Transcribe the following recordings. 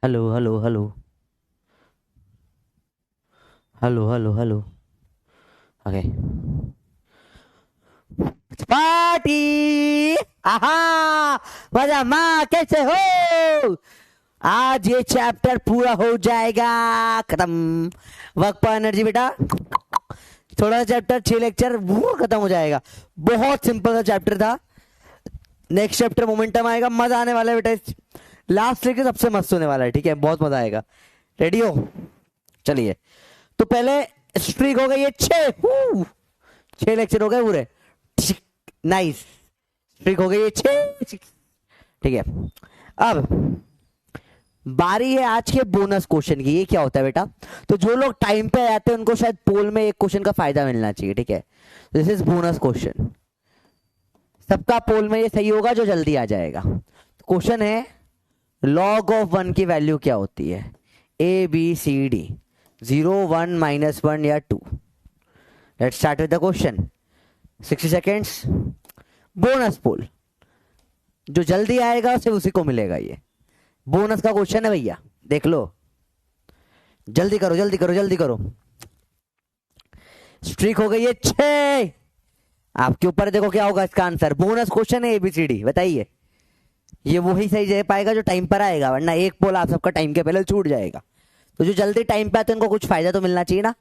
Hello hello hello hello hello hello. Okay. Party. आहा। मजा माँ कैसे हो? आज ये चैप्टर पूरा हो जाएगा। खत्म। वर्क पर एनर्जी बेटा। थोड़ा सा चैप्टर 6 लेक्चर वो खत्म हो जाएगा। बहुत सिंपल सा चैप्टर था। नेक्स्ट चैप्टर मोमेंटम आएगा, मजा आने वाला है बेटा। लास्ट लेक्चर सबसे मस्त होने वाला है, ठीक है, बहुत मजा आएगा। रेडी हो? चलिए। तो पहले स्ट्रीक हो गई है 6 लेक्चर हो गए पूरे। नाइस। स्ट्रीक हो गई है 6। ठीक है। अब बारी है आज के बोनस क्वेश्चन की। ये क्या होता है बेटा? तो जो लोग टाइम पे आते हैं उनको शायद पोल में एक क्वेश्चन का फायदा मिलना चाहिए, ठीक है। This is bonus question. सबका पोल में ये सही होगा जो जल्दी आ जाएगा। क्वेश्चन है लॉग ऑफ 1 की वैल्यू क्या होती है? ए बी सी डी, 0 1 -1 या 2। Let's start with the question. 60 seconds. Bonus poll जो जल्दी आएगा सिर्फ उसी को मिलेगा। ये बोनस का क्वेश्चन है भैया, देख लो। जल्दी करो जल्दी करो जल्दी करो। स्ट्रीक हो गई है 6। आपके ऊपर देखो क्या होगा इसका आंसर। बोनस क्वेश्चन है एबीसीडी, बताइए। ये वही सही दे पाएगा जो टाइम पर आएगा, वरना एक पोल आप सबका टाइम के पहले छूट जाएगा। तो जो जल्दी टाइम पे आते हैं उनको कुछ फायदा तो मिलना चाहिए ना।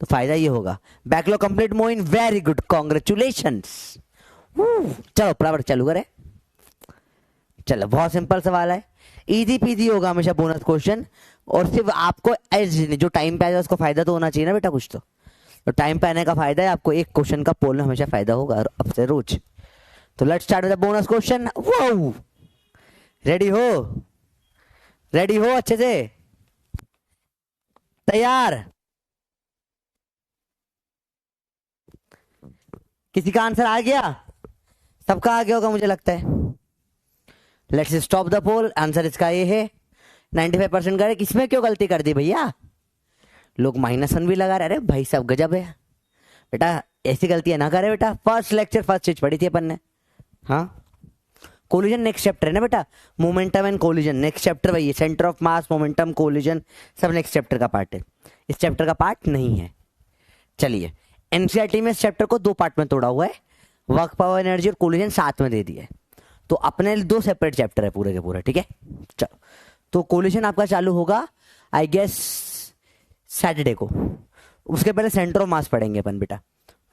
तो फायदा ये होगा। Backlog complete Moin, very good, congratulations. चलो फटाफट चालू करें। चलो बहुत सिंपल सवाल है, इजी पीजी होगा हमेशा बोनस क्वेश्चन। और सिर्फ आपको जो टाइम पे आएगा उसको फायदा तो होना चाहिए ना बेटा कुछ तो टाइम पे आने का फायदा है आपको। एक क्वेश्चन का पोल में हमेशा फायदा होगा अब से रोज। तो let's start with the bonus question. वो रेडी हो? रेडी हो अच्छे से? तैयार? किसी का आंसर आ गया? सबका आ गया होगा मुझे लगता है। Let's stop the poll. Answer इसका ये है 95% करे। किसमें क्यों गलती कर दी भैया? लोग -1 भी लगा रहे। अरे भाई सब गजब है बेटा, ऐसी गलतियां ना करे बेटा। फर्स्ट लेक्चर फर्स्ट चीज पढ़ी थी अपन ने। हाँ, कोलिजन नेक्स्ट चैप्टर है ना बेटा। Momentum and collision next chapter. वही centre of mass, momentum, collision सब नेक्स्ट चैप्टर का पार्ट है। इस चैप्टर का पार्ट नहीं है। चलिए, एनसीईआरटी में इस चैप्टर को 2 पार्ट में तोड़ा हुआ है। वर्क पावर एनर्जी और कोलिजन साथ में दे दिया है। तो अपने 2 सेपरेट चैप्टर है पूरे के पूरे, ठीक है। चलो, तो कोलिजन आपका चालू होगा आई गेस सैटरडे को। उसके पहले सेंटर ऑफ मास पढ़ेंगे अपन बेटा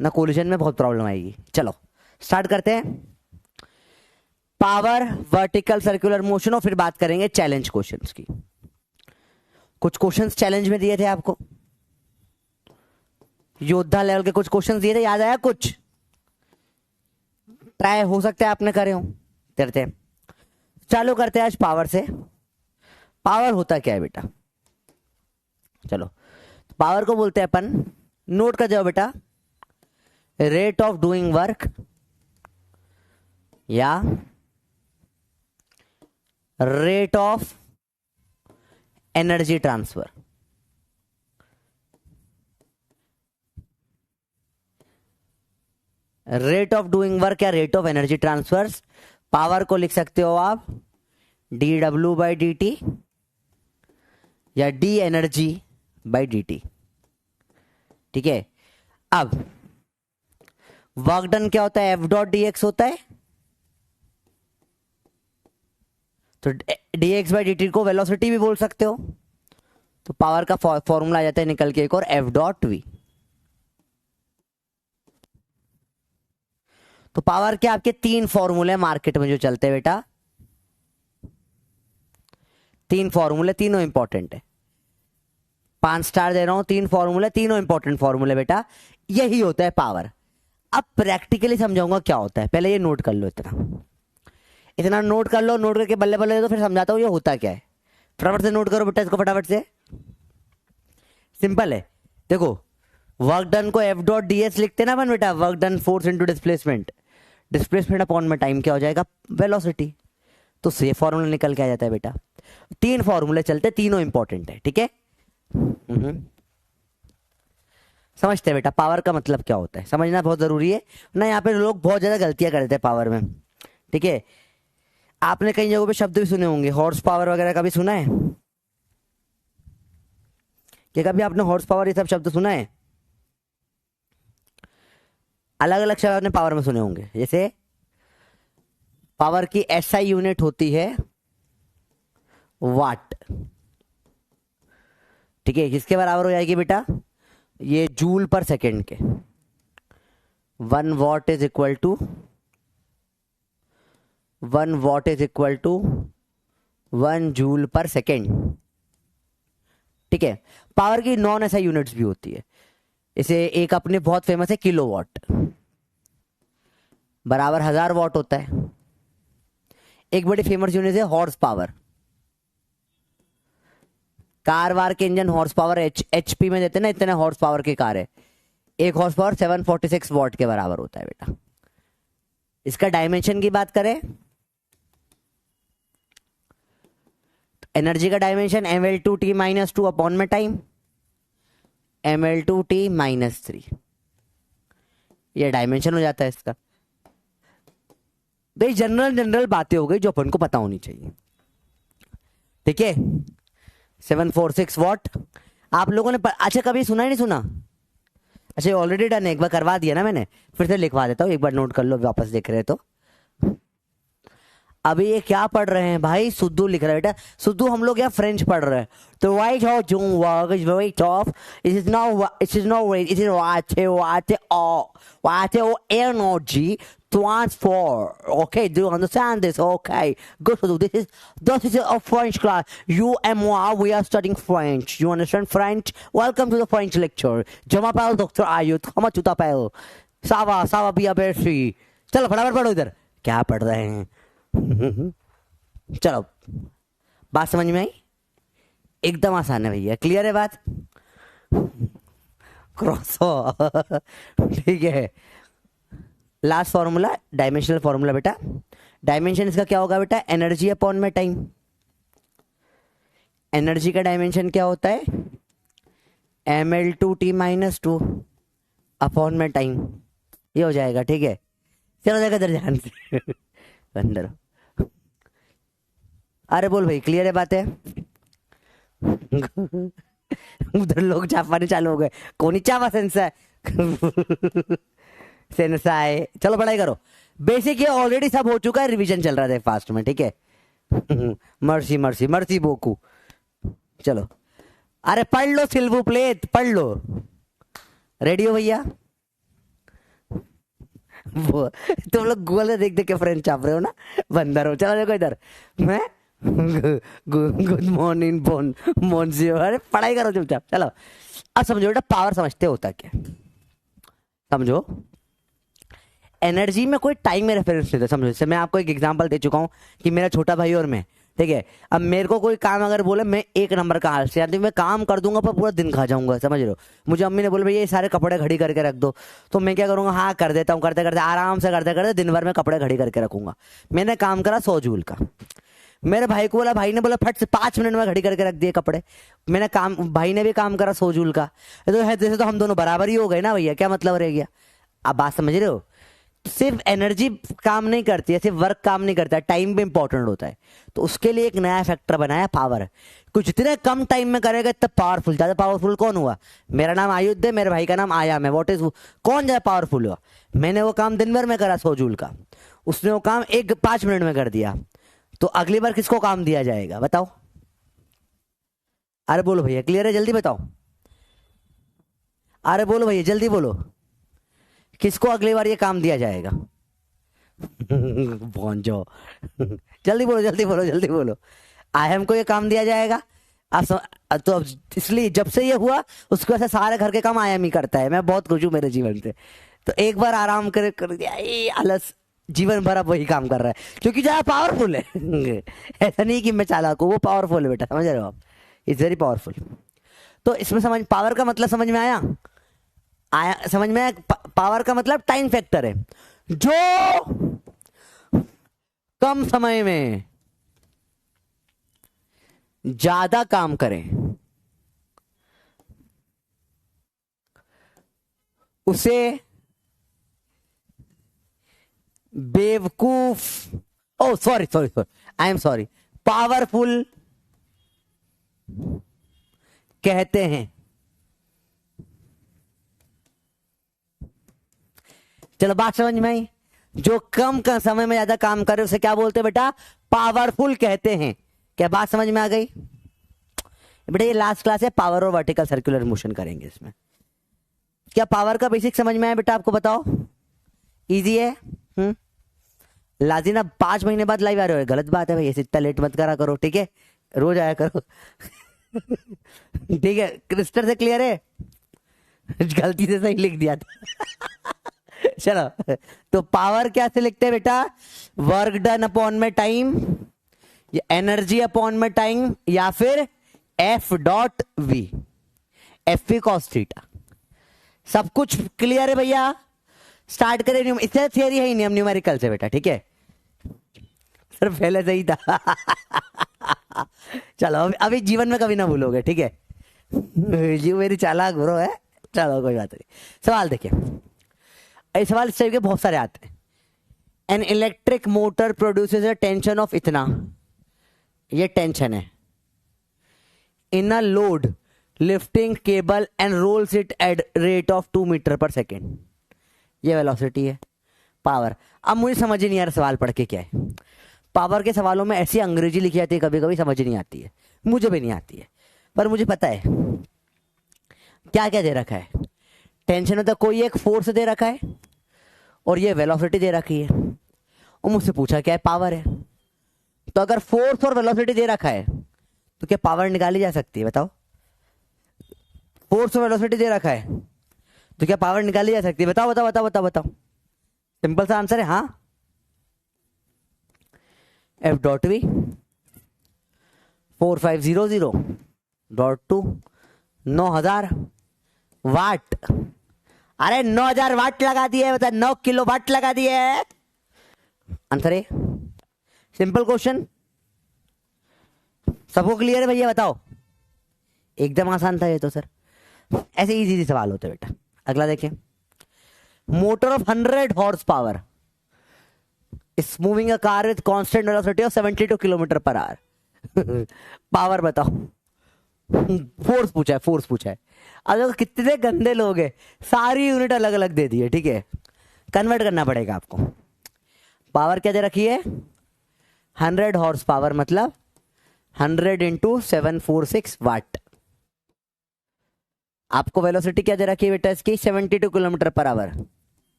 ना, कोलिजन में बहुत प्रॉब्लम आएगी। चलो स्टार्ट करते हैं। पावर, वर्टिकल, सर्कुलर मोशन, और फिर बात करेंगे चैलेंज क्वेश्चंस की। कुछ क्वेश्चंस चैलेंज में दिए थे आपको, योद्धा लेवल के कुछ क्वेश्चंस दिए थे, याद आया कुछ? ट्राई हो सकता है आपने करे हो। करते हैं, चालू करते हैं आज पावर से। पावर होता क्या है बेटा? चलो, पावर को बोलते हैं अपन, नोट कर जाओ बेटा, रेट ऑफ डूइंग वर्क या rate of energy transfer. Rate of doing work या rate of energy transfer. Power को लिख सकते हो आप dW/dt या d एनर्जी बाई dt, ठीक है। अब वर्क डन क्या होता है? F.dx होता है। तो dx/dt को वेलोसिटी भी बोल सकते हो। तो पावर का फॉर्मूला आ जाता है निकल के एक और F.v। तो पावर के आपके 3 फॉर्मूले मार्केट में जो चलते हैं बेटा। 3 फॉर्मूले, तीनों इंपॉर्टेंट है। 5 स्टार दे रहा हूं। 3 फॉर्मूले, तीनों इंपॉर्टेंट फॉर्मूले बेटा। यही होता है पावर। अब प्रैक्टिकली समझाऊंगा क्या होता है, पहले ये नोट कर लो। इतना नोट कर लो, नोट करके बल्ले बल्ले दे दो, फिर समझाता हूं ये होता क्या है। फटाफट से नोट करो बेटा इसको, फटाफट से। सिंपल है, देखो, वर्क डन को F.ds लिखते ना अपन बेटा। Work done force into displacement, displacement upon में टाइम क्या हो जाएगा? वेलोसिटी। तो से फॉर्मूला निकल के आ जाता है बेटा। 3 फॉर्मूले चलते, तीनों इंपॉर्टेंट है, ठीक है। समझते हैं बेटा पावर का मतलब क्या होता है, समझना बहुत जरूरी है ना। यहाँ पे लोग बहुत ज्यादा गलतियां करते हैं पावर में, ठीक है। आपने कई जगहों पे शब्द भी सुने होंगे, हॉर्स पावर वगैरह का भी सुना है। क्या कभी आपने हॉर्स पावर ये सब शब्द सुना है? अलग अलग शब्द आपने पावर में सुने होंगे। जैसे पावर की एसआई यूनिट होती है वाट, ठीक है, किसके बराबर हो जाएगी बेटा? ये जूल पर सेकेंड के। 1 watt is equal to 1 joule per second, ठीक है। पावर की नॉन एसआई यूनिट्स भी होती है। इसे एक अपने बहुत फेमस है किलोवाट, बराबर 1000 वॉट होता है। एक बड़ी फेमस यूनिट है हॉर्स पावर। कार वार के इंजन हॉर्स पावर एचपी में देते हैं ना, इतने हॉर्स पावर की कार है। एक हॉर्स पावर 746 वॉट के बराबर होता है बेटा। इसका डायमेंशन की बात करें, एनर्जी का डायमेंशन ml2t - 2 अपॉन में टाइम ml2t - 3, ये डायमेंशन हो जाता है इसका। भाई जनरल बातें हो गई जो अपन को पता होनी चाहिए, ठीक है। 746 वॉट आप लोगों ने अच्छा कभी सुना ही नहीं सुना? अच्छा ऑलरेडी डन है, एक बार करवा दिया ना मैंने, फिर से लिखवा देता हूँ, एक बार नोट कर लो वापस देख रहे तो। अभी ये क्या पढ़ रहे हैं भाई? सुद्धू लिख रहा है बेटा। सुद्धू हम लोग यहाँ फ्रेंच पढ़ रहे हैं। तो वाइट हो जूम work is very tough, it is no it is वाटे ओ energy transfer. Okay, do you understand this? Okay, good to do. This is a French class. You and moi, we are studying French. You understand French? Welcome to the French lecture. Je m'appelle Dr. Ayut. Comment tu t'appelles? Ça va bien, merci. चलो फटाफट पढ़ो इधर, क्या पढ़ रहे हैं? चलो बात समझ में आई? एकदम आसान है भैया, क्लियर है बात? क्रॉस हो ठीक है। लास्ट फॉर्मूला डायमेंशनल फॉर्मूला बेटा। डायमेंशन इसका क्या होगा बेटा? एनर्जी अपॉन में टाइम। एनर्जी का डायमेंशन क्या होता है? ml2t - 2 अपॉन में टाइम, ये हो जाएगा, ठीक है। चलो देखो इधर ध्यान से अंदर। अरे बोल भाई, क्लियर है बात है? उधर लोग चापाने चालू हो गए, कौन चापा सेंसा सेंसाए। चलो पढ़ाई करो। बेसिक ये ऑलरेडी सब हो चुका है, रिवीजन चल रहा है फास्ट में, ठीक है। Mercy mercy mercy बोकू। चलो अरे पढ़ लो सिल्वू प्लेट, पढ़ लो। रेडी हो भैया? वो तुम लोग गूगल से देख देख के फ्रेंच छाप रहे हो ना, बंदर हो। चलो देखो इधर, मैं गुड मॉर्निंग मोन्सी। अरे पढ़ाई करो चुपचाप। चलो अब समझो बेटा, पावर समझते होता क्या? समझो, एनर्जी में कोई टाइम में रेफरेंस नहीं था। समझो, जैसे मैं आपको एक एग्जांपल दे चुका हूं कि मेरा छोटा भाई और मैं, ठीक है। अब मेरे को कोई काम अगर बोले, मैं 1 नंबर का हाल से यानी मैं काम कर दूंगा पर पूरा दिन खा जाऊंगा, समझ रहे हो। मुझे अम्मी ने बोला भैया ये सारे कपड़े घड़ी करके रख दो, तो मैं क्या करूंगा? हाँ कर देता हूँ। करते करते आराम से करते करते दिन भर में कपड़े घड़ी करके रखूंगा। मैंने काम करा 100 जूल का। मेरे भाई को बोला, भाई ने बोला फट से 5 मिनट में घड़ी करके रख दिए कपड़े। मैंने काम, भाई ने भी काम करा 100 जूल का। तो जैसे तो हम दोनों बराबर ही हो गए ना भैया, क्या मतलब रह गया? आप बात समझ रहे हो? सिर्फ एनर्जी काम नहीं करती है, सिर्फ वर्क काम नहीं करता है, टाइम भी इंपॉर्टेंट होता है। तो उसके लिए एक नया फैक्टर बनाया, पावर। कुछ जितने कम टाइम में करेगा तब पावरफुल। ज्यादा पावरफुल कौन हुआ? मेरा नाम आयुध है, मेरे भाई का नाम आयाम है। व्हाट इज, कौन ज्यादा पावरफुल हुआ? मैंने वो काम दिन भर में करा 100 जूल का, उसने वो काम 5 मिनट में कर दिया। तो अगली बार किसको काम दिया जाएगा बताओ? अरे बोलो भैया, क्लियर है? जल्दी बताओ। अरे बोलो भैया, जल्दी बोलो, किसको अगली बार ये काम दिया जाएगा? पहुंच जाओ जल्दी बोलो जल्दी बोलो जल्दी बोलो। आयम को ये काम दिया जाएगा। तो अब इसलिए जब से ये हुआ उसके वजह से सारे घर के काम आयम ही करता है। मैं बहुत खुश हूं मेरे जीवन से। तो एक बार आराम कर दिया, ये आलस जीवन भर अब वही काम कर रहा है क्योंकि ज्यादा पावरफुल है। ऐसा नहीं कि मैं चालाक हूं, वो पावरफुल है बेटा, समझ रहे हो आप? Is very powerful. तो इसमें समझ, पावर का मतलब समझ में आया? समझ में? पावर का मतलब टाइम फैक्टर है, जो कम समय में ज्यादा काम करें उसे बेवकूफ, oh sorry sorry sorry, I am sorry, powerful कहते हैं। चलो बात समझ में आई। जो कम समय में ज्यादा काम करे उसे क्या बोलते हैं बेटा? पावरफुल कहते हैं। क्या बात समझ में आ गई बेटा? ये लास्ट क्लास है, पावर और वर्टिकल सर्कुलर मोशन करेंगे इसमें। क्या पावर का बेसिक समझ में आया बेटा? आपको बताओ, इजी है। लाजिना 5 महीने बाद लाइव आ रहे हो, गलत बात है भाई, ऐसे इतना लेट मत करा करो, ठीक है? रोज आया करो। ठीक है, क्रिस्टल से क्लियर है? गलती से सही लिख दिया था। चलो, तो पावर क्या से लिखते हैं बेटा? वर्क डन अपॉन में टाइम, या एनर्जी अपॉन में टाइम, या फिर F dot V, F V cos theta. सब कुछ क्लियर है भैया? स्टार्ट करें। इससे थियरी है ही नहीं, हम न्यूमेरिकल से बेटा, ठीक है? सर पहले सही था। चलो अभी जीवन में कभी ना भूलोगे, ठीक है? जी मेरी चालाक गुरु है। चलो कोई बात नहीं। सवाल देखिए, ये सवाल इस टाइप के बहुत सारे आते हैं। An electric motor produces a tension of इतना, ये टेंशन है, in a load lifting cable and rolls it at rate of 2 metre per second. ये वेलोसिटी है, पावर। अब मुझे समझ ही नहीं आ रहा सवाल पढ़ के क्या है। पावर के सवालों में ऐसी अंग्रेजी लिखी जाती है, कभी कभी समझ नहीं आती है, मुझे भी नहीं आती है, पर मुझे पता है क्या क्या दे रखा है। टेंशन होता, कोई एक फोर्स दे रखा है और ये वेलोसिटी दे रखी है, और मुझसे पूछा क्या है? पावर है। तो अगर फोर्स और वेलोसिटी दे रखा है तो क्या पावर निकाली जा सकती है? बताओ। फोर्स और वेलोसिटी दे रखा है तो क्या पावर निकाली जा सकती है? बताओ बताओ बताओ बताओ बताओ। सिंपल सा आंसर है हाँ। एफ डॉट वी 4500.2 9000 वाट। अरे 9000 वाट लगा दिए, बता 9 किलो वाट लगा दिए। आंसर है सिंपल क्वेश्चन। सबको क्लियर है भैया? बताओ। एकदम आसान था ये तो सर, ऐसे इजी सवाल होते बेटा। अगला देखिए, motor of 100 horse power is moving a car with constant velocity of 72 kilometre per hour. Power बताओ। फोर्स पूछा है, फोर्स पूछा है। अब देखो कितने गंदे लोग हैं, सारी यूनिट अलग अलग दे दी है, ठीक है? कन्वर्ट करना पड़ेगा आपको। पावर क्या दे रखी है? 100 हॉर्स पावर, मतलब 100 इंटू 746 वाट। आपको वेलोसिटी क्या दे रखी है बेटा इसकी? 72 किलोमीटर पर आवर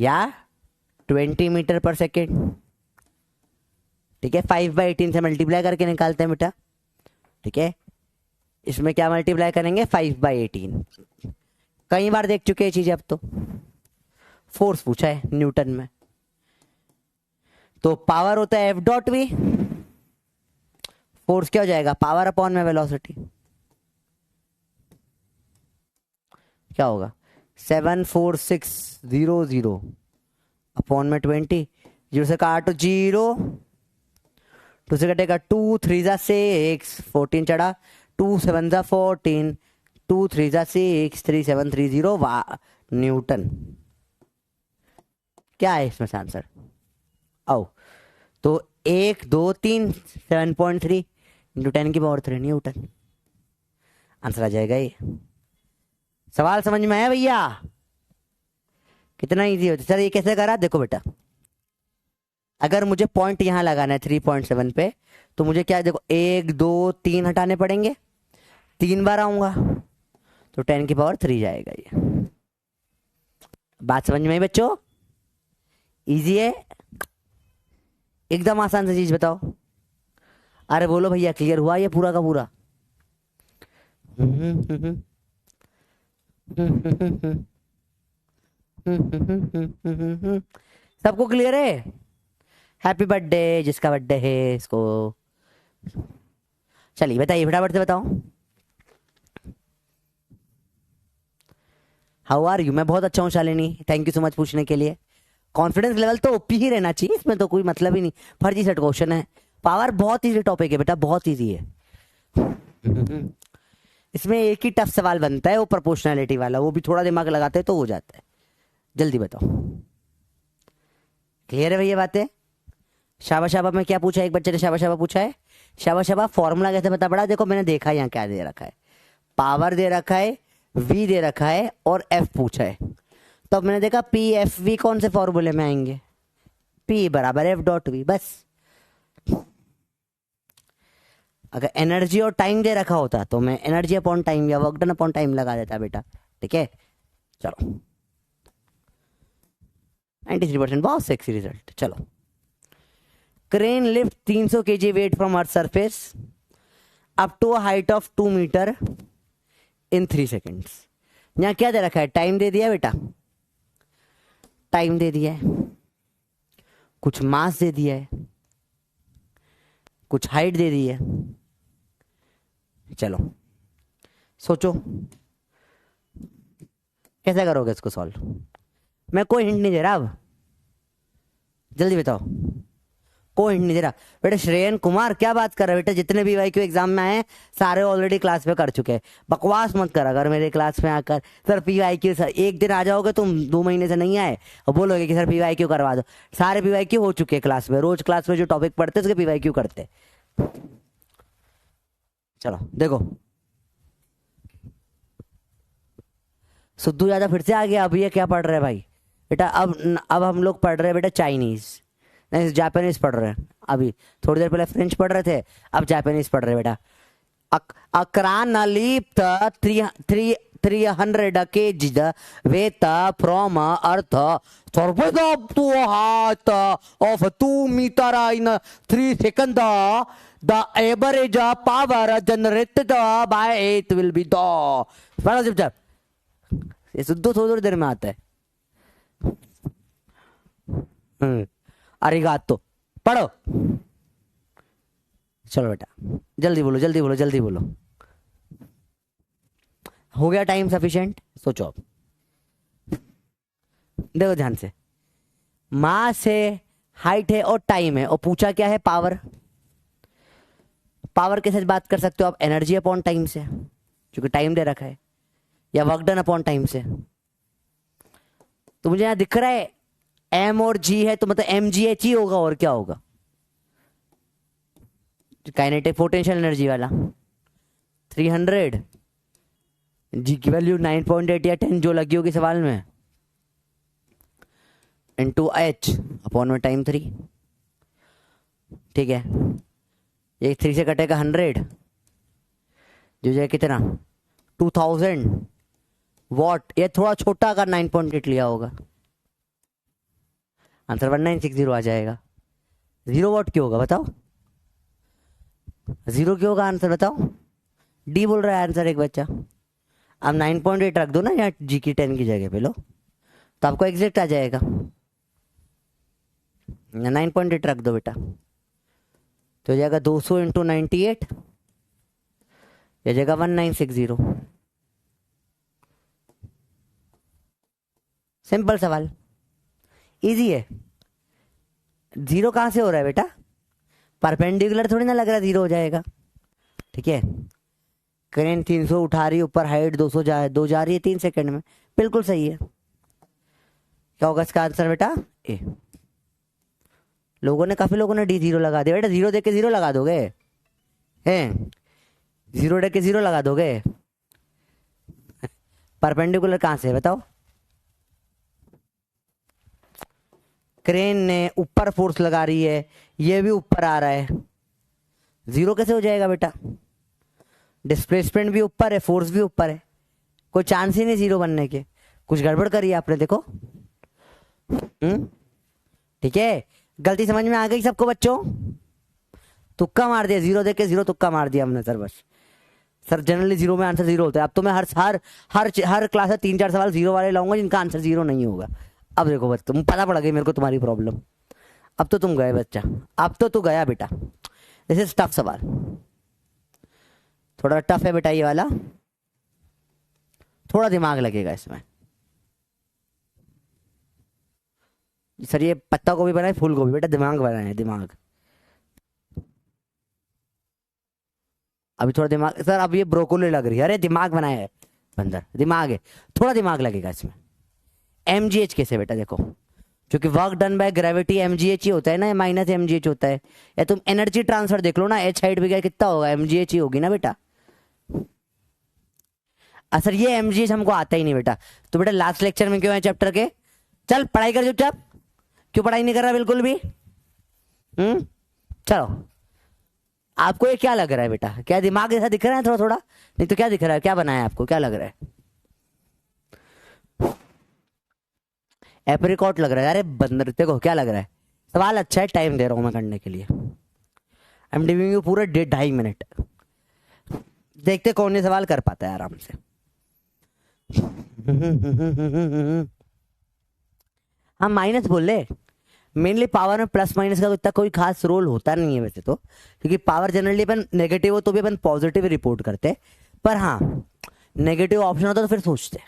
या 20 मीटर पर सेकेंड, ठीक है? 5/18 से मल्टीप्लाई करके निकालते हैं बेटा, ठीक है? इसमें क्या मल्टीप्लाई करेंगे? 5/18। कई बार देख चुके हैं चीजें। अब तो फोर्स पूछा है न्यूटन में, तो पावर होता है एफ डॉट वी, फोर्स क्या हो जाएगा? पावर अपॉन में वेलोसिटी, क्या होगा? 74600 अपॉन में 20। 0 से काटो 0, 2 से कटेगा 2 3 जा 6, 14 चढ़ा, 2 7 जा 14, 2 3 जा 6, 3730 न्यूटन। क्या है इसमें से आंसर? आओ तो 1 2 3 7.3 इंटू 10 की पावर 3 न्यूटन। आंसर आ जाएगा ये। सवाल समझ में आया भैया? कितना इजी होता है सर, ये कैसे करा? देखो बेटा, अगर मुझे पॉइंट यहां लगाना है 3.7 पे, तो मुझे क्या, देखो 1 2 3 हटाने पड़ेंगे, 3 बार आऊंगा तो 10 की पावर 3 जाएगा। ये बात समझ में आई बच्चों? इजी है, एकदम आसान सी चीज। बताओ। अरे बोलो भैया, क्लियर हुआ ये पूरा का पूरा? सबको क्लियर है? हैप्पी बर्थडे जिसका बर्थडे है इसको। चलिए बताइए फटाफट से बताओ। How are you? मैं बहुत अच्छा हूँ Shalini, thank you so much पूछने के लिए। कॉन्फिडेंस लेवल तो ओपी ही रहना चाहिए, इसमें तो कोई मतलब ही नहीं। फर्जी सेट क्वेश्चन है। पावर बहुत इजी टॉपिक है बेटा, बहुत इजी है। इसमें एक ही टफ सवाल बनता है, वो प्रोपोर्शनैलिटी वाला, वो भी थोड़ा दिमाग लगाते हैं तो हो जाता है। जल्दी बताओ। क्लियर है भैया बातें? शाबा शाबा में क्या पूछा है? एक बच्चे ने शाबा शाबा पूछा है। शाबा शाबा फॉर्मूला कैसे पता पड़ा? देखो मैंने देखा यहाँ क्या दे रखा है, पावर दे रखा है, वी दे रखा है और एफ पूछा है। तो मैंने देखा पी एफ वी कौन से फॉर्मूले में आएंगे, पी बराबर एफ डॉट वी। बस अगर एनर्जी और टाइम दे रखा होता तो मैं एनर्जी अपॉन टाइम या वर्क डन अपॉन टाइम लगा देता बेटा। ठीक है, चलो 93%, बहुत सेक्सी रिजल्ट। चलो, crane lift 300 kg weight from earth surface up to a height of 2 metre in 3 seconds. यहां क्या दे रखा है, टाइम दे दिया बेटा, टाइम दे दिया है, कुछ मास दे दिया है, कुछ हाइट दे दी है। चलो सोचो कैसे करोगे इसको सॉल्व। मैं कोई हिंट नहीं दे रहा, अब जल्दी बताओ, कोई हिंट नहीं दे रहा बेटा। श्रेयन कुमार क्या बात कर रहा है बेटा, जितने भी वाई क्यू एग्जाम में आए सारे ऑलरेडी क्लास में कर चुके हैं। बकवास मत कर, अगर मेरे क्लास में आकर sir P Y Q, sir एक दिन आ जाओगे तुम 2 महीने से नहीं आए और बोलोगे कि सर पी वाई क्यू करवा दो। सारे पी वाई क्यू हो चुके हैं क्लास में, रोज क्लास में जो टॉपिक पढ़ते उसके पी वाई क्यू करते। चलो देखो, सुद्धू यादव फिर से आ गया। अभी ये क्या पढ़ रहे हैं भाई बेटा, अब हम लोग पढ़ रहे हैं बेटा चाइनीज, नहीं जापानीज पढ़ रहे हैं। अभी थोड़ी देर पहले फ्रेंच पढ़ रहे थे, अब जापानीज पढ़ रहे हैं बेटा। अक्रानलिप्त 300 kg weight from earth surface up to a height of 2 meter in 3 seconds. The average power generated by it will be the, पढ़ो चुपचाप, ये सुद्धू थोड़ी देर में आता है। अरिगातो पढ़ो, चलो बेटा जल्दी बोलो जल्दी बोलो जल्दी बोलो। हो गया टाइम सफिशिएंट, सोचो अब, देखो ध्यान से। मास है, हाइट है और टाइम है, और पूछा क्या है, पावर। पावर के साथ बात कर सकते हो आप एनर्जी अपॉन टाइम से, क्योंकि टाइम दे रखा है, या वर्क डन अपॉन टाइम से। तो मुझे यहां दिख रहा है एम और जी है, तो मतलब एम जी एच ही होगा, और क्या होगा, काइनेटिक पोटेंशियल एनर्जी वाला। 300, जी की वैल्यू 9.8 या 10 जो लगी होगी सवाल में, इनटू एच अपॉन में टाइम 3। ठीक है, ये 3 से कटेगा 100, जो जाए कितना 2000 वॉट। ये थोड़ा छोटा अगर 9.8 लिया होगा, आंसर 1960 आ जाएगा। 0 वॉट क्यों होगा बताओ, 0 क्यों होगा आंसर बताओ। डी बोल रहा है आंसर एक बच्चा। अब 9.8 रख दो ना यहाँ जी की 10 की जगह पे, लो तो आपको एग्जैक्ट आ जाएगा। 9.8 रख दो बेटा, तो जाएगा 200 इंटू 98, यह जाएगा 1960। सिंपल सवाल, इजी है। 0 कहां से हो रहा है बेटा, परपेंडिकुलर थोड़ी ना लग रहा है 0 हो जाएगा। ठीक है, क्रेन 300 उठा रही है, ऊपर हाइट 200 2 जा रही है 3 सेकंड में, बिल्कुल सही है। क्या होगा इसका आंसर बेटा, ए। काफी लोगों ने डी 0 लगा दिया बेटा। 0 देके 0 लगा दोगे, हैं 0 देके 0 लगा दोगे। परपेंडिकुलर कहां से बताओ। क्रेन ने ऊपर फोर्स लगा रही है, ये भी ऊपर आ रहा है, 0 कैसे हो जाएगा बेटा। डिस्प्लेसमेंट भी ऊपर है, फोर्स भी ऊपर है, कोई चांस ही नहीं 0 बनने के। कुछ गड़बड़ करी आपने, देखो। ठीक है, गलती समझ में आ गई सबको बच्चों। तुक्का मार दिया, 0 देके 0 तुक्का मार दिया हमने सर। बस सर जनरली 0 में आंसर 0 होता है। अब तो मैं हर क्लास में 3-4 सवाल 0 वाले लाऊंगा जिनका आंसर 0 नहीं होगा। अब देखो बस, तुम पता पड़ गई मेरे को तुम्हारी प्रॉब्लम। अब तो तुम गए बच्चा, अब तो तू गया बेटा। दिस इज टफ सवाल, थोड़ा टफ है बेटा ये वाला, थोड़ा दिमाग लगेगा इसमें। सर ये पत्ता गोभी बनाए, फूल गोभी बेटा, दिमाग बनाए, दिमाग। अभी थोड़ा दिमाग सर, अब ये ब्रोकोली लग रही है, अरे दिमाग बनाया है बंदर, दिमाग है, थोड़ा दिमाग लगेगा इसमें। एमजीएच कैसे बेटा, देखो क्योंकि work done by gravity MGH ही होता है ना, माइनस एमजीएच होता है। या तुम एनर्जी ट्रांसफर देख लो ना, एच हाइट भी कितना होगा, एमजीएच ही होगी ना बेटा। सर ये एमजीएच हमको आता ही नहीं बेटा। तो बेटा लास्ट लेक्चर में क्यों है चैप्टर के? चल पढ़ाई कर चुपचाप। क्यों पढ़ाई नहीं कर रहा बिल्कुल भी? चलो, आपको ये क्या लग रहा है बेटा? क्या दिमाग जैसा दिख रहा है थोड़ा थोड़ा? नहीं तो क्या दिख रहा है? क्या बनाया आपको? क्या लग रहा है? एप्रिकॉट लग रहा है? अरे बंदर, देखो क्या लग रहा है। सवाल अच्छा है, टाइम दे रहा हूं मैं करने के लिए। आई एम गिविंग यू पूरा 2.5 मिनट। देखते कौन ये सवाल कर पाता है आराम से। हम माइनस बोल ले। मेनली पावर में प्लस माइनस का तो इतना कोई खास रोल होता नहीं है वैसे तो, क्योंकि पावर जनरली अपन नेगेटिव हो तो भी अपन पॉजिटिव रिपोर्ट करते। पर हाँ, नेगेटिव ऑप्शन होता तो फिर सोचते।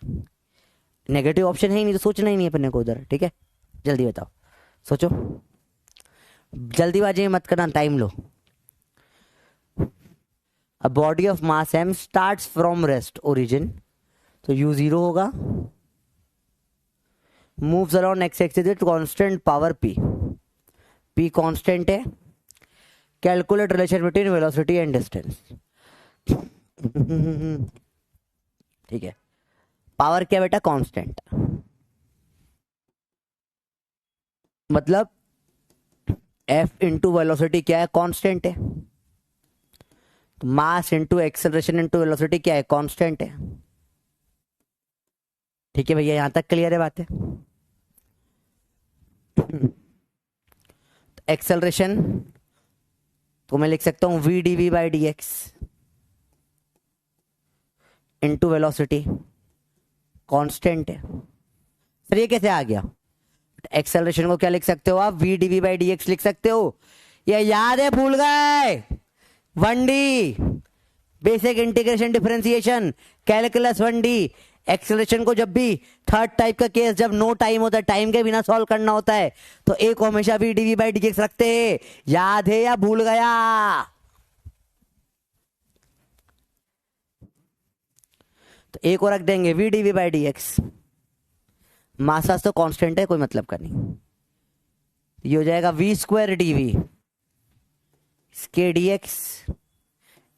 नेगेटिव ऑप्शन है ही नहीं तो सोचना ही नहीं अपने को उधर। ठीक है, जल्दी बताओ, सोचो, जल्दीबाजी मत करना, time low. A body of mass m starts from rest origin, तो u 0 होगा, moves around x axis with constant power p, p constant है, calculate relation between velocity and distance। ठीक है, पावर क्या बेटा? कांस्टेंट। मतलब f इंटू वेलोसिटी क्या है? कांस्टेंट है। Mass into acceleration into velocity क्या है? कांस्टेंट है। ठीक है भैया, यहां तक क्लियर है बातें? एक्सेलरेशन तो मैं लिख सकता हूं V D V by D X into velocity, constant है। सर ये कैसे आ गया? एक्सेलरेशन को क्या लिख सकते हो आप? V D V by D X लिख सकते हो। ये याद है? भूल गए? 1D basic integration differentiation calculus 1D। Acceleration को जब भी थर्ड टाइप का केस, जब नो टाइम होता है, टाइम के बिना सॉल्व करना होता है, तो ए को हमेशा V D V by D X रखते हैं। याद है या भूल गया? तो ए को रख देंगे V D V by D X. Mass तो कांस्टेंट है, कोई मतलब का नहीं। ये हो जाएगा V square D V K D X,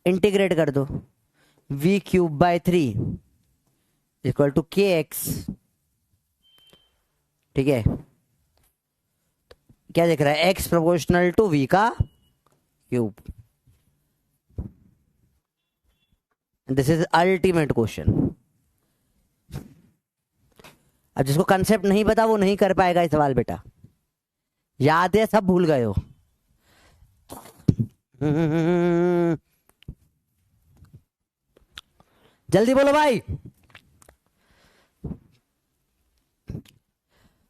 integrate कर दो, V cube by 3 equal to K X. ठीक है, क्या दिख रहा है? एक्स प्रोपोर्शनल टू वी का cube. This is ultimate question. अब जिसको कंसेप्ट नहीं पता वो नहीं कर पाएगा ये सवाल बेटा। याद है? सब भूल गए हो? जल्दी बोलो भाई।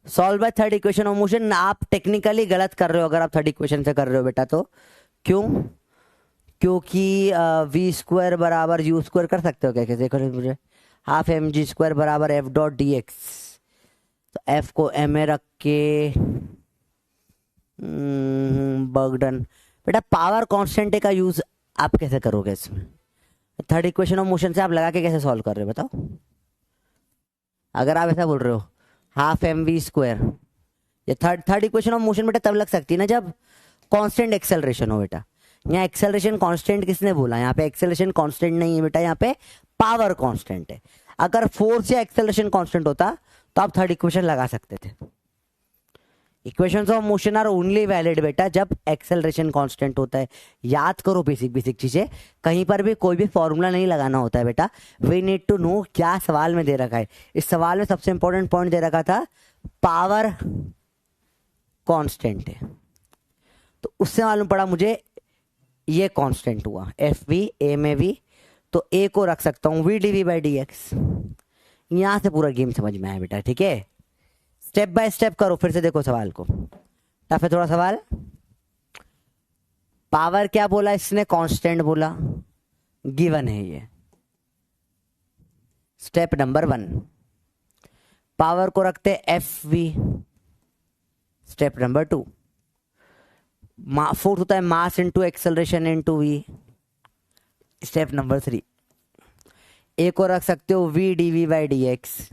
Solve by third equation of motion. आप टेक्निकली गलत कर रहे हो अगर आप थर्ड इक्वेशन से कर रहे हो बेटा। तो क्यों? क्योंकि वी स्क्वायर बराबर यू स्क्वायर कर सकते हो क्या? कैसे करें मुझे? हाफ एम जी स्क्वायर बराबर एफ डॉट डी एक्स। तो एफ को एम में रख के बर्गडन बेटा। पावर कांस्टेंट का यूज आप कैसे करोगे इसमें? थर्ड इक्वेशन ऑफ मोशन से आप लगा के कैसे सॉल्व कर रहे हो बताओ? अगर आप ऐसा बोल रहे हो हाफ एम वी स्क्वायर, ये थर्ड इक्वेशन ऑफ मोशन बेटा तब लग सकती है ना जब कांस्टेंट एक्सेलरेशन हो बेटा। यहाँ एक्सेलरेशन कांस्टेंट किसने बोला? यहाँ पे एक्सेलरेशन कांस्टेंट नहीं है बेटा, यहाँ पे पावर कांस्टेंट है। अगर फोर्स या एक्सेलरेशन कांस्टेंट होता तो आप थर्ड इक्वेशन लगा सकते थे। Equations of motion are only valid बेटा जब एक्सेलरेशन कांस्टेंट होता है। याद करो बेसिक बेसिक चीजें, कहीं पर भी कोई भी फॉर्मूला नहीं लगाना होता है बेटा। वी नीड टू नो क्या सवाल में दे रखा है। इस सवाल में सबसे इंपॉर्टेंट पॉइंट दे रखा था पावर कांस्टेंट है, तो उससे मालूम पड़ा मुझे ये कांस्टेंट हुआ एफ वी, ए में वी, तो ए को रख सकता हूं V D V by D X. यहां से पूरा गेम समझ में आया बेटा। ठीक है, स्टेप बाय स्टेप करो, फिर से देखो सवाल को। टफ है थोड़ा सवाल। पावर क्या बोला इसने? कांस्टेंट बोला, गिवन है ये। स्टेप नंबर 1, पावर को रखते F V. Step number 2, force होता है mass into acceleration into V. Step number 3, A को रख सकते हो V D V by D X.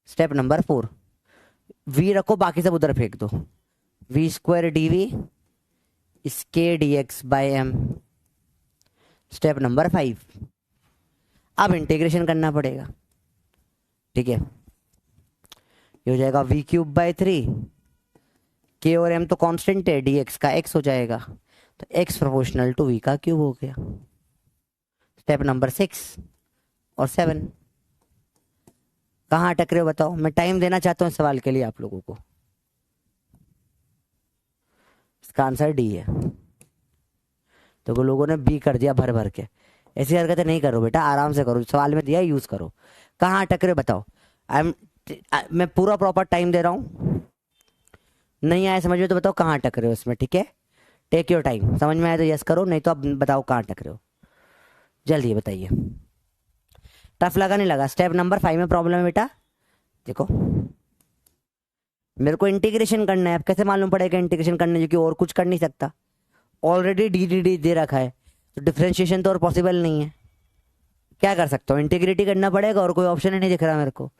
Step number 4, V रखो, बाकी सब उधर फेंक दो, वी स्क्वायर डी वी इसके D X by M. Step number 5, अब इंटीग्रेशन करना पड़ेगा, ठीक है। ये हो जाएगा v क्यूब बाई 3, k और m तो कांस्टेंट है, dx का x हो जाएगा, तो x प्रोपोर्शनल टू v का क्यूब हो गया। स्टेप नंबर 6 और 7 कहाँ अटक रहे हो बताओ, मैं टाइम देना चाहता हूँ इस सवाल के लिए आप लोगों को। इसका आंसर डी है। तो लोगों ने बी कर दिया भर भर के। ऐसी हरकतें नहीं करो बेटा, आराम से करो, सवाल में दिया यूज करो। कहाँ अटक रहे बताओ। मैं पूरा प्रॉपर टाइम दे रहा हूँ, नहीं आया समझ में तो बताओ कहाँ अटक रहे हो इसमें, ठीक है। टेक योर टाइम, समझ में आया तो यस करो, नहीं तो अब बताओ कहाँ अटक रहे हो, जल्दी बताइए। टफ लगा नहीं लगा। स्टेप नंबर 5 में प्रॉब्लम है बेटा, देखो मेरे को इंटीग्रेशन करना है। अब कैसे मालूम पड़ेगा इंटीग्रेशन करना है, क्योंकि और कुछ कर नहीं सकता, ऑलरेडी डी डी डी दे रखा है, तो डिफरेंशिएशन तो और पॉसिबल नहीं है। क्या कर सकता हूँ, इंटीग्रेटी करना पड़ेगा, और कोई ऑप्शन ही नहीं दिख रहा मेरे को।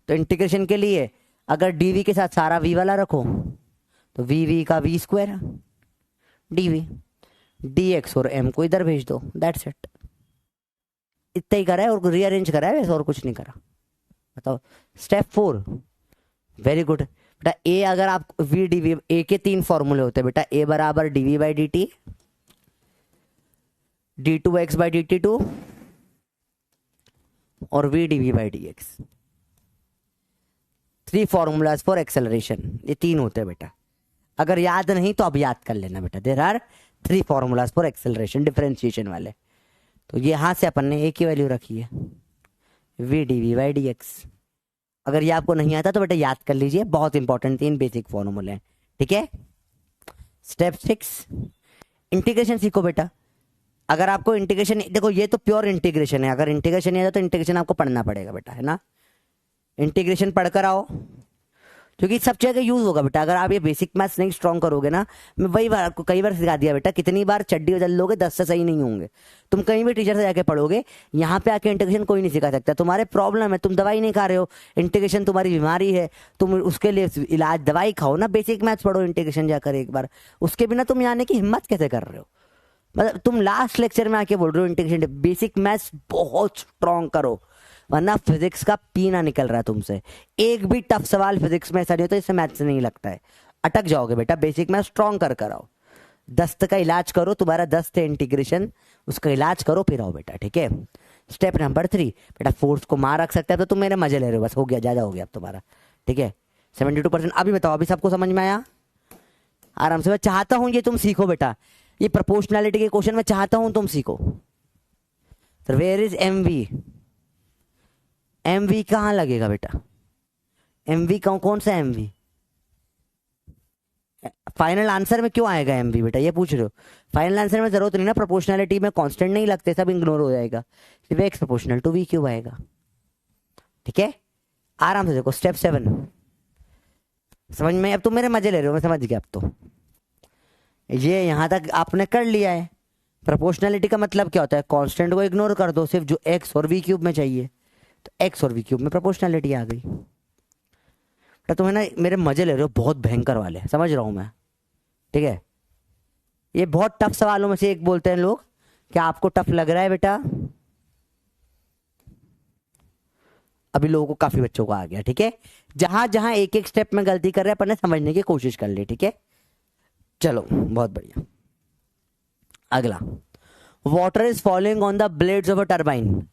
तो इंटीग्रेशन के लिए अगर डी वी के साथ सारा वी वाला रखो तो वी वी का V square D V, D X और एम को इधर भेज दो, दैट्स इट। इतना ही करा है और रीअरेंज करा है वैसे, और कुछ नहीं करा। बताओ स्टेप 4, वेरी गुड बेटा। ए अगर आप वी डी वी, ए के 3 फॉर्मूले होते हैं बेटा, ए बराबर D V by D T, D two X by D T two और V D V by D X. 3 formulas for acceleration, ये 3 होते हैं बेटा। अगर याद नहीं तो अब याद कर लेना बेटा, there are 3 formulas for acceleration differentiation वाले। तो यहां से अपन ने ए की वैल्यू रखी है V D V by D X. अगर ये आपको नहीं आता तो बेटा याद कर लीजिए, बहुत इंपॉर्टेंट 3 बेसिक फॉर्मूले हैं, ठीक है। स्टेप 6 इंटीग्रेशन सीखो बेटा। अगर आपको इंटीग्रेशन, देखो ये तो प्योर इंटीग्रेशन है, अगर इंटीग्रेशन नहीं आता तो इंटीग्रेशन आपको पढ़ना पड़ेगा बेटा, है ना। इंटीग्रेशन पढ़कर आओ, क्योंकि सब जगह यूज होगा बेटा। अगर आप ये बेसिक मैथ्स नहीं स्ट्रॉन्ग करोगे ना, मैं वही बार आपको कई बार सिखा दिया बेटा, कितनी बार चड्डी बदल लोगे 10 से सही नहीं होंगे। तुम कहीं भी टीचर से जाके पढ़ोगे, यहाँ पे आके इंटीग्रेशन कोई नहीं सिखा सकता। तुम्हारे प्रॉब्लम है, तुम दवाई नहीं खा रहे हो, इंटीग्रेशन तुम्हारी बीमारी है, तुम उसके लिए इलाज दवाई खाओ ना, बेसिक मैथ्स पढ़ो इंटीग्रेशन जाकर एक बार। उसके बिना तुम यहाँ आने की हिम्मत कैसे कर रहे हो। मतलब तुम लास्ट लेक्चर में आके बोल रहे हो इंटीग्रेशन, बेसिक मैथ्स बहुत स्ट्रॉन्ग करो, वरना फिजिक्स का पीना निकल रहा है तुमसे। एक भी टफ सवाल फिजिक्स में ऐसा नहीं होता इससे मैथ्स नहीं लगता है, अटक जाओगे बेटा। बेसिक मैथ स्ट्रॉन्ग कर आओ, दस्त का इलाज करो, तुम्हारा दस्त है इंटीग्रेशन, उसका इलाज करो फिर आओ बेटा, ठीक है। स्टेप नंबर 3 बेटा, फोर्स को मार रख सकता है तो तुम मेरे मजे ले रहे हो, बस हो गया, ज्यादा हो गया अब तुम्हारा, ठीक है। 72%। अभी बताओ, अभी सबको समझ में आया आराम से। मैं चाहता हूं ये तुम सीखो बेटा, ये प्रोपोर्शनैलिटी के क्वेश्चन में चाहता हूं तुम सीखो। तो where is M V, M V कहां लगेगा बेटा, एम वी कौन सा एम वी, फाइनल आंसर में क्यों आएगा एम वी बेटा, ये पूछ रहे हो। फाइनल आंसर में जरूरत नहीं ना, प्रोपोर्शनैलिटी में कांस्टेंट नहीं लगते, सब इग्नोर हो जाएगा, सिर्फ X proportional to V cube आएगा, ठीक है। आराम से देखो स्टेप 7 समझ में, अब तुम मेरे मजे ले रहे हो, मैं समझ गया अब तो। ये यहां तक आपने कर लिया है। प्रोपोर्शनैलिटी का मतलब क्या होता है, कांस्टेंट को इग्नोर कर दो, सिर्फ जो एक्स और वी क्यूब में चाहिए, तो एक्स और वी क्यूब में प्रोपोर्शनैलिटी आ गई। तो तुम्हें ना मेरे मजे ले रहे हो, बहुत भयंकर वाले, समझ रहा हूं मैं, ठीक है। ये बहुत टफ सवालों में से एक बोलते हैं लोग। क्या आपको टफ लग रहा है बेटा? अभी लोगों को, काफी बच्चों को आ गया, ठीक है। जहां जहां एक एक स्टेप में गलती कर रहे हैं अपन ने समझने की कोशिश कर ली, ठीक है। चलो बहुत बढ़िया। अगला, water is following on the blades of a turbine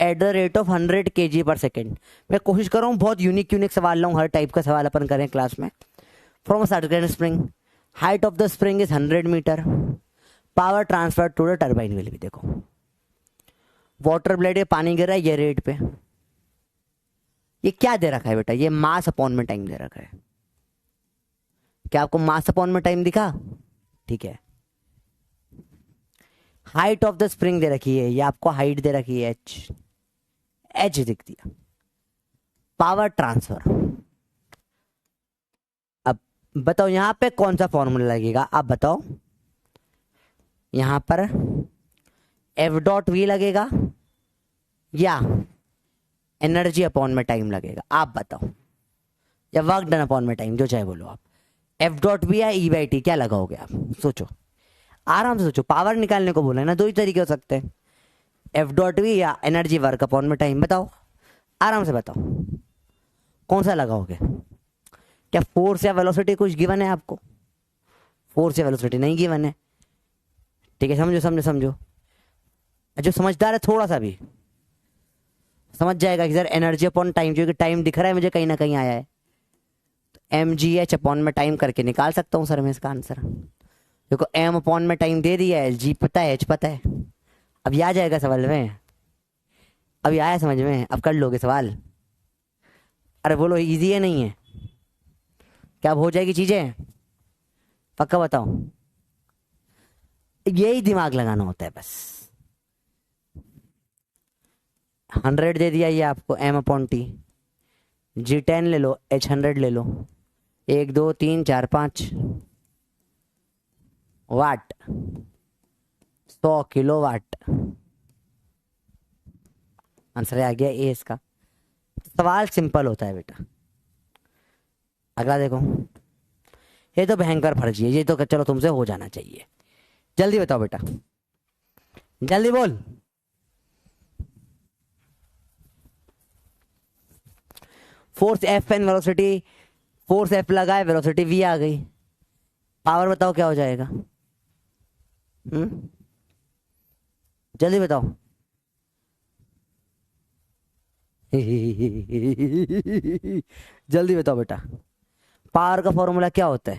at the rate of 100 kg पर सेकेंड। मैं कोशिश कर रहा हूँ बहुत यूनिक सवाल लाऊं, हर टाइप का सवाल अपन करें क्लास में। From a certain spring, height of the spring is 100 metre, power transfer to the turbine will भी। देखो वाटर ब्लेड, ये पानी गिर रहा है ये रेट पे, ये क्या दे रखा है बेटा, ये मास अपॉन में टाइम दे रखा है। क्या आपको मास अपॉन में टाइम दिखा? ठीक है। हाइट ऑफ द स्प्रिंग दे रखी है, ये आपको हाइट दे रखी है एच दिख दिया। पावर ट्रांसफर, अब बताओ यहां पे कौन सा फॉर्मूला लगेगा, आप बताओ। यहां पर एफ डॉट वी लगेगा या एनर्जी अपॉन में टाइम लगेगा, आप बताओ, या वर्क डन अपॉन में टाइम, जो चाहे बोलो आप। एफ डॉट वी या ई बाई टी, क्या लगाओगे आप? सोचो, आराम से सोचो। पावर निकालने को बोला है ना, दो ही तरीके हो सकते हैं, एफ डॉट वी या एनर्जी वर्क अपॉन में टाइम? बताओ, आराम से बताओ, कौन सा लगाओगे? क्या फोर्स या वेलोसिटी कुछ गिवन है आपको? फोर्स या वेलोसिटी नहीं गिवन है, ठीक है। समझो समझो समझो, जो समझदार है थोड़ा सा भी समझ जाएगा कि सर एनर्जी अपॉन टाइम, क्योंकि टाइम दिख रहा है मुझे कहीं ना कहीं आया है, तो एम जी एच अपॉन में टाइम करके निकाल सकता हूँ सर मैं इसका आंसर। देखो एम अपॉन में टाइम दे दिया है, जी पता है, एच पता है। अब ये आ जाएगा सवाल में, अभी आया समझ में, अब कर लोगे सवाल? अरे बोलो इजी है नहीं है? क्या अब हो जाएगी चीजें? पक्का बताओ, यही दिमाग लगाना होता है बस। 100 दे दिया ये आपको, एम अपॉन टी, जी 10 ले लो, एच 100 ले लो, 1 2 3 4 5 वाट, 100 किलो वाट। आंसर आ गया ए इसका। सवाल सिंपल होता है बेटा। अगला देखो, ये तो भयंकर फर्जी है, ये तो चलो तुमसे हो जाना चाहिए। जल्दी बताओ बेटा, जल्दी बोल। Force F and velocity, force F लगाए, वेलोसिटी वी आ गई, पावर बताओ क्या हो जाएगा? जल्दी बताओ। जल्दी बताओ बेटा, पावर का फॉर्मूला क्या होता है?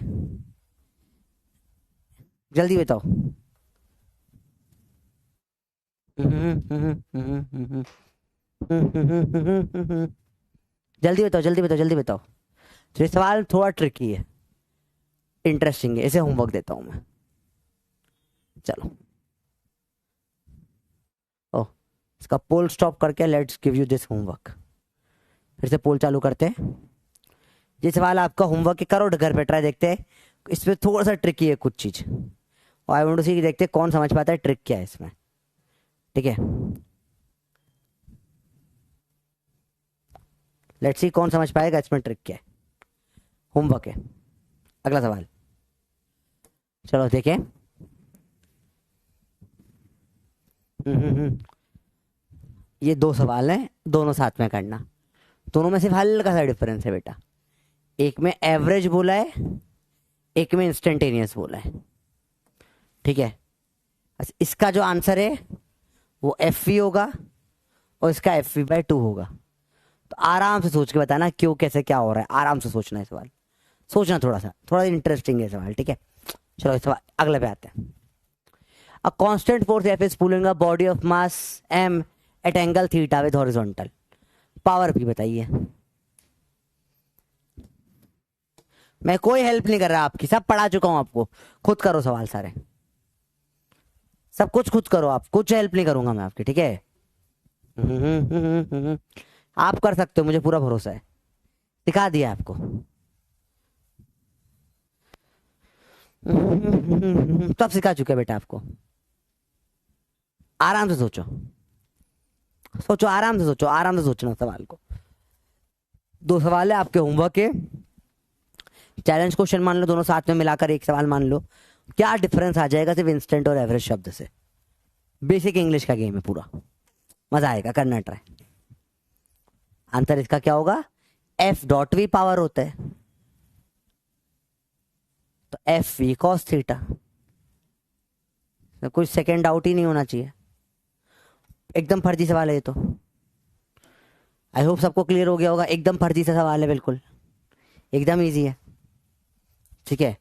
जल्दी बताओ। जल्दी बताओ जल्दी बताओ जल्दी बताओ। तो ये सवाल थोड़ा ट्रिकी है, इंटरेस्टिंग है, इसे होमवर्क देता हूं मैं। चलो ओ, इसका पोल स्टॉप करके let's give you this homework. फिर से पोल चालू करते हैं। ये सवाल आपका होमवर्क करो, घर पे ट्राई देखते हैं। इसमें थोड़ा सा ट्रिकी है कुछ चीज, और आई वांट टू सी कि देखते हैं कौन समझ पाता है ट्रिक क्या है इसमें, ठीक है। लेट्स सी कौन समझ पाएगा इसमें ट्रिक क्या है। होमवर्क है, अगला सवाल, चलो देखें। ये 2 सवाल हैं, दोनों साथ में करना। दोनों में सिर्फ हल्का सा डिफरेंस है बेटा, एक में एवरेज बोला है, एक में इंस्टेंटेनियस बोला है, ठीक है। इसका जो आंसर है वो एफ वी होगा और इसका एफ वी बाई 2 होगा। तो आराम से सोच के बताना क्यों कैसे क्या हो रहा है, आराम से सोचना है सवाल, सोचना थोड़ा सा, थोड़ा इंटरेस्टिंग है सवाल, ठीक है। चलो इस सवाल अगले पे आते हैं। A constant force F is pulling a body of mass M at angle theta with horizontal, power भी बताइए। मैं कोई हेल्प नहीं कर रहा आपकी, सब पढ़ा चुका हूं आपको, खुद करो सवाल सारे, सब कुछ खुद करो आप, कुछ हेल्प नहीं करूंगा मैं आपकी, ठीक है। आप कर सकते हो, मुझे पूरा भरोसा है, सिखा दिया आपको। सब सिखा चुके बेटा आपको। आराम से सोचो, सोचो आराम से सोचो, आराम से सोचना सवाल को। 2 सवाल है आपके होमवर्क के, चैलेंज क्वेश्चन मान लो, दोनों साथ में मिलाकर एक सवाल मान लो। क्या डिफरेंस आ जाएगा सिर्फ इंस्टेंट और एवरेज शब्द से? बेसिक इंग्लिश का गेम है पूरा, मजा आएगा, करना ट्राई। आंसर इसका क्या होगा? एफ डॉट वी पावर होता है, तो एफ वी कॉस थीटा। कुछ सेकेंड डाउट ही नहीं होना चाहिए, एकदम फर्जी सवाल है ये तो। आई होप सबको क्लियर हो गया होगा, एकदम फर्जी सा सवाल है, बिल्कुल एकदम इजी है, ठीक है।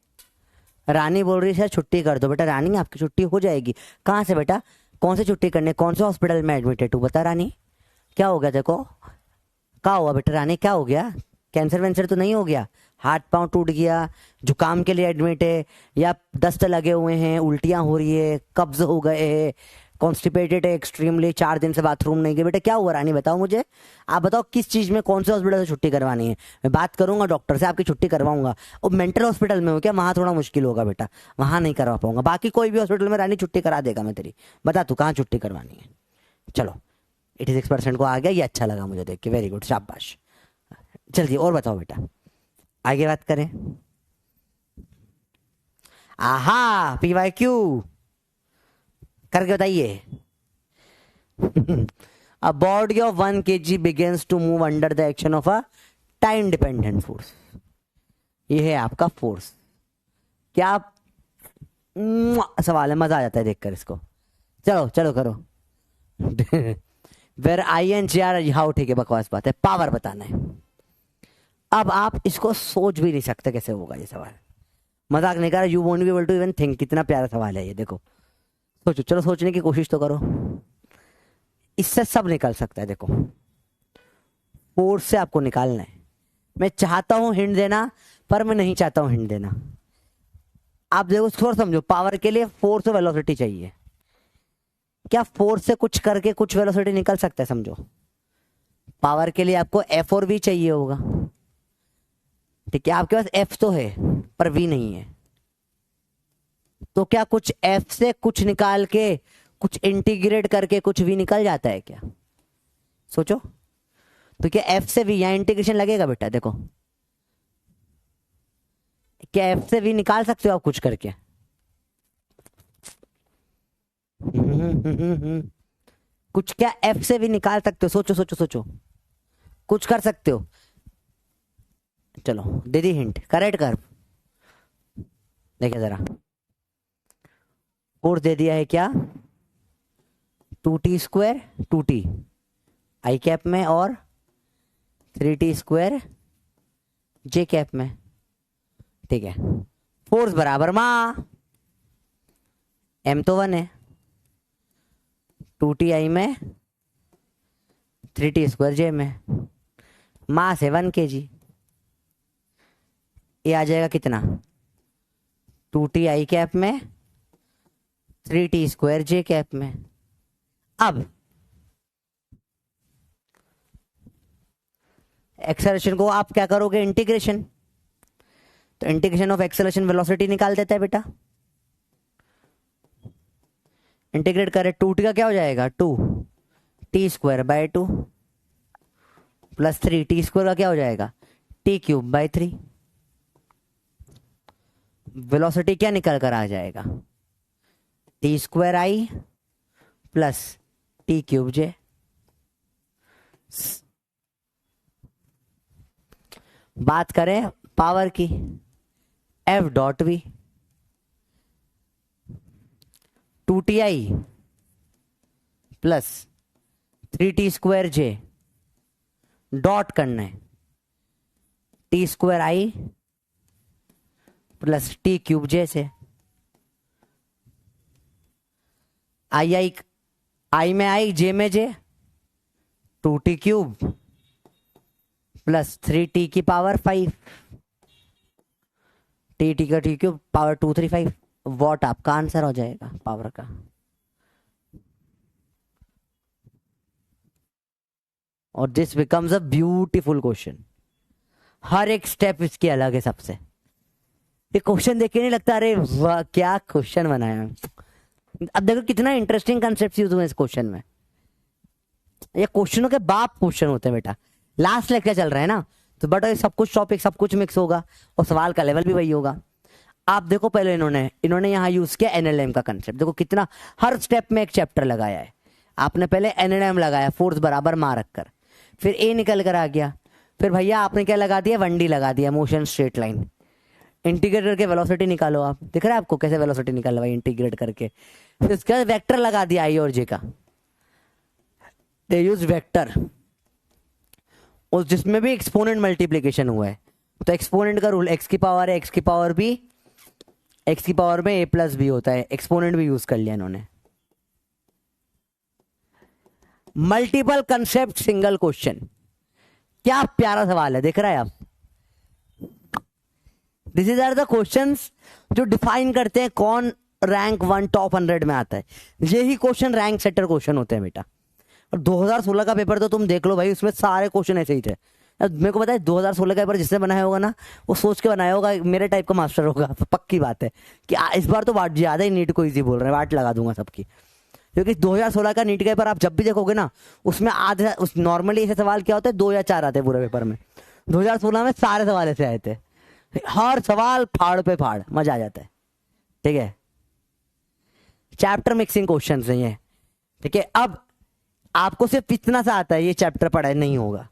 रानी बोल रही है सर छुट्टी कर दो, बेटा रानी आपकी छुट्टी हो जाएगी। कहाँ से बेटा, कौन सी छुट्टी करने, कौन से हॉस्पिटल में एडमिट है तू, बता रानी क्या हो गया? देखो क्या हुआ बेटा रानी, क्या हो गया? कैंसर वैंसर तो नहीं हो गया? हाथ पांव टूट गया, जुकाम के लिए एडमिट है, या दस्त लगे हुए हैं, उल्टियां हो रही है, कब्ज हो गए है, कॉन्स्टिपेटेड है एक्सट्रीमली, 4 दिन से बाथरूम नहीं गए, बेटा क्या हुआ रानी बताओ मुझे। आप बताओ किस चीज में, कौन से हॉस्पिटल से छुट्टी करवानी है? मैं बात करूंगा डॉक्टर से, आपकी छुट्टी करवाऊंगा। और मेंटल हॉस्पिटल में हो क्या? वहां थोड़ा मुश्किल होगा बेटा, वहां नहीं करवा पाऊंगा। बाकी कोई भी हॉस्पिटल में रानी छुट्टी करा देगा मैं तेरी। बता तू कहाँ छुट्टी करवानी है। चलो 86% को आ गया, ये अच्छा लगा मुझे देख के, वेरी गुड, शाबाश। जल्दी और बताओ बेटा, आगे बात करें। आहा PYQ करके बताइए। A body of 1 kg begins to move under the action of a time dependent force. ये है आपका फोर्स। क्या सवाल है, मजा आ जाता है देखकर इसको। चलो चलो करो। Where I N G R, हाँ ठीक है, बकवास बात है, पावर बताना है। अब आप इसको सोच भी नहीं सकते कैसे होगा ये सवाल, मजाक नहीं कर रहा। You won't be able to even think. कितना प्यारा सवाल है ये, देखो सोचो, चलो सोचने की कोशिश तो करो। इससे सब निकल सकता है। देखो फोर्स से आपको निकालना है। मैं चाहता हूं हिंट देना, पर मैं नहीं चाहता हूं हिंट देना। आप देखो थोड़ा समझो, पावर के लिए फोर्स और वेलोसिटी चाहिए। क्या फोर्स से कुछ करके कुछ वेलोसिटी निकल सकता है? समझो, पावर के लिए आपको एफ और वी चाहिए होगा, ठीक है। आपके पास एफ तो है पर वी नहीं है, तो क्या कुछ एफ से कुछ निकाल के, कुछ इंटीग्रेट करके कुछ वी निकल जाता है क्या? सोचो। तो क्या एफ से वी, यहां इंटीग्रेशन लगेगा बेटा? देखो, क्या एफ से वी निकाल सकते हो आप कुछ करके? कुछ क्या एफ से वी निकाल सकते हो? सोचो सोचो सोचो, कुछ कर सकते हो? चलो दे दी हिंट, करेक्ट कर। देखिए जरा, फोर्स दे दिया है क्या? 2t² 2t आई कैप में और 3t² जे कैप में, ठीक है। फोर्स बराबर माँ, एम तो 1 है, 2ti में 3t² जे में, मास है 1 kg। ये आ जाएगा कितना? 2t आई कैप में 3t² जे कैप में। अब एक्सेलरेशन को आप क्या करोगे? इंटीग्रेशन। तो इंटीग्रेशन ऑफ एक्सेलरेशन वेलोसिटी निकाल देता है बेटा। इंटीग्रेट करें, 2t का क्या हो जाएगा? 2t²/2 प्लस 3t² का क्या हो जाएगा? t³ 3। वेलोसिटी क्या निकल कर आ जाएगा? t²i plus t³j। बात करें पावर की, F.V 2ti plus 3t²j dot करना है, t²i प्लस t³j से। आई में आई, जे में जे, 2t³ प्लस 3t की पावर 5, टी का t³ पावर 235 वॉट आपका आंसर हो जाएगा पावर का। और this becomes a beautiful question. हर एक स्टेप इसकी अलग है सबसे। ये क्वेश्चन देख के नहीं लगता अरे वाह क्या क्वेश्चन बनाया? अब देखो कितना इंटरेस्टिंग कंसेप्ट यूज हुए इस क्वेश्चन में। ये क्वेश्चनों के बाप क्वेश्चन होते हैं बेटा। लास्ट लेक्चर चल रहा है ना, तो बट सब कुछ टॉपिक सब कुछ मिक्स होगा और सवाल का लेवल भी वही होगा। आप देखो पहले इन्होंने यहाँ यूज किया एनएलएम का कंसेप्ट। देखो कितना हर स्टेप में एक चैप्टर लगाया है। आपने पहले एनएलएम लगाया, फोर्स बराबर मार रखकर, फिर ए निकल कर आ गया, फिर भैया आपने क्या लगा दिया? 1D लगा दिया, मोशन स्ट्रेट लाइन। इंटीग्रेट करके वेलोसिटी निकालो। आप दिख रहा है आपको कैसे वेलोसिटी निकाल भाई इंटीग्रेट करके? फिर उसके बाद वेक्टर लगा दिया आई और जे का, दे यूज वेक्टर, और जिसमें भी एक्सपोनेंट मल्टीप्लीकेशन हुआ है। तो एक्सपोनेंट का रूल एक्स की पावर है, एक्स की पावर बी, एक्स की पावर में a+b होता है। एक्सपोनेंट भी यूज कर लिया इन्होंने। मल्टीपल कंसेप्ट सिंगल क्वेश्चन, क्या प्यारा सवाल है, देख रहा है आप? This is are the questions जो डिफाइन करते हैं कौन रैंक 1 टॉप 100 में आता है। यही क्वेश्चन रैंक सेटर क्वेश्चन होते हैं बेटा। और 2016 का पेपर तो तुम देख लो भाई, उसमें सारे क्वेश्चन ऐसे ही थे। मेरे को पता है 2016 का पेपर जिसने बनाया होगा ना, वो सोच के बनाया होगा मेरे टाइप का मास्टर होगा। पक्की बात है कि इस बार तो वाट ज्यादा ही नीट को इजी बोल रहे हैं, वाट लगा दूंगा सबकी। क्योंकि 2016 का नीट का पेपर आप जब भी देखोगे ना, उसमें आधे नॉर्मली ऐसे सवाल क्या होते हैं, 2 या 4 आते हैं पूरे पेपर में। 2016 में सारे सवाल ऐसे आए थे, हर सवाल फाड़ पे फाड़, मजा आ जाता है। ठीक है, चैप्टर मिक्सिंग क्वेश्चन नहीं है। ठीक है, अब आपको सिर्फ इतना सा आता है, ये चैप्टर पढ़ा नहीं होगा।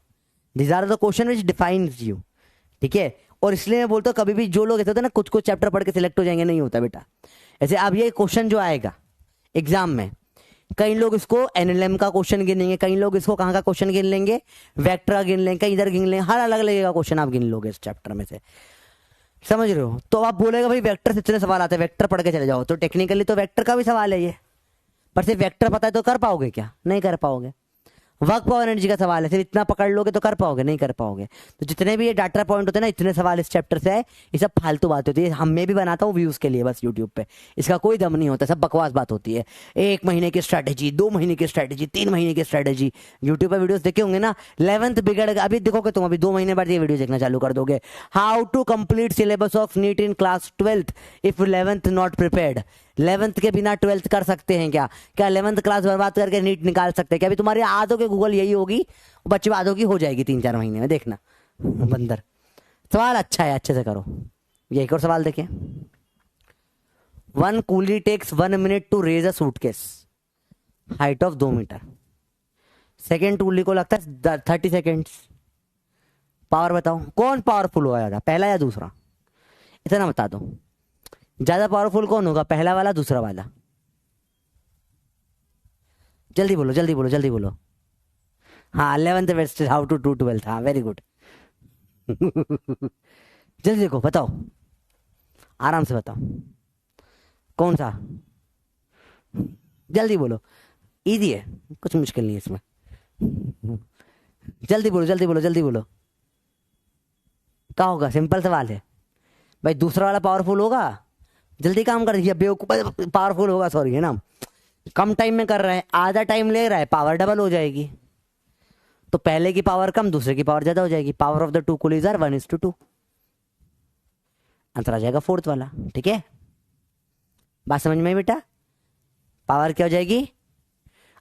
This are the question which defines you, ठीक है। और इसलिए मैं बोलता हूँ कभी भी जो लोग ऐसे होते हैं ना कुछ कुछ चैप्टर पढ़ के सिलेक्ट हो जाएंगे, नहीं होता बेटा। ऐसे अब ये क्वेश्चन जो आएगा एग्जाम में, कई लोग इसको एनएलएम का क्वेश्चन गिन लेंगे, कई लोग इसको कहाँ का क्वेश्चन गिन लेंगे, वेक्टर का गिन लेंगे, कई इधर गिन लेंगे, हर अलग लगेगा क्वेश्चन आप गिन लोगे इस चैप्टर में से, समझ रहे हो। तो आप बोलेगा भाई वेक्टर से इतने सवाल आते हैं, वेक्टर पढ़ के चले जाओ, तो टेक्निकली तो वेक्टर का भी सवाल है ये, पर सिर्फ वेक्टर पता है तो कर पाओगे क्या? नहीं कर पाओगे। वर्क पावर एनर्जी का सवाल है, सिर्फ इतना पकड़ लोगे तो कर पाओगे? नहीं कर पाओगे। तो जितने भी ये डाटा पॉइंट होते हैं ना, इतने सवाल इस चैप्टर से है, ये सब फालतू बात होती है। हम मैं भी बनाता हूँ व्यूज के लिए बस यूट्यूब पे, इसका कोई दम नहीं होता, सब बकवास बात होती है। 1 महीने की स्ट्रैटेजी, 2 महीने की स्ट्रैटेजी, 3 महीने की स्ट्रैटेजी, यूट्यूब पर वीडियोस देखे होंगे ना। 11th बिगड़ गया, अभी देखोगे तुम, अभी 2 महीने बाद ये वीडियो देखना चालू कर दोगे। How to complete syllabus of NEET in class 12th if 11th not prepared. 11th के बिना 12th कर सकते हैं क्या? क्या 11th क्लास बर्बाद करके नीट निकाल सकते हैं क्या? अभी तुम्हारी आदों के गूगल यही होगी, बच्चे आदों की हो जाएगी 3-4 महीने में, देखना बंदर। सवाल अच्छा है, अच्छे से करो। ये एक और सवाल देखिए। 1 coolie takes 1 minute to raise a suitcase height of 2 metre. Second coolie को लगता है 30 सेकेंड्स। पावर बताओ कौन पावरफुल होगा ज्यादा, पहला या दूसरा? इतना बता दो, ज्यादा पावरफुल कौन होगा, पहला वाला दूसरा वाला? जल्दी बोलो जल्दी बोलो जल्दी बोलो। हाँ 11th best how to do 12th, हाँ वेरी गुड। जल्दी देखो बताओ, आराम से बताओ कौन सा, जल्दी बोलो। इजी है, कुछ मुश्किल नहीं है इसमें, जल्दी बोलो जल्दी बोलो जल्दी बोलो। क्या होगा? सिंपल सवाल है भाई, दूसरा वाला पावरफुल होगा, जल्दी काम कर दीजिए। बेवकूफ पावरफुल होगा, सॉरी है ना, कम टाइम में कर रहा है, आधा टाइम ले रहा है, पावर डबल हो जाएगी। तो पहले की पावर कम, दूसरे की पावर ज्यादा हो जाएगी। Power of the 2 coolies are 1:2। Answer आ जाएगा 4th वाला, ठीक है। बात समझ में बेटा? पावर क्या हो जाएगी?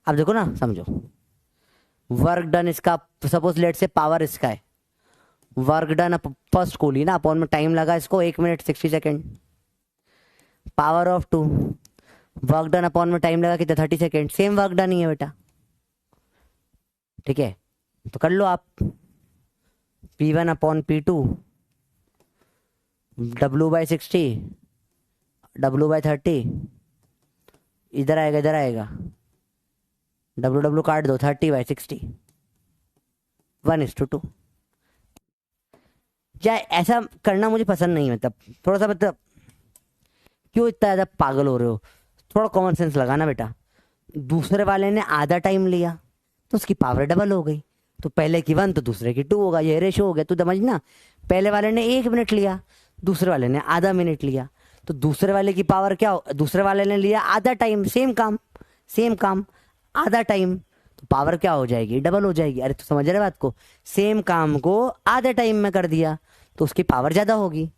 अब देखो ना, समझो। वर्क डन इसका, सपोज लेट से पावर इसका है, वर्क डन फर्स्ट कूली ना, अपॉन में टाइम लगा इसको 1 minute 60 second. Power of 2 work done upon में टाइम लगा कितना, 30 सेकेंड। सेम वर्क डन ही है बेटा, ठीक है। तो कर लो आप, P1 upon P2 W/60 W/30, इधर आएगा इधर आएगा, W काट दो, 30/60 1:2। या ऐसा करना मुझे पसंद नहीं, मतलब थोड़ा सा, मतलब क्यों इतना ज्यादा पागल हो रहे हो? थोड़ा कॉमन सेंस लगाना बेटा। दूसरे वाले ने आधा टाइम लिया तो उसकी पावर डबल हो गई, तो पहले की 1 तो दूसरे की 2 होगा, ये रेशो हो गया। तो समझना, पहले वाले ने 1 मिनट लिया, दूसरे वाले ने आधा मिनट लिया, तो दूसरे वाले की पावर क्या हो, दूसरे वाले ने लिया आधा टाइम, सेम काम आधा टाइम, तो पावर क्या हो जाएगी, डबल हो जाएगी। अरे तो समझ रहे बात को, सेम काम को आधे टाइम में कर दिया तो उसकी पावर ज्यादा होगी,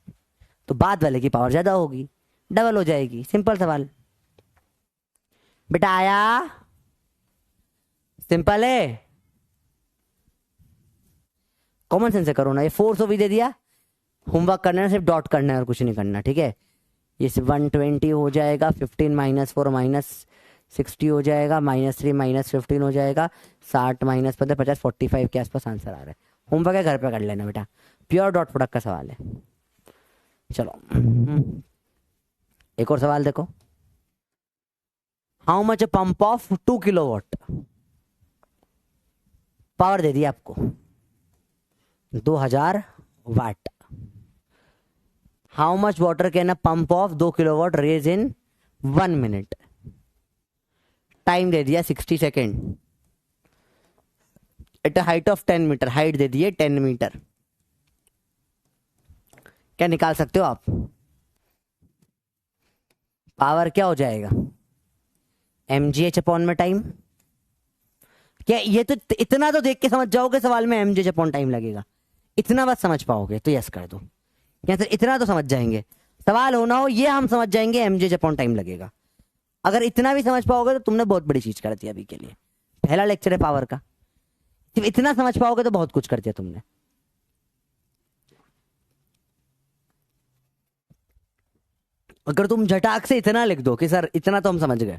तो बाद वाले की पावर ज्यादा होगी, डबल हो जाएगी। सिंपल सवाल बेटा, आया? सिंपल है, कॉमन सेंस से करो ना। ये फोर्स भी दे दिया, होमवर्क करना है सिर्फ डॉट करना है और कुछ नहीं करना, ठीक है। ये 120 हो जाएगा, 15 - 4 - 60 हो जाएगा, -3 - 15 हो जाएगा, 60 - 15 50 45 के आसपास आंसर आ रहा है। होमवर्क है घर पे कर लेना बेटा, प्योर डॉट प्रोडक्ट का सवाल है। चलो एक और सवाल देखो। How much pump of 2 kilowatt, power दे दी आपको 2000 watt. How much water can a pump of 2 kilowatt raise in 1 minute. Time दे दिया 60 second, at a height of 10 metre, height दे दी है 10 मीटर। क्या निकाल सकते हो आप? पावर क्या हो जाएगा, mgh अपॉन में टाइम। क्या ये तो इतना तो देख के समझ जाओगे सवाल में mgh अपॉन टाइम लगेगा, इतना बस समझ पाओगे तो यस कर दो। या तो इतना तो समझ जाएंगे, सवाल होना हो ये हम समझ जाएंगे mgh अपॉन टाइम लगेगा। अगर इतना भी समझ पाओगे तो तुमने बहुत बड़ी चीज कर दी अभी के लिए। पहला लेक्चर है पावर का, सिर्फ इतना समझ पाओगे तो बहुत कुछ कर दिया तुमने। अगर तुम झटाक से इतना लिख दो कि सर इतना तो हम समझ गए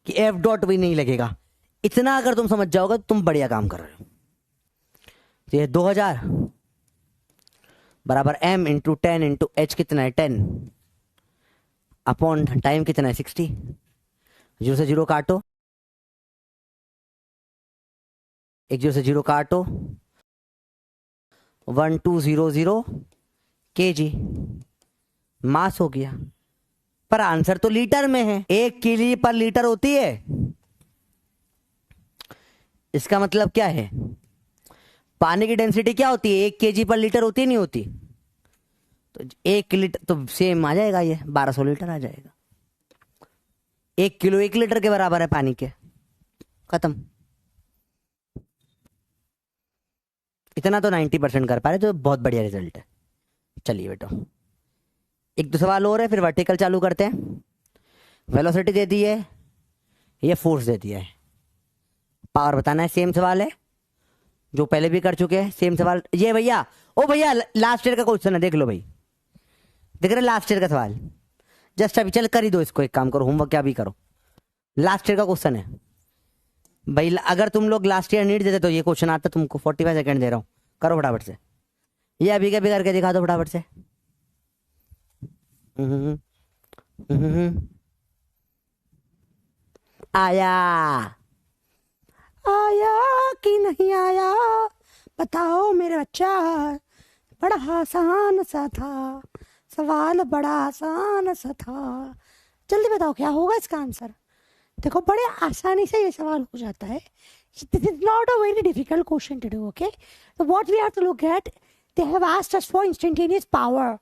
कि एफ डॉट भी नहीं लगेगा, इतना अगर तुम समझ जाओगे तो तुम बढ़िया काम कर रहे हो। तो ये 2000 बराबर m इंटू 10 इंटू h कितना है 10 अपॉन टाइम कितना है 60। जीरो से जीरो काटो, एक जीरो से जीरो काटो, 1200 kg मास हो गया। पर आंसर तो लीटर में है, 1 किलो पर लीटर होती है। इसका मतलब क्या है, पानी की डेंसिटी क्या होती है 1 kg पर लीटर होती नहीं होती। तो 1 लीटर तो सेम आ जाएगा, ये 1200 लीटर आ जाएगा। 1 किलो 1 लीटर के बराबर है पानी के, खत्म। इतना तो 90% कर पा रहे, तो बहुत बढ़िया रिजल्ट है। चलिए बेटा, एक दो सवाल और है, फिर वर्टिकल चालू करते हैं। वेलोसिटी दे दी है, ये फोर्स दे दिया है, पावर बताना है। सेम सवाल है जो पहले भी कर चुके हैं, सेम सवाल ये भैया। ओ भैया, लास्ट ईयर का क्वेश्चन है, देख लो भाई, देख रहे लास्ट ईयर का सवाल। जस्ट अभी चल कर ही दो इसको, एक काम करो, होमवर्क क्या भी करो। लास्ट ईयर का क्वेश्चन है भाई, अगर तुम लोग लास्ट ईयर नीट देते तो ये क्वेश्चन आता तुमको। 45 सेकंड दे रहा हूँ, करो फटाफट से। ये अभी के अभी करके दिखा दो फटाफट से। आया आया कि नहीं आया, बताओ मेरे बच्चा। बड़ा आसान सा था सवाल, बड़ा आसान सा था। जल्दी बताओ क्या होगा इसका आंसर। देखो बड़े आसानी से ये सवाल हो जाता है। This is not a very difficult question to do, okay? So what we have to look at, they have asked us for instantaneous power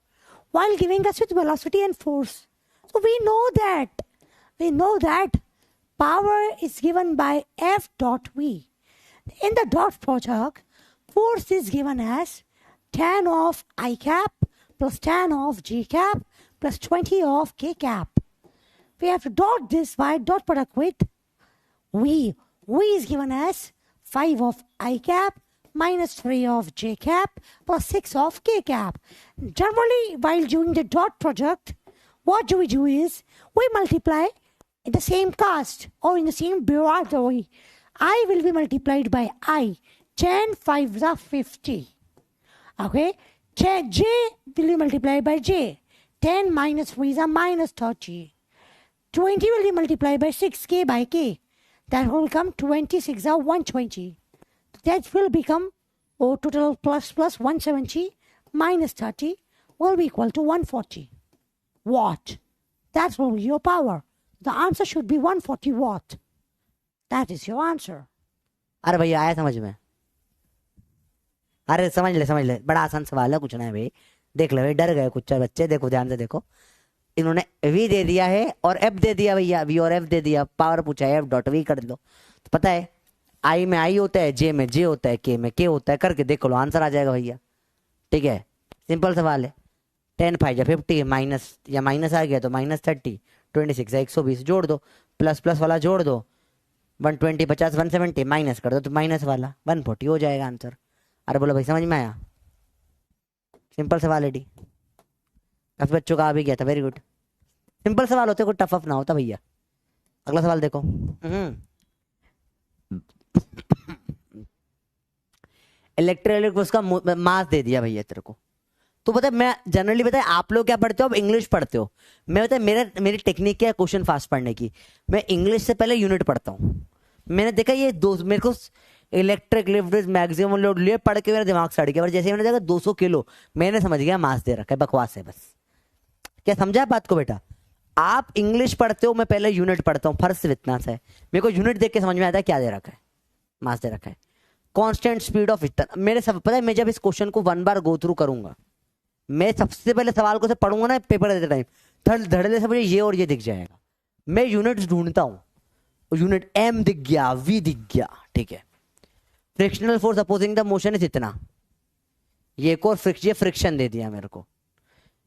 while giving us with velocity and force. So we know that power is given by F dot V. In the dot product, force is given as tan of I cap plus tan of J cap plus 20 of K cap. We have to dot this by dot product with V. V is given as 5 of I cap minus 3 of J cap plus 6 of K cap. Generally, while doing the dot product, what do we do is we multiply in the same cast or in the same Biradari. I will be multiplied by I. 10 5 are 50. Okay? J will be multiplied by J. 10 minus 3 are minus 30. 20 will be multiplied by 6k by k. That will become 26 are 120. That will become total plus 170 minus 30 will be equal to 140 watt. That will be your power. The answer should be 140 watt. That is your answer. अरे भैया आया समझ में? अरे समझ ले, बड़ा आसान सवाल है, कुछ ना है भाई। देख लो भाई, डर गए कुछ बच्चे, देखो ध्यान से देखो। इन्होंने v दे दिया है और f दे दिया भैया, v और f दे दिया, पावर पूछा है f डॉट v कर लो। तो पता है i में i होता है, j में j होता है, k में k होता है, करके देख लो आंसर आ जाएगा भैया। ठीक है, सिंपल सवाल है। 10 5 50 माइनस या माइनस आ गया तो माइनस 30, 26 है 120, जोड़ दो, प्लस प्लस वाला जोड़ दो, 120 50 170 माइनस कर दो तो माइनस वाला 140 हो जाएगा आंसर। अरे बोलो भाई समझ में आया? सिंपल सवाल है डी, काफी बच्चों का आ भी गया था, वेरी गुड। सिंपल सवाल होते, कोई टफ अफ ना होता भैया। अगला सवाल देखो। इलेक्ट्रिक उसका मास दे दिया भैया तेरे को। तो पता है मैं जनरली, पता है आप लोग क्या पढ़ते हो, अब इंग्लिश पढ़ते हो। मैं पता है मेरी टेक्निक क्या है क्वेश्चन फास्ट पढ़ने की, मैं इंग्लिश से पहले यूनिट पढ़ता हूँ। मैंने देखा ये मेरे को इलेक्ट्रिक लिफ्ट मैक्सिमम लोड लिए पढ़ के मेरा दिमाग सड़ गया, और जैसे मैंने देखा 200 किलो, मैंने समझ गया मास दे रखा है, बकवास है बस। क्या समझा बात को बेटा? आप इंग्लिश पढ़ते हो, मैं पहले यूनिट पढ़ता हूँ, फर्स्ट से इतना सा है। मेरे को यूनिट देख के समझ में आता है क्या दे रखा है, मास दे रखा है। कांस्टेंट स्पीड ऑफ इतना मेरे सब पता है। मैं जब इस क्वेश्चन को 1 बार गो थ्रू करूंगा, मैं सबसे पहले सवाल को से पढ़ूंगा ना पेपर देते टाइम, धड़ल्ले से मुझे ये और ये दिख जाएगा। मैं यूनिट्स ढूंढता हूँ, यूनिट एम दिख गया, वी दिख गया, ठीक है। Frictional force opposing the motion is इतना, ये एक और फ्रिक्शन दे दिया मेरे को।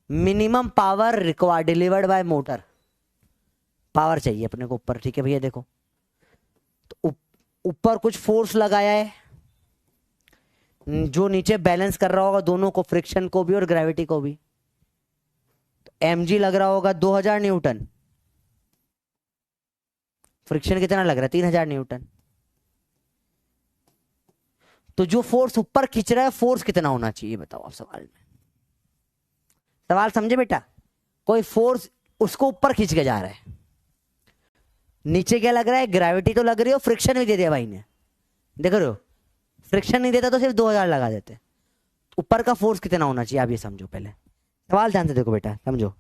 Minimum power required delivered by motor, power चाहिए अपने को ऊपर, ठीक है भैया। देखो तो ऊपर कुछ फोर्स लगाया है जो नीचे बैलेंस कर रहा होगा दोनों को, फ्रिक्शन को भी और ग्रेविटी को भी। तो mg लग रहा होगा 2000 न्यूटन, फ्रिक्शन कितना लग रहा है 3000 न्यूटन। तो जो फोर्स ऊपर खींच रहा है फोर्स कितना होना चाहिए बताओ आप सवाल में। सवाल समझे बेटा, कोई फोर्स उसको ऊपर खींच के जा रहा है, नीचे क्या लग रहा है, ग्रेविटी तो लग रही हो, फ्रिक्शन भी दे दिया भाई ने, देख रहे हो, फ्रिक्शन नहीं देता तो सिर्फ 2000 लगा देते। ऊपर का फोर्स कितना होना चाहिए आप ये समझो, पहले सवाल ध्यान से देखो बेटा, समझो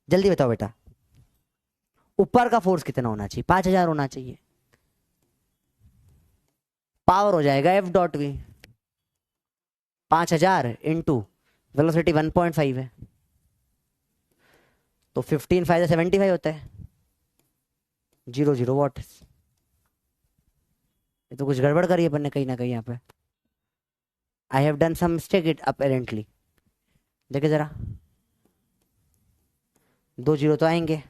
जल्दी बताओ बेटा, ऊपर का फोर्स कितना होना चाहिए, 5000 होना चाहिए। पावर हो जाएगा F dot V, 5000 into velocity 1.5 है, तो 15 5 75 होता है, 0 वॉट। ये तो कुछ गड़बड़ करी है अपन ने कहीं ना कहीं यहाँ पे, I have done some mistake it apparently. देखे जरा, 2 जीरो तो आएंगे,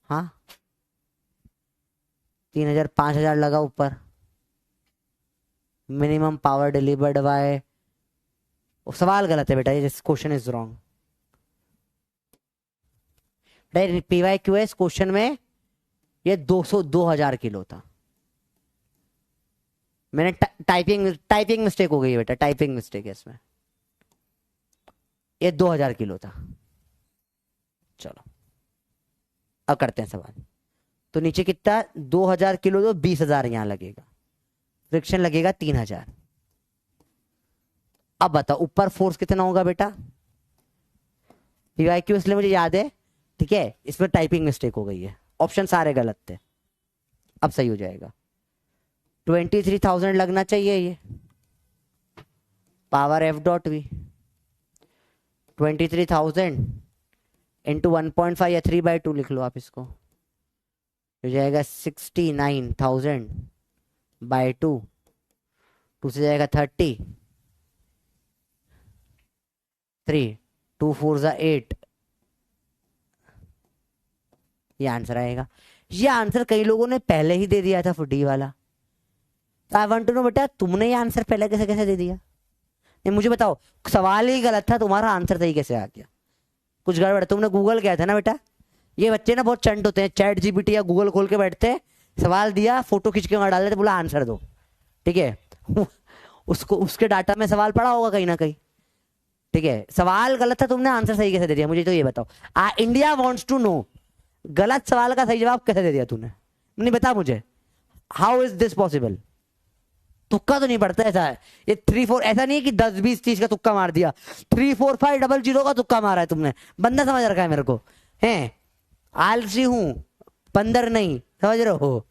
हाँ 3000 5000 लगा ऊपर, मिनिमम पावर डिलीवर्ड बाय, सवाल गलत है बेटा, ये question is wrong. PYQS question में ये 2000 किलो था, मैंने टाइपिंग मिस्टेक हो गई है बेटा, टाइपिंग मिस्टेक है इसमें, ये 2000 किलो था। चलो अब करते हैं सवाल। तो नीचे कितना, 2000 किलो, तो 20000 यहां लगेगा, फ्रिक्शन लगेगा 3000। अब बताओ ऊपर फोर्स कितना होगा बेटा, PYQ इसलिए मुझे याद है, ठीक है, इसमें टाइपिंग मिस्टेक हो गई है, ऑप्शन सारे गलत थे, अब सही हो जाएगा। 23,000 लगना चाहिए ये, power F dot V, 23,000 into 1.5 या 3/2 लिख लो आप इसको, हो जाएगा 69,000 बाय 2, 2 से जाएगा 30, 3 2 4 जा 8, ये आंसर आएगा। ये आंसर कई लोगों ने पहले ही दे दिया था फुडी वाला, तो आई वांट टू नो बेटा तुमने ये आंसर पहले कैसे कैसे दे दिया, नहीं मुझे बताओ, सवाल ही गलत था, तुम्हारा आंसर सही कैसे आ गया, कुछ गड़बड़, तुमने गूगल किया था ना बेटा। ये बच्चे ना बहुत चंट होते हैं, चैट जीपीटी या गूगल खोल के बैठते हैं, सवाल दिया फोटो खींच के वहां डाल देते, बोला आंसर दो, ठीक है उसको उसके डाटा में सवाल पड़ा होगा कहीं ना कहीं, ठीक है, सवाल गलत था, तुमने आंसर सही कैसे दे दिया, मुझे तो ये बताओ। इंडिया वांट्स टू नो, गलत सवाल का सही जवाब कैसे दे दिया तूने, नहीं बता मुझे, हाउ इज दिस पॉसिबल। तुक्का तो नहीं पड़ता ऐसा है, ये 3 4 ऐसा नहीं है कि 10 20 30 का तुक्का मार दिया, 3 4 5 0 का तुक्का मारा है तुमने, बंदा समझ रखा है मेरे को, हैं आलसी हूं, बंदर नहीं, समझ रहे हो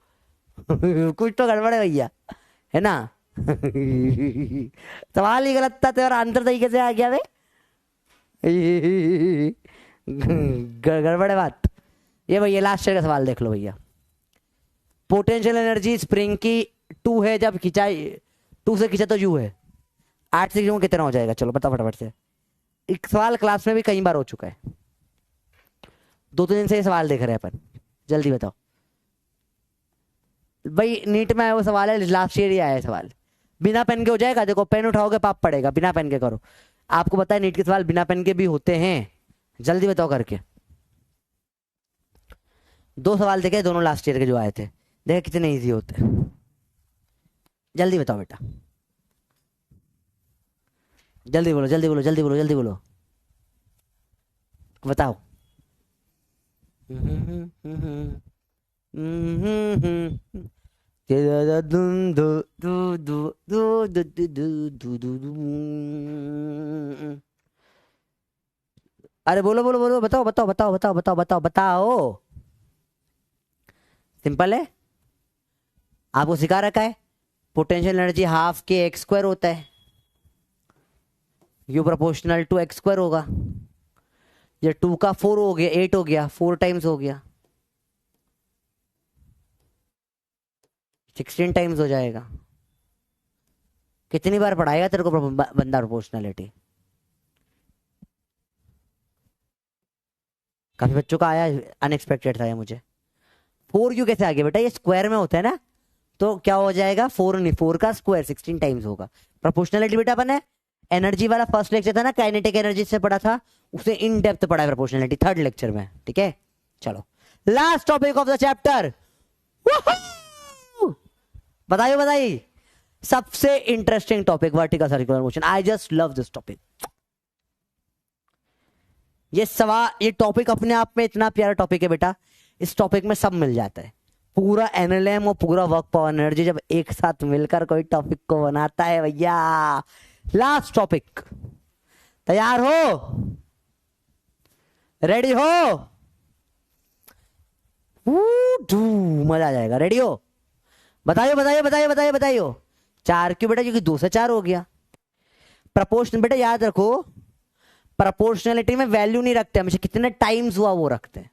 कुछ तो गड़बड़ है भैया, है ना सवाल ही गलत था, तेरा आंसर सही कैसे आ गया बे गड़बड़ है बात। ये भैया लास्ट ईयर का सवाल देख लो भैया, पोटेंशियल एनर्जी स्प्रिंग की 2 है, जब खिंचा 2 से खींचा तो U है, 8 से कितना हो जाएगा, चलो बता फटाफट से, एक सवाल क्लास में भी कई बार हो चुका है, 2-3 दिन से ये सवाल देख रहे हैं अपन, जल्दी बताओ भाई, नीट में आया वो सवाल है, लास्ट ईयर ही आया है सवाल, बिना पेन के हो जाएगा, देखो पेन उठाओगे पाप पड़ेगा, बिना पेन के करो, आपको पता है नीट के सवाल बिना पेन के भी होते हैं, जल्दी बताओ करके। 2 सवाल देखे, दोनों लास्ट ईयर के जो आए थे, देखे कितने इजी होते हैं, जल्दी बताओ बेटा, जल्दी बोलो जल्दी बोलो जल्दी बोलो जल्दी बोलो, बताओ अरे बोलो बोलो बोलो, बताओ बताओ बताओ बताओ बताओ बताओ बताओ, सिंपल है, आपको सिखा रखा है, potential energy half K X square होता है, U proportional to X square होगा, ये 2 का 4 हो गया, 8 हो गया, 4 टाइम्स हो गया, 16 टाइम्स हो जाएगा। कितनी बार पढ़ाएगा तेरे को बंदा प्रोपोर्शनलिटी, काफी बच्चों का आया, अनएक्सपेक्टेड था ये मुझे। 4U कैसे आ गया बेटा, ये स्क्वायर में होता है ना, तो क्या हो जाएगा 4 नहीं, 4 का स्क्वायर 16 टाइम्स होगा। प्रोपोर्शनलिटी बेटा अपन है एनर्जी वाला फर्स्ट लेक्चर था ना, काइनेटिक एनर्जी से पढ़ा था, उसे इन डेप्थ पढ़ा है प्रोपोर्शनलिटी 3rd लेक्चर में, ठीक है। चलो last topic of the chapter, बताइए बताइए। सबसे interesting topic vertical circular motion, I just love this topic. ये टॉपिक अपने आप में इतना प्यारा टॉपिक है बेटा, इस टॉपिक में सब मिल जाता है। पूरा एनएलएम और पूरा वर्क पावर एनर्जी जब एक साथ मिलकर कोई टॉपिक को बनाता है भैया। लास्ट टॉपिक, तैयार हो, रेडी हो? मजा आ जाएगा। रेडी हो? बताइए बताइए बताइए बताइए बताइए। 4 क्यों बेटा? क्योंकि 2 से 4 हो गया। प्रपोर्शन बेटा याद रखो, प्रपोर्शनलिटी में वैल्यू नहीं रखते हमेशा, कितने टाइम्स हुआ वो रखते हैं।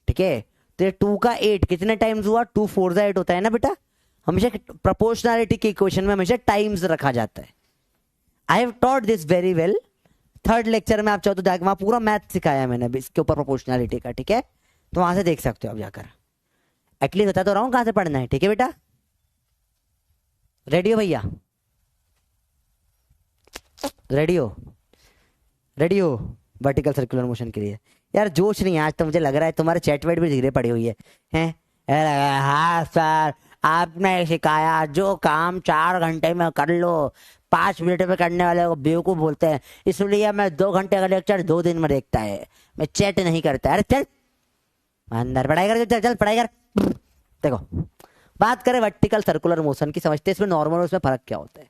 ठीक है, तो ये 2 का 8 कितने टाइम्स हुआ? 2 4 जा 8 होता है ना बेटा। हमेशा प्रपोर्शनलिटी के इक्वेशन में हमेशा टाइम्स रखा जाता है। I have taught this very well. 3rd lecture में आप चाहो तो जाकर वहां पूरा मैथ सिखाया है मैंने अभी इसके ऊपर प्रोपोर्शनलिटी का। ठीक है, तो वहां से देख सकते हो आप जाकर। एटलीस्ट बता तो रहा हूं कहां से पढ़ना है। ठीक है बेटा, रेडी हो भैया? रेडी हो? रेडी हो वर्टिकल सर्कुलर मोशन के लिए? यार जोश नहीं है आज तो, मुझे लग रहा है तुम्हारे चैट वेट भी धीरे पड़ी हुई है हैं? हाँ सर, आपने सिखाया जो काम 4 घंटे में कर लो 5 मिनट में करने वाले को बेवकूफ बोलते हैं, इसलिए मैं 2 घंटे का लेक्चर 2 दिन में देखता है, मैं चैट नहीं करता। अरे चल अंदर पढ़ाई कर, चल चल पढ़ाई कर। देखो बात करें वर्टिकल सर्कुलर मोशन की, समझते हैं इसमें नॉर्मल और इसमें फर्क क्या होता है।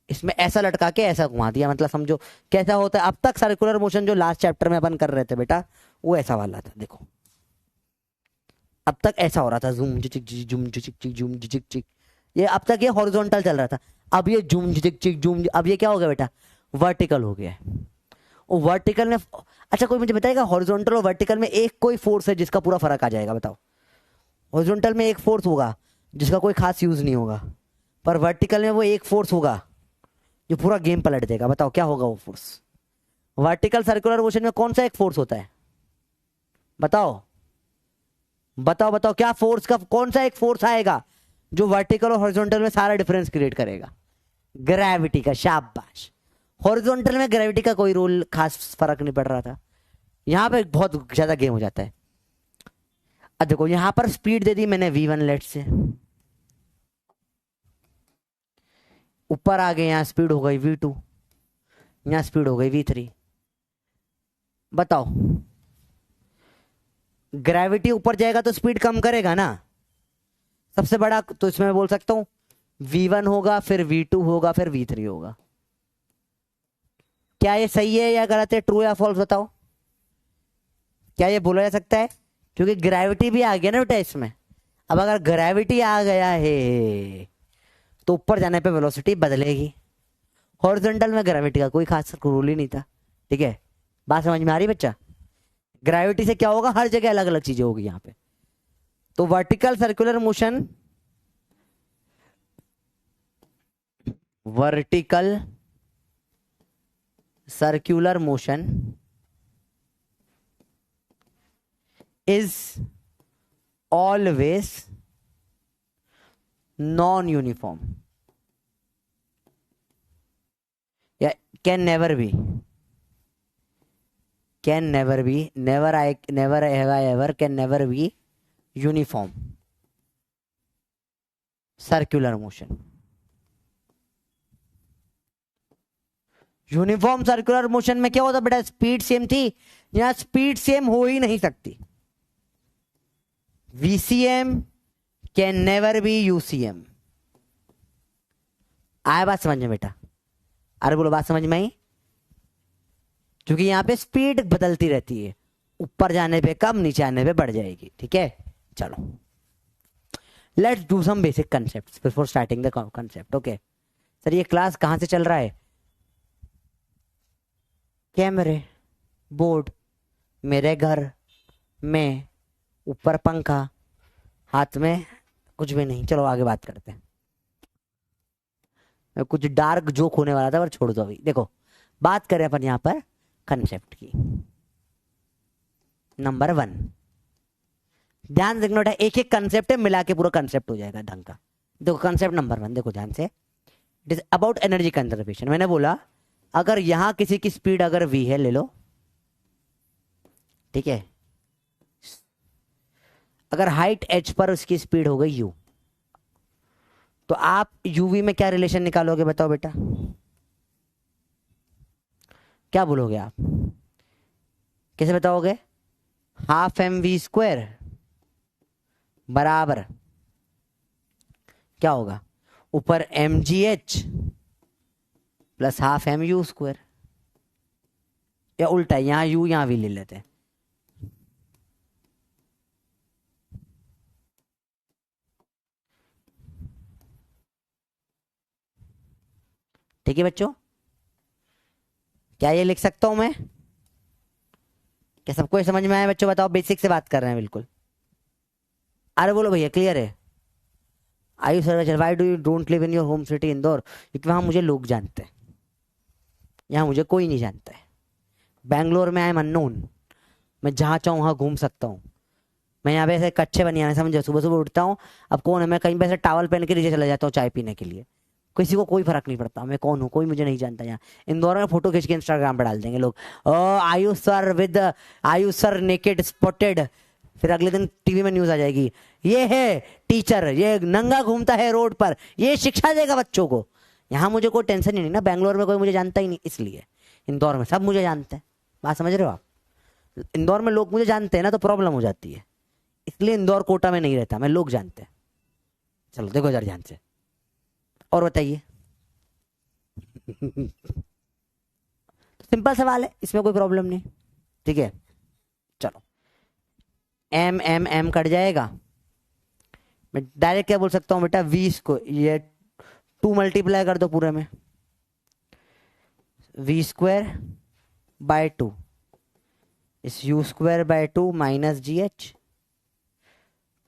इसमें ऐसा लटका के ऐसा घुमा दिया, मतलब समझो कैसा होता है। अब तक सर्कुलर मोशन जो लास्ट चैप्टर में अपन कर रहे थे बेटा, वो ऐसा वाला था। देखो अब तक ऐसा हो रहा था, जूम चिक चिक जूम चिक चिक जूम चिक चिक, ये अब तक ये हॉरिजॉन्टल चल रहा था। अब ये जूम चिक चिक जूम, अब ये क्या हो गया बेटा? वर्टिकल हो गया है। और वर्टिकल में, अच्छा कोई मुझे बताएगा हॉरिजॉन्टल और वर्टिकल में एक कोई फोर्स है जिसका पूरा फर्क आ जाएगा? बताओ। हॉरिजॉन्टल में एक फोर्स होगा जिसका कोई खास यूज नहीं होगा, पर वर्टिकल में वो एक फोर्स होगा जो पूरा गेम पलट देगा। बताओ क्या होगा वो फोर्स? वर्टिकल सर्कुलर मोशन में कौन सा एक फोर्स होता है? बताओ बताओ बताओ, क्या फोर्स का कौन सा एक फोर्स आएगा जो वर्टिकल और हॉरिजॉन्टल में सारा डिफरेंस क्रिएट करेगा? ग्रेविटी का। शाबाश। हॉरिजॉन्टल में ग्रेविटी का कोई रोल खास फर्क नहीं पड़ रहा था, यहां पे बहुत ज्यादा गेम हो जाता है। अब देखो यहां पर स्पीड दे दी मैंने v1 लेट से, ऊपर आ गए, यहां स्पीड हो गई v2, यहां स्पीड हो गई v3। बताओ ग्रेविटी ऊपर जाएगा तो स्पीड कम करेगा ना, सबसे बड़ा तो इसमें मैं बोल सकता हूं v1 होगा, फिर v2 होगा, फिर v3 होगा। क्या ये सही है या गलत है? ट्रू या फॉल्स बताओ। क्या ये बोला जा सकता है? क्योंकि ग्रेविटी भी आ गया ना बेटा इसमें। अब अगर ग्रेविटी आ गया है तो ऊपर जाने पे वेलोसिटी बदलेगी। हॉरिजॉन्टल में ग्रेविटी का कोई खास रूल ही नहीं था। ठीक है, बात समझ में आ रही बच्चा? ग्रेविटी से क्या होगा, हर जगह अलग अलग चीजें होगी यहाँ पे। तो vertical circular motion, vertical circular motion is always non-uniform. Yeah, can never be. Can never be. Never have I ever, can never be uniform. Circular motion. Uniform circular motion में क्या होता बेटा? स्पीड सेम थी, यहां speed same हो ही नहीं सकती। VCM can never be UCM। आया बात समझ में बेटा? अरे बोलो बात समझ में आई? क्योंकि यहां पे स्पीड बदलती रहती है, ऊपर जाने पे कम, नीचे आने पे बढ़ जाएगी। ठीक है, चलो let's do some basic concepts before starting the concept. Okay sir, ये क्लास कहां से चल रहा है? कैमरे, बोर्ड, मेरे घर में, ऊपर पंखा, हाथ में कुछ भी नहीं। चलो आगे बात करते हैं। कुछ डार्क जोक होने वाला था पर छोड़ दो अभी। देखो बात करें अपन यहां पर कंसेप्ट की। नंबर 1 ध्यान देखना बेटा, एक एक कंसेप्ट है, मिला के पूरा कंसेप्ट हो जाएगा ढंग का। देखो कंसेप्ट नंबर 1 देखो ध्यान से, it is about energy conservation. मैंने बोला अगर यहां किसी की स्पीड अगर v है, ले लो, ठीक है, अगर हाइट h पर उसकी स्पीड हो गई u, तो आप यूवी में क्या रिलेशन निकालोगे बताओ बेटा, क्या बोलोगे आप, कैसे बताओगे? हाफ एम वी स्क्वायर बराबर क्या होगा, ऊपर M G H plus half M U square, या उल्टा है, यहां यू यहां वी ले लेते हैं। ठीक है बच्चों, क्या ये लिख सकता हूं मैं? क्या सबको ये समझ में आया बच्चों? बताओ, बेसिक से बात कर रहे हैं बिल्कुल। अरे बोलो भैया, क्लियर है? आयु sir, why do you don't live in your home city Indore? क्योंकि वहां मुझे लोग जानते हैं, यहाँ मुझे कोई नहीं जानता है। बैंगलोर में आई एम अननोन, मैं जहाँ चाहूँ वहाँ घूम सकता हूँ। मैं यहाँ पे ऐसे कच्चे बनियान समझो, सुबह सुबह उठता हूँ, अब कौन है, मैं कहीं पे ऐसे टावल पहन के नीचे चला जाता हूँ चाय पीने के लिए, किसी को कोई फर्क नहीं पड़ता मैं कौन हूँ, कोई मुझे नहीं जानता। यहाँ इंदौर में फोटो खींच के इंस्टाग्राम पे डाल देंगे लोग, ओ आयु सर विद आयु सर नेकेड स्पॉटेड, फिर अगले दिन टीवी में न्यूज आ जाएगी, ये है टीचर, ये नंगा घूमता है रोड पर, ये शिक्षा देगा बच्चों को। यहाँ मुझे कोई टेंशन ही नहीं ना, बैंगलोर में कोई मुझे जानता ही नहीं, इसलिए इंदौर में सब मुझे जानते हैं। बात समझ रहे हो आप? इंदौर में लोग मुझे जानते हैं ना, तो प्रॉब्लम हो जाती है, इसलिए इंदौर कोटा में नहीं रहता मैं, लोग जानते हैं। चलो देखो इधर ध्यान से, और बताइए। तो सिंपल सवाल है, इसमें कोई प्रॉब्लम नहीं, ठीक है। चलो एम एम एम कट जाएगा, मैं डायरेक्ट क्या बोल सकता हूँ बेटा, 20 को ये 2 मल्टीप्लाई कर दो पूरे में, वी स्क्वायर बाय 2 इस you square by 2 minus ji H,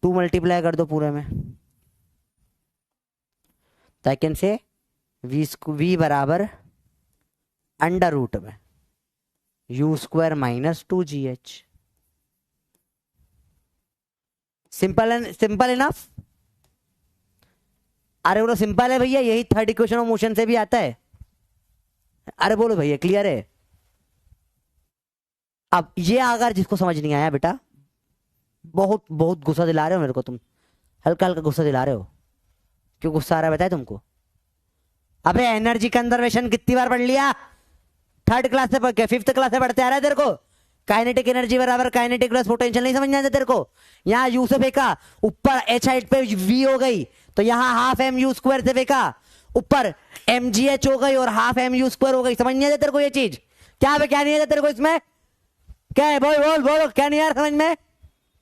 2 multiply कर दो पूरे में, तो आई कैन से वी बराबर अंडर रूट में you square minus 2gh। Simple enough. अरे बोलो सिंपल है भैया, यही थर्ड इक्वेशन ऑफ मोशन से भी आता है। अरे बोलो भैया, क्लियर है? अब ये अगर जिसको समझ नहीं आया बेटा, बहुत बहुत गुस्सा दिला रहे हो मेरे को तुम, हल्का हल्का गुस्सा दिला रहे हो। क्यों गुस्सा आ रहा है बताए तुमको? अबे एनर्जी कंजर्वेशन कितनी बार पढ़ लिया, थर्ड क्लास से पढ़ के फिफ्थ क्लास से पढ़ते आ रहा है तेरे को। काइनेटिक एनर्जी बराबर काइनेटिक प्लस पोटेंशियल नहीं समझ आता तेरे को? यहाँ यू से फेंका, ऊपर एच हाइट पे वी हो गई, तो यहाँ हाफ एम यू स्क्वायर से फेंका, ऊपर एम जी एच हो गई और हाफ एम यू स्क्वायर हो गई। समझ नहीं आता तेरे को ये चीज? क्या है क्या नहीं आता तेरे को इसमें? क्या है बोल बोल बोलो, क्या नहीं यार समझ में?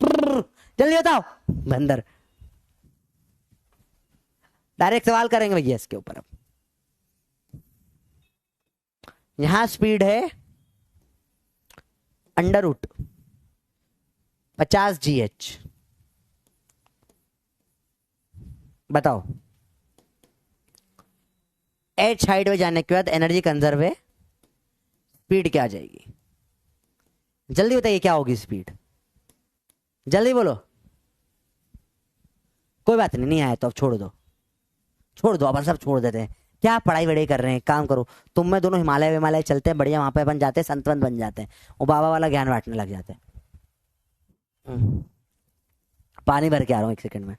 जल्दी बताओ बंदर। डायरेक्ट सवाल करेंगे भैया इसके ऊपर। अब यहां स्पीड है अंडर रूट 50gh, बताओ एच हाइट में जाने के बाद एनर्जी कंजर्व है, स्पीड क्या आ जाएगी? जल्दी बताइए क्या होगी स्पीड, जल्दी बोलो। कोई बात नहीं, नहीं आया तो अब छोड़ दो, छोड़ दो, अपन सब छोड़ देते हैं। क्या पढ़ाई वढ़ाई कर रहे हैं, काम करो। तुम में दोनों हिमालय विमालय चलते हैं बढ़िया, वहां पे बन जाते हैं, संतवंत बन जाते हैं, वो बाबा वाला ज्ञान बांटने लग जाते हैं। पानी भर के आ रहा हूँ 1 सेकंड में।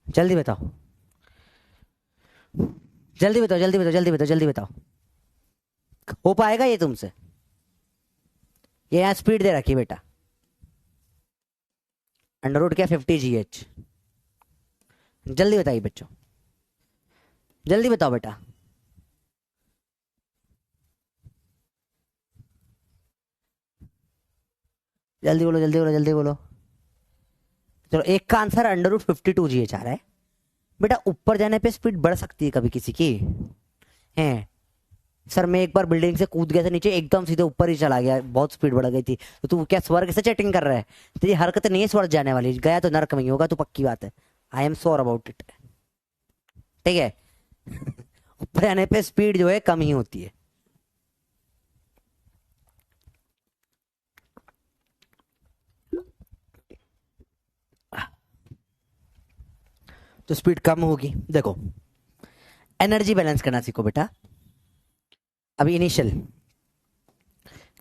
जल्दी बताओ, जल्दी बताओ, जल्दी बताओ, जल्दी बताओ, जल्दी बताओ। हो पाएगा ये तुमसे? ये यहाँ स्पीड दे रखी बेटा, अंडर रूट क्या 50gh। जल्दी बताइए बच्चों, जल्दी बताओ बेटा। जल्दी बोलो, जल्दी बोलो, जल्दी बोलो। चलो एक का आंसर अंडर रूट 52gh आ रहा है बेटा। ऊपर जाने पे स्पीड बढ़ सकती है कभी किसी की है। सर मैं एक बार बिल्डिंग से कूद गया था नीचे, एकदम सीधे ऊपर ही चला गया, बहुत स्पीड बढ़ गई थी। तो तू क्या स्वर्ग से चैटिंग कर रहा है? तेरी हरकत नहीं है स्वर्ग जाने वाली, गया तो नरक में ही होगा, तो पक्की बात है। I am sure about it, ठीक है। ऊपर जाने पे स्पीड जो है कम ही होती है। तो स्पीड कम होगी, देखो एनर्जी बैलेंस करना सीखो बेटा। अभी इनिशियल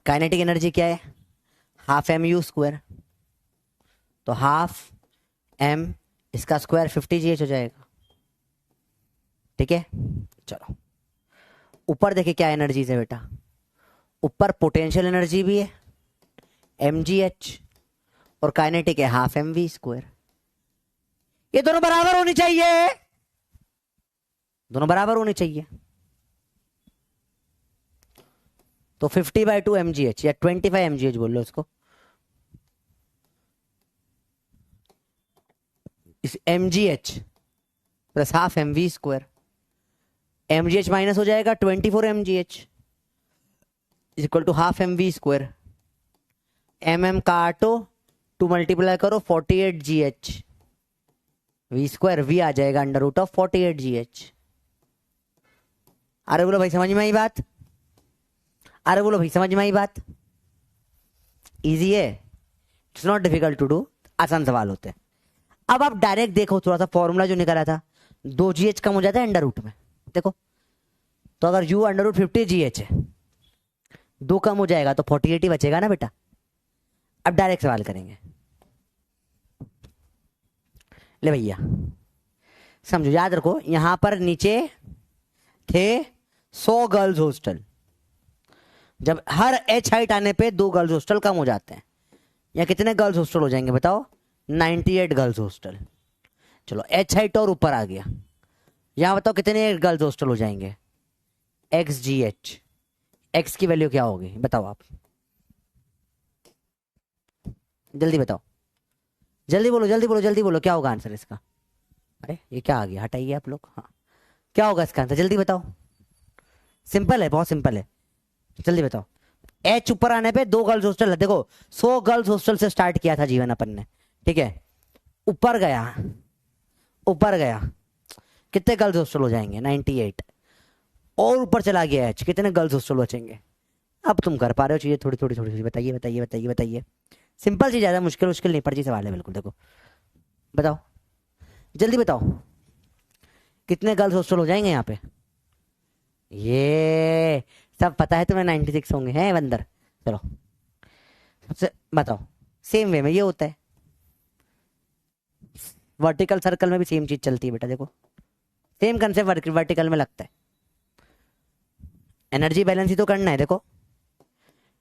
काइनेटिक एनर्जी क्या है, हाफ एम यू स्क्वायर, तो हाफ एम इसका स्क्वायर 50 GH हो जाएगा। ठीक है, चलो ऊपर देखिए क्या एनर्जीज है बेटा। ऊपर पोटेंशियल एनर्जी भी है mgh, और काइनेटिक है हाफ एम वी स्क्वायर। ये दोनों बराबर होनी चाहिए, दोनों बराबर होनी चाहिए। तो 50/2 mgh या 25 mgh बोल लो उसको। इस mgh plus half M V square, mgh minus हो जाएगा 24 mgh equal to half M V square. mm काटो, 2 मल्टीप्लाई करो 48gh, वी स्क्वायर वी आ जाएगा अंडर रूट ऑफ 48gh। अरे बोलो भाई समझ में आई बात, अरे बोलो भाई समझ में आई बात। इजी है, it's not difficult to do, आसान सवाल होते हैं। अब आप डायरेक्ट देखो, थोड़ा सा फॉर्मूला जो निकला था 2gh कम हो जाता है अंडर रूट में, देखो तो अगर u अंडर रूट 50gh है, 2 कम हो जाएगा तो 48 ही बचेगा ना बेटा। अब डायरेक्ट सवाल करेंगे, ले भैया समझो, याद रखो यहां पर नीचे थे 100 गर्ल्स हॉस्टल, जब हर h हाइट आने पे 2 गर्ल्स हॉस्टल कम हो जाते हैं, या कितने गर्ल्स हॉस्टल हो जाएंगे बताओ, 98 गर्ल्स हॉस्टल। चलो h हाइट और ऊपर आ गया, यहां बताओ कितने गर्ल्स हॉस्टल हो जाएंगे, xgh। x की वैल्यू क्या होगी बताओ आप, जल्दी बताओ, जल्दी बोलो जल्दी बोलो जल्दी बोलो, क्या होगा आंसर इसका। अरे ये क्या आ गया, हटाइए आप लोग। हाँ क्या होगा इसका आंसर, जल्दी बताओ। सिंपल है, बहुत सिंपल है, जल्दी बताओ। h ऊपर आने पे 2 गर्ल्स हॉस्टल, देखो 100 गर्ल्स हॉस्टल से स्टार्ट किया था जीवन अपन ने, ठीक है, ऊपर गया, ऊपर गया, कितने गर्ल्स हॉस्टल हो जाएंगे 98, और ऊपर चला गया h, कितने गर्ल्स हॉस्टल बचेंगे। अब तुम कर पा रहे हो चीजें थोड़ी थोड़ी थोड़ी, बताइए बताइए बताइए बताइए। सिंपल चीज, ज्यादा मुश्किल मुश्किल नहीं, पड़ती सवाल है बिल्कुल। देखो बताओ जल्दी बताओ, कितने गर्ल्स हॉस्टल हो जाएंगे यहाँ पे, ये सब पता है तुम्हें, 96 होंगे हैं बंदर। चलो सबसे बताओ, सेम वे में ये होता है, वर्टिकल सर्कल में भी सेम चीज चलती है बेटा। देखो सेम कंसेप्ट वर्टिकल में लगता है, एनर्जी बैलेंस ही तो करना है। देखो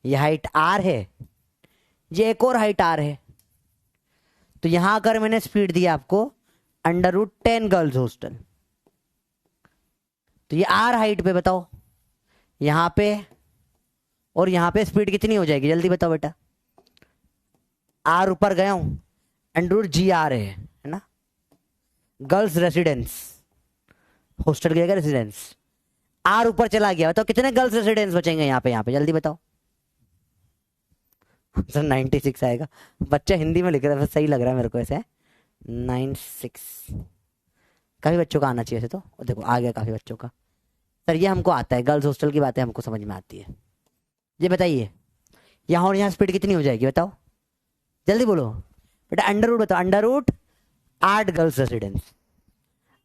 ये हाइट r है, ये एक और हाइट r है, तो यहां अगर मैंने स्पीड दिया आपको अंडर रूट 10 गर्ल्स हॉस्टल, तो ये r हाइट पे बताओ, यहां पे और यहां पे स्पीड कितनी हो जाएगी, जल्दी बताओ बेटा। r ऊपर गया हूं, अंडर रूट जी आर है ना, गर्ल्स रेसिडेंस, हॉस्टल गएगा रेसिडेंस, r ऊपर चला गया, बताओ कितने गर्ल्स रेसिडेंस बचेंगे यहाँ पे जल्दी बताओ। सर 96 आएगा, बच्चा हिंदी में लिख रहा है, सही लग रहा है मेरे को ऐसे, 96 काफी बच्चों का आना चाहिए ऐसे तो। देखो आ गया काफी बच्चों का, सर ये हमको आता है, गर्ल्स हॉस्टल की बातें हमको समझ में आती है। ये बताइए यहाँ और यहाँ स्पीड कितनी हो जाएगी बताओ, जल्दी बोलो बेटा। अंडर रूट बताओ, under root 8 girls residence,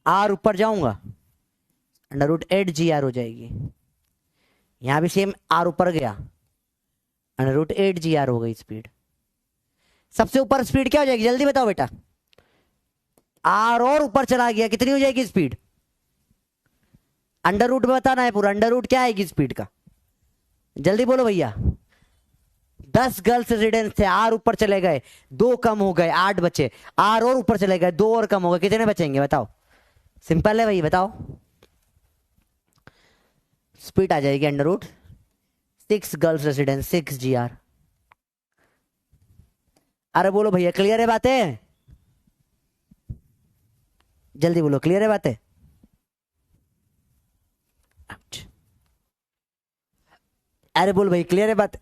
r ऊपर जाऊंगा अंडर रूट 8 GR हो जाएगी, यहां भी सेम r ऊपर गया अंडर रूट 8 GR हो गई स्पीड। सबसे ऊपर स्पीड क्या हो जाएगी जल्दी बताओ बेटा, r और ऊपर चला गया, कितनी हो जाएगी स्पीड, अंडर रूट में बताना है पूरा, अंडर रूट क्या आएगी स्पीड का, जल्दी बोलो भैया। 10 गर्ल्स रेसिडेंस थे, r ऊपर चले गए, 2 कम हो गए 8 बचे, r और ऊपर चले गए 2 और कम हो गए, कितने बचेंगे बताओ। सिंपल है भाई, बताओ। स्पीड आ जाएगी under root 6 girls residence 6 GR। अरे बोलो भैया क्लियर है बातें, जल्दी बोलो क्लियर है बातें। अरे बोल भाई क्लियर है बात।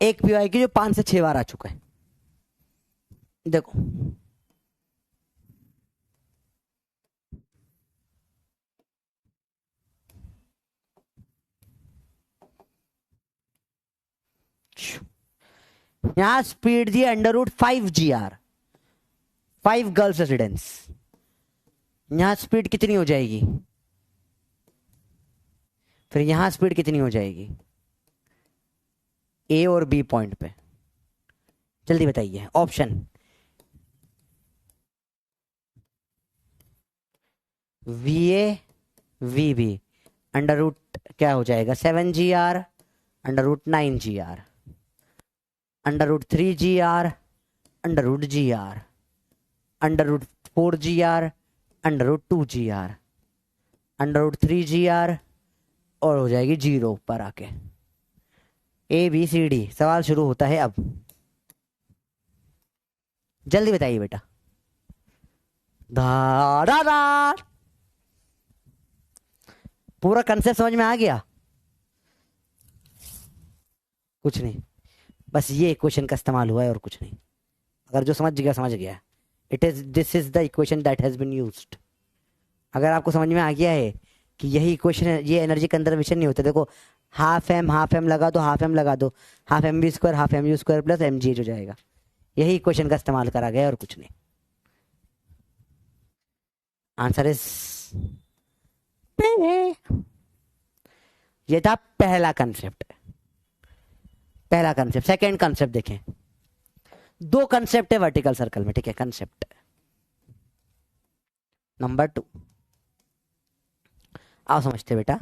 एक पीवाई की जो 5 से 6 बार आ चुका है, देखो यहां स्पीड दी under root 5 GR, 5 girls residence, यहां स्पीड कितनी हो जाएगी, फिर यहां स्पीड कितनी हो जाएगी ए और बी पॉइंट पे, जल्दी बताइए। Option V A V B under root क्या हो जाएगा 7 GR under root 9 GR under root 3 GR under root GR under root 4 GR under root 2 GR under root 3 GR और हो जाएगी 0 पर आके। ABCD सवाल शुरू होता है अब, जल्दी बताइए बेटा। धा धा धा, पूरा कंसेप्ट समझ में आ गया? कुछ नहीं, बस ये इक्वेशन का इस्तेमाल हुआ है और कुछ नहीं। अगर जो समझ गया समझ गया। This is the equation that has been used. अगर आपको समझ में आ गया है कि यही इक्वेशन है, ये एनर्जी कंजर्वेशन नहीं होता। देखो हाफ एम लगा दो, हाफ एम लगा दो, half M V square half M U square plus M G हो जाएगा। यही इक्वेशन का इस्तेमाल करा गया और कुछ नहीं। आंसर इज ये था पहला कंसेप्ट। पहला कंसेप्ट। सेकंड कंसेप्ट देखें, 2 कंसेप्ट है वर्टिकल सर्कल में, ठीक है। कंसेप्ट नंबर 2, आओ समझते बेटा।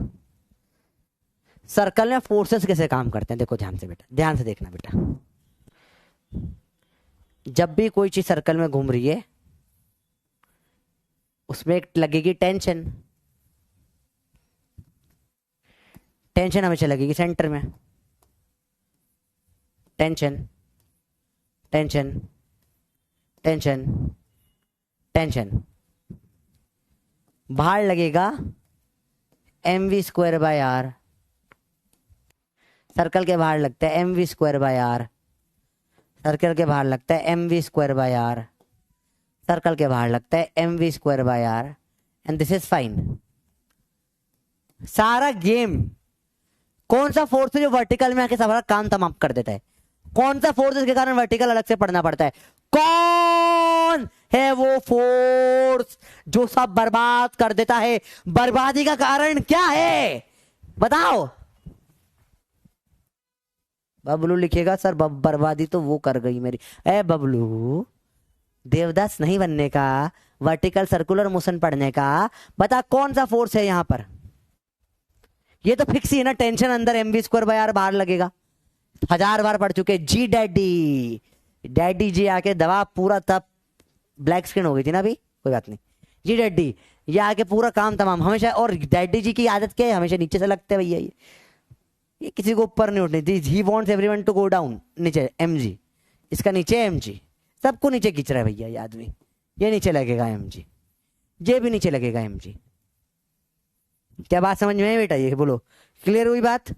सर्कल में फोर्सेस कैसे काम करते हैं, देखो ध्यान से बेटा, ध्यान से देखना बेटा। जब भी कोई चीज सर्कल में घूम रही है उसमें एक लगेगी टेंशन। टेंशन हमेशा लगेगी सेंटर में। Tension tension tension tension. बाहर लगेगा mv square by R. Circle के बाहर लगता है mv square by R. Circle के बाहर लगता है mv square by R. Circle के बाहर लगता है mv square by R. And this is fine. सारा गेम कौन सा फोर्स है जो वर्टिकल में आके सारा काम तमाम कर देता है? कौन सा फोर्स इसके कारण वर्टिकल अलग से पढ़ना पड़ता है? कौन है वो फोर्स जो सब बर्बाद कर देता है? बर्बादी का कारण क्या है बताओ? बबलू लिखेगा सर बर्बादी तो वो कर गई मेरी। ए बबलू, देवदास नहीं बनने का, वर्टिकल सर्कुलर मोशन पढ़ने का। बता कौन सा फोर्स है यहां पर? ये तो फिक्स ही है ना, टेंशन अंदर mv स्क्वायर बाय आर बाहर लगेगा। 1000 बार पढ़ चुके। जी डैडी, डैडी जी आके दवा पूरा, तब ब्लैक स्क्रीन हो गई थी ना अभी, कोई बात नहीं। जी डैडी ये आके पूरा काम तमाम हमेशा। और डैडी जी की आदत क्या है, हमेशा नीचे से लगते हैं भैया। ये किसी को ऊपर नहीं उठनी थी। ही wants everyone to go down. नीचे mg, इसका नीचे mg, सबको नीचे खींच रहा है भैया ये आदमी। ये नीचे लगेगा mg, ये भी नीचे लगेगा mg। क्या बात समझ में है बेटा? ये बोलो, क्लियर हुई बात?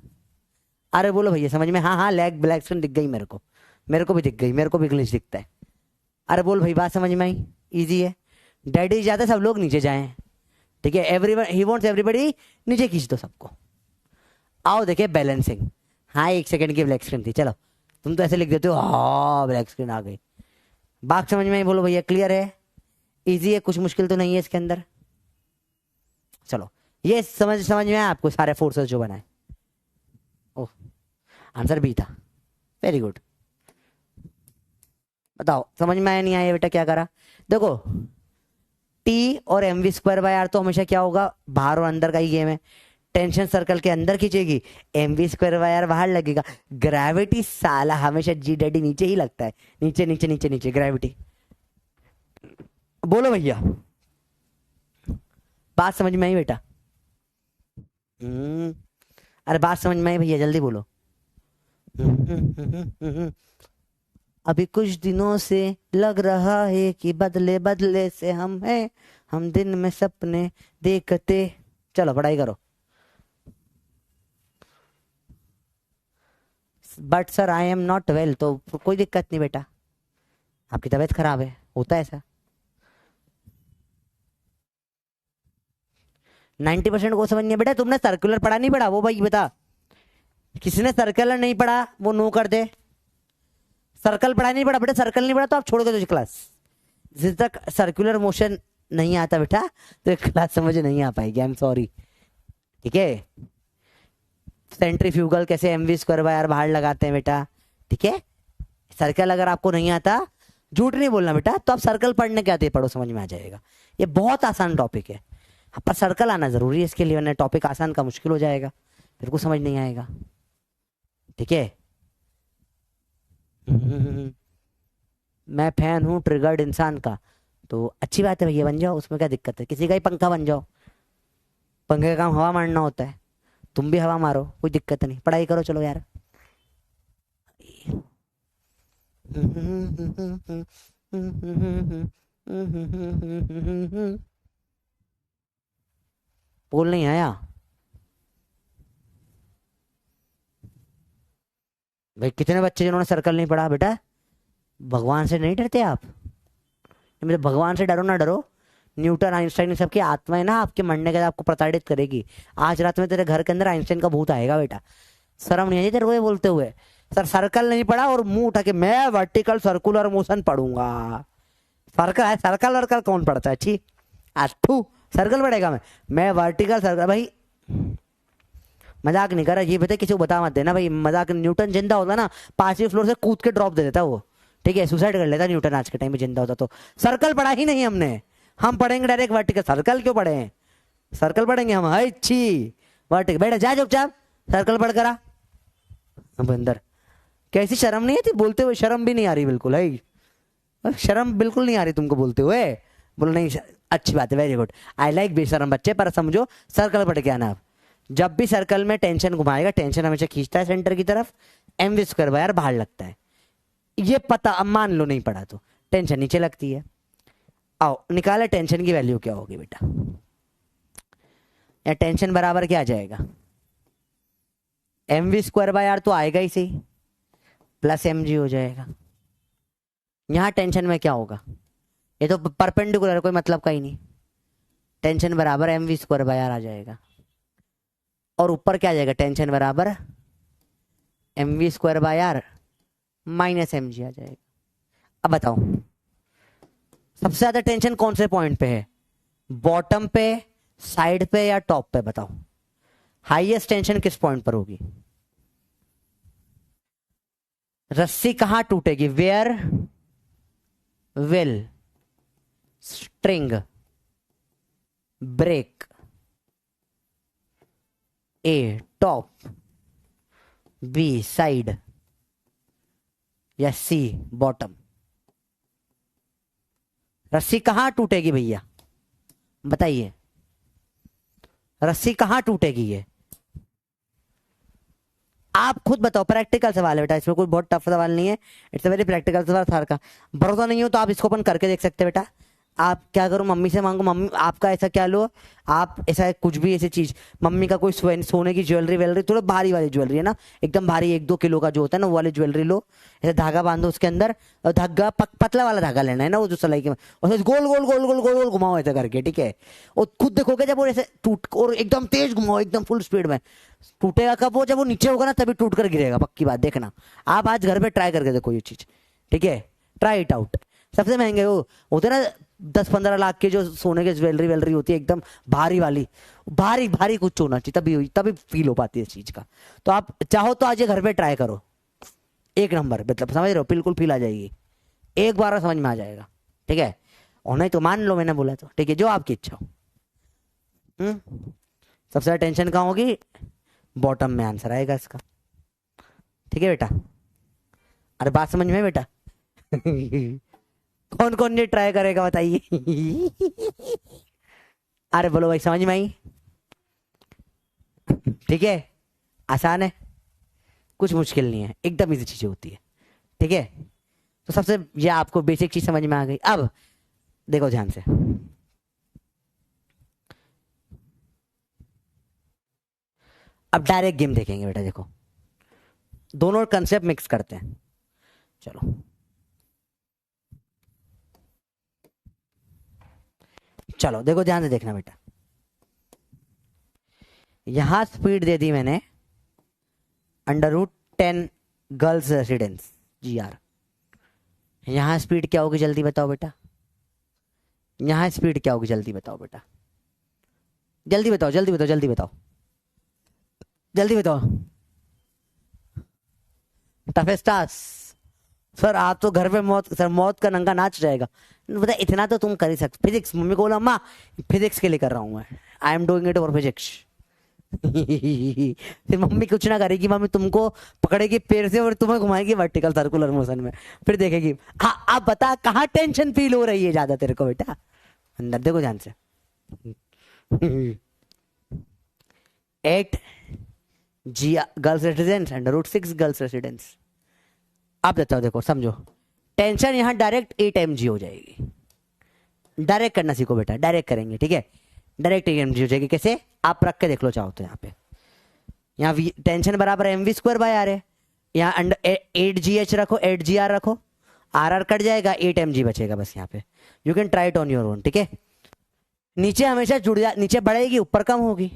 अरे बोलो भैया समझ में? हाँ हाँ, लेग ब्लैक स्क्रीन दिख गई मेरे को, मेरे को भी दिख गई, मेरे को भी ग्लिच दिखता है। अरे बोल भाई, बात समझ में आई? इजी है। डैडी जाते सब लोग नीचे जाएं, ठीक है। एवरीवन, ही वांट्स एवरीबॉडी, नीचे खींच दो सबको। आओ देखिए बैलेंसिंग। हाँ 1 सेकंड की ब्लैक स्क्रीन थी, चलो तुम तो ऐसे लिख देते हो हाँ ब्लैक स्क्रीन आ गई। बात समझ में आई? बोलो भैया क्लियर है? इजी है, कुछ मुश्किल तो नहीं है इसके अंदर। चलो ये समझ में आया आपको सारे फोर्सेस जो बनाए? ओह आंसर बी था, वेरी गुड। बताओ समझ में आया नहीं आया बेटा? क्या करा देखो, टी और mv स्क्वायर बाय आर तो हमेशा क्या होगा, बाहर और अंदर का ही गेम है। टेंशन सर्कल के अंदर खींचेगी, mv स्क्वायर बाय आर बाहर लगेगा। ग्रेविटी साला हमेशा जी डैडी नीचे ही लगता है, नीचे नीचे नीचे नीचे ग्रेविटी। बोलो भैया बात समझ में आई बेटा? अरे बात समझ में आई भैया, जल्दी बोलो। अभी कुछ दिनों से लग रहा है कि बदले बदले से हम हैं, हम दिन में सपने देखते। चलो पढ़ाई करो। But sir I am not well, तो कोई दिक्कत नहीं बेटा, आपकी तबीयत खराब है, होता है ऐसा। 90% को समझ नहीं बेटा। तुमने सर्कुलर पढ़ा नहीं पढ़ा वो भाई बता? किसी ने सर्कुलर नहीं पढ़ा वो नो कर दे। सर्कल पढ़ा नहीं पढ़ा बेटा, सर्कल नहीं पढ़ा तो आप छोड़ दो क्लास। जिस तक सर्कुलर मोशन नहीं आता बेटा तो ये क्लास समझ नहीं आ पाएगी, आई एम सॉरी। ठीक है, सेंट्रीफ्यूगल कैसे एमवी स्क्वायर बाय आर बाहर लगाते हैं बेटा, ठीक है। सर्कल अगर आपको नहीं आता, झूठ नहीं बोलना बेटा, तो आप सर्कल पढ़ने के आते पढ़ो, समझ में आ जाएगा। ये बहुत आसान टॉपिक है, पर सर्कल आना जरूरी है इसके लिए, वरना टॉपिक आसान का मुश्किल हो जाएगा, फिर को समझ नहीं आएगा। ठीक है, मैं फैन हूं ट्रिगर्ड इंसान का, तो अच्छी बात है भैया, बन जाओ, उसमें क्या दिक्कत है, किसी का ही पंखा बन जाओ, पंखे का काम हवा मारना होता है, तुम भी हवा मारो, कोई दिक्कत नहीं, पढ़ाई करो, चलो यार। बोल नहीं आया भाई, कितने बच्चे जिन्होंने सर्कल नहीं पढ़ा बेटा? भगवान से नहीं डरते आप? मतलब भगवान से डरो ना डरो, न्यूटन आइंस्टाइन सबकी आत्माएं ना आपके मरने के बाद आपको प्रताड़ित करेगी। आज रात में तेरे घर के अंदर आइंस्टाइन का भूत आएगा बेटा, शर्म नहीं आई तेरे को ये बोलते हुए? सर सर्कल नहीं पढ़ा और मुंह उठा के मैं वर्टिकल सर्कुलर मोशन पढ़ूंगा। सर्कल है, सर्कल वर्कल कौन पढ़ता है? छी अथू, सर्कल पढ़ेगा मैं वर्टिकल सर्कल। भाई मजाक नहीं कर रहा, ये बता किसी को बता मत देना भाई, मजाक। न्यूटन जिंदा होता ना 5वीं फ्लोर से कूद के ड्रॉप दे देता वो, ठीक है, सुसाइड कर लेता न्यूटन आज के टाइम में जिंदा होता तो। सर्कल पढ़ा ही नहीं हमने, हम पढ़ेंगे डायरेक्ट वर्टिकल। सर्कल क्यों पढ़े हैं? सर्कल पढ़ेंगे हम? हाय छी, वर्टिकल बेटा जा चुपचाप, सर्कल पढ़ करा बंदर। कैसी शर्म नहीं आती बोलते हुए? शर्म भी नहीं आ रही बिल्कुल है, शर्म बिल्कुल नहीं आ रही तुमको बोलते हुए? बोलो नहीं, अच्छी बात है, वेरी गुड, आई लाइक बेशरम बच्चे। पर समझो सर्कल पढ़ के आना आप। जब भी सर्कल में टेंशन घुमाएगा, टेंशन हमेशा खींचता है सेंटर की तरफ, एमवी स्क्वायर बाय आर बाहर लगता है, ये पता। अब मान लो नहीं पढ़ा तो टेंशन नीचे लगती है। आओ निकाले टेंशन की वैल्यू क्या होगी बेटा, या टेंशन बराबर क्या आ जाएगा? एमवी स्क्वायर बाय आर तो आएगा ही सही, प्लस एम जी हो जाएगा। यहां टेंशन में क्या होगा? ये तो परपेंडिकुलर, कोई मतलब का ही नहीं। टेंशन बराबर M V square by R आ जाएगा, और ऊपर क्या आ जाएगा? टेंशन बराबर M V square by R minus M G आ जाएगा। अब बताओ सबसे ज्यादा टेंशन कौन से पॉइंट पे है? बॉटम पे, साइड पे, या टॉप पे? बताओ हाईएस्ट टेंशन किस पॉइंट पर होगी? रस्सी कहां टूटेगी? Where will string break? A top, B side, या सी बॉटम? रस्सी कहां टूटेगी भैया, बताइए, रस्सी कहां टूटेगी? ये आप खुद बताओ, प्रैक्टिकल सवाल है बेटा, इसमें कोई बहुत टफ सवाल नहीं है, इट्स अ वेरी प्रैक्टिकल सवाल। सर का भरोसा नहीं हो तो आप इसको अपन करके देख सकते हैं बेटा। आप क्या करो, मम्मी से मांगो, मम्मी आपका ऐसा क्या लो, आप ऐसा कुछ भी ऐसी चीज, मम्मी का कोई सोने की ज्वेलरी वेलरी, थोड़ा भारी वाली ज्वेलरी है ना, एकदम भारी 1-2 किलो का जो होता है ना, वो वाली ज्वेलरी लो, ऐसे धागा बांधो उसके अंदर, और धागा पतला वाला धागा लेना है ना, वो जो सलाई के, और गोल गोल गोल गोल गोल गोल घुमाओ ऐसा करके, ठीक है। और खुद देखोगे जब वो ऐसे टूट, और एकदम तेज घुमाओ, एकदम फुल स्पीड में, टूटेगा कब? वो जब वो नीचे होगा ना तभी टूट कर गिरेगा, पक्की बात, देखना आप आज घर पे ट्राई करके देखो ये चीज, ठीक है, ट्राई इट आउट। सबसे महंगे वो होते ना 10-15 लाख के जो सोने के ज्वेलरी वेलरी होती है, एकदम भारी वाली, भारी भारी कुछ होना चाहिए, तभी फील हो पाती है इस चीज का। तो आप चाहो तो आज ये घर पे ट्राई करो, एक नंबर, मतलब समझ रहे हो, बिल्कुल फील आ जाएगी, एक बार समझ में आ जाएगा, ठीक है। और नहीं तो मान लो मैंने बोला तो, ठीक है, जो आपकी इच्छा हो। सबसे ज्यादा टेंशन कहाँ होगी? बॉटम में आंसर आएगा इसका, ठीक है बेटा। अरे बात समझ में बेटा? कौन कौन ये ट्राई करेगा बताइए? अरे बोलो भाई, समझ में आई? ठीक है, आसान है, कुछ मुश्किल नहीं है, एकदम इजी चीजें होती है, ठीक है। तो सबसे ये आपको बेसिक चीज समझ में आ गई। अब देखो ध्यान से, अब डायरेक्ट गेम देखेंगे बेटा, देखो दोनों कंसेप्ट मिक्स करते हैं, चलो चलो देखो ध्यान से देखना बेटा। यहां स्पीड दे दी मैंने √10 गर्ल्स रेसिडेंस GR, यहां स्पीड क्या होगी जल्दी बताओ बेटा? यहाँ स्पीड क्या होगी, जल्दी बताओ बेटा, जल्दी बताओ जल्दी बताओ जल्दी बताओ जल्दी बताओ। Toughest task. सर आप तो घर पे मौत, सर मौत का नंगा नाच जाएगा। बता इतना तो तुम कर ही सकते। फिजिक्स, मम्मी को बोला अम्मा फिजिक्स के लिए कर रहा हूँ मैं, I am doing it for physics. फिर मम्मी कुछ ना करेगी, मम्मी तुमको पकड़ेगी पैर से और तुम्हें घुमाएगी वर्टिकल सर्कुलर मोशन में, फिर देखेगी। हाँ आप बता कहाँ टेंशन फील हो रही है ज्यादा तेरे को बेटा, अंदर देखो ध्यान से। 8 जी गर्ल्स रेसिडेंट्स √6 गर्ल्स रेसिडेंट्स। आप बताओ, देखो समझो, टेंशन यहाँ डायरेक्ट 8 mg हो जाएगी। डायरेक्ट करना सीखो बेटा, डायरेक्ट करेंगे ठीक है, डायरेक्ट 8 mg हो जाएगी। कैसे, आप रख के देख लो चाहो तो। यहाँ पे यहाँ टेंशन बराबर mv²/r है, यहाँ अंडर 8gh रखो, 8gr रखो, आर कट जाएगा, 8 mg बचेगा बस यहाँ पे। You can try it on your own ठीक है। नीचे हमेशा जुड़ जा, नीचे बढ़ेगी ऊपर कम होगी।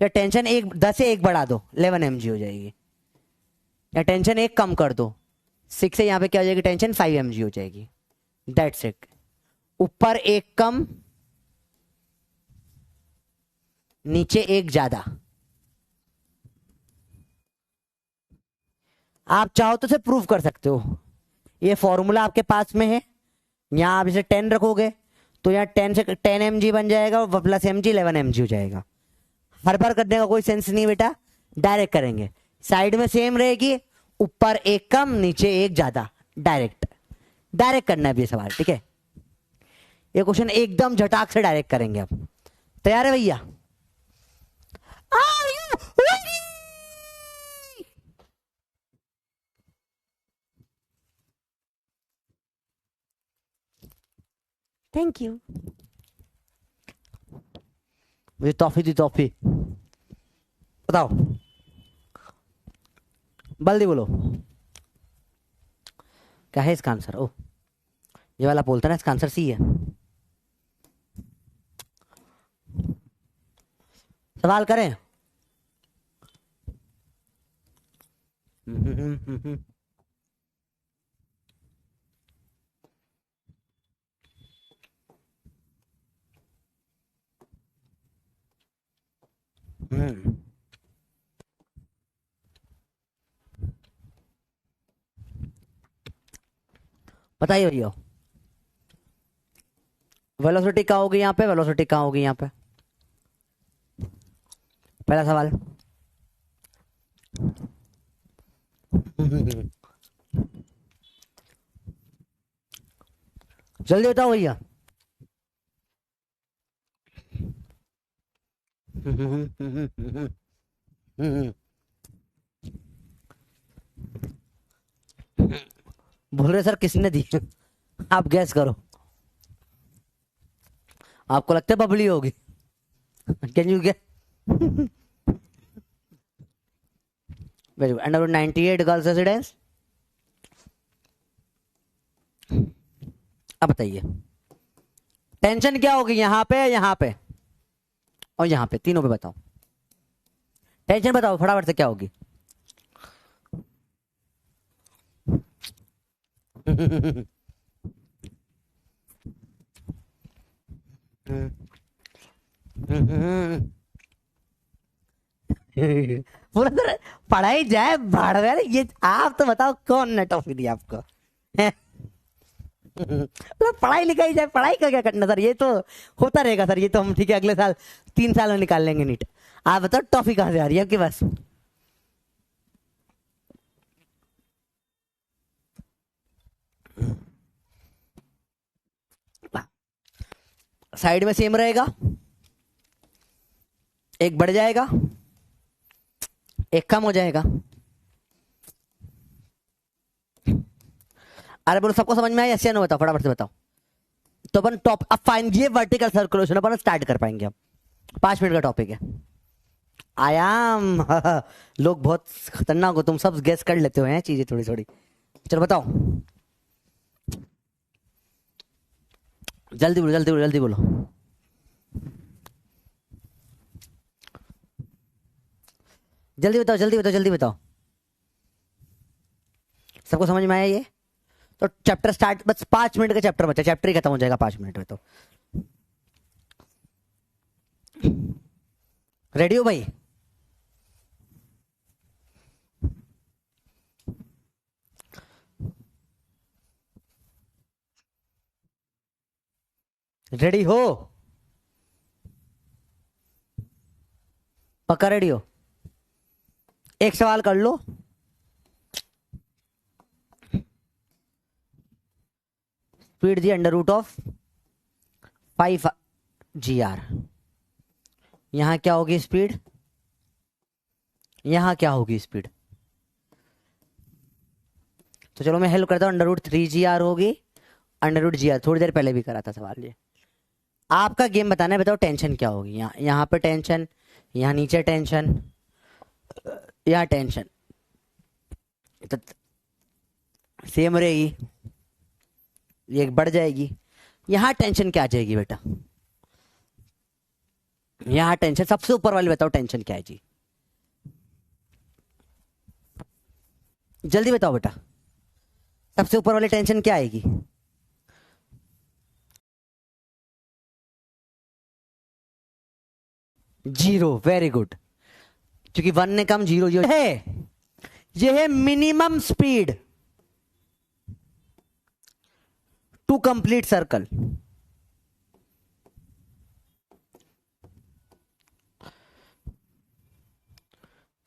या टेंशन 10 से 1 बढ़ा दो, 11 mg हो जाएगी। या टेंशन 1 कम कर दो, 6 से यहाँ पे क्या हो जाएगी, टेंशन 5 mg हो जाएगी। That's it. ऊपर 1 कम, नीचे 1 ज्यादा। आप चाहो तो इसे प्रूव कर सकते हो, ये फॉर्मूला आपके पास में है। यहां आप इसे 10 रखोगे तो यहाँ 10 से 10 mg बन जाएगा, प्लस mg 11 mg हो जाएगा। हर बार करने का कोई सेंस नहीं बेटा, डायरेक्ट करेंगे। साइड में सेम रहेगी, ऊपर 1 कम नीचे 1 ज्यादा। डायरेक्ट डायरेक्ट करना है ये सवाल ठीक है। ये क्वेश्चन एकदम झटाक से डायरेक्ट करेंगे अब। तैयार है भैया? Are you ready? Thank you. मुझे टॉफी दी, टॉफी। बताओ जल्दी बोलो, क्या है इसका आंसर? ओ ये वाला बोलता है ना, इसका आंसर सी है। सवाल करें? बताइए भैया, वेलोसिटी कहाँ होगी यहाँ पे, वेलोसिटी कहाँ होगी यहाँ पे? पहला सवाल। जल्दी बताओ भैया। बोल रहे सर किसने दी? आप गैस करो, आपको लगता है बबली होगी? Can you guess? Very good. Under 98 girls residence. अब बताइए टेंशन क्या होगी यहाँ पे और यहाँ पे, तीनों पे बताओ। टेंशन बताओ फटाफट से क्या होगी? पूरा तरह पढ़ाई जाए भाड़ में। ये आप तो बताओ कौन ने टॉफी दी आपको? मतलब पढ़ाई लिखाई जाए, पढ़ाई का क्या करना सर, ये तो होता रहेगा सर, ये तो हम ठीक है अगले साल 3 साल में निकाल लेंगे नीट। आप बताओ टॉफी कहाँ से आ रही है आपके पास? साइड में सेम रहेगा, 1 बढ़ जाएगा, 1 कम हो जाएगा। अरे बोलो सबको समझ में आया? ऐसे ना बताओ, फटाफट से बताओ। तो अपन टॉप अब फाइन, ये वर्टिकल सर्कुलेशन अपन स्टार्ट कर पाएंगे अब। 5 मिनट का टॉपिक है। आयाम लोग बहुत खतरनाक हो, तुम सब गेस कर लेते हो हैं चीजें थोड़ी थोड़ी। चलो बताओ, जल्दी बोलो जल्दी बोलो जल्दी बोलो। जल्दी बताओ जल्दी बताओ जल्दी बताओ। सबको समझ में आया ये? तो चैप्टर स्टार्ट, बस 5 मिनट का चैप्टर बचा, चैप्टर ही खत्म हो जाएगा 5 मिनट में। तो रेडी हो भाई? रेडी हो? पक्का रेडी हो? एक सवाल कर लो। स्पीड दी अंडर रूट ऑफ 5 GR, यहां क्या होगी स्पीड? यहां क्या होगी स्पीड? तो चलो मैं हेल्प करता हूं। अंडर रूट 3GR होगी, अंडर रूट GR। थोड़ी देर पहले भी करा था सवाल ये। आपका गेम बताना है, बताओ टेंशन क्या होगी। यहाँ पे टेंशन, यहाँ नीचे टेंशन, यहाँ टेंशन तो सेम रहेगी, ये एक बढ़ जाएगी। यहाँ टेंशन क्या आ जाएगी बेटा? यहाँ टेंशन सबसे ऊपर वाली बताओ टेंशन क्या है जी? जल्दी बताओ बेटा, सबसे ऊपर वाली टेंशन क्या आएगी? जीरो। वेरी गुड, क्योंकि 1 ने कम 0 0 है। ये है minimum speed to complete circle.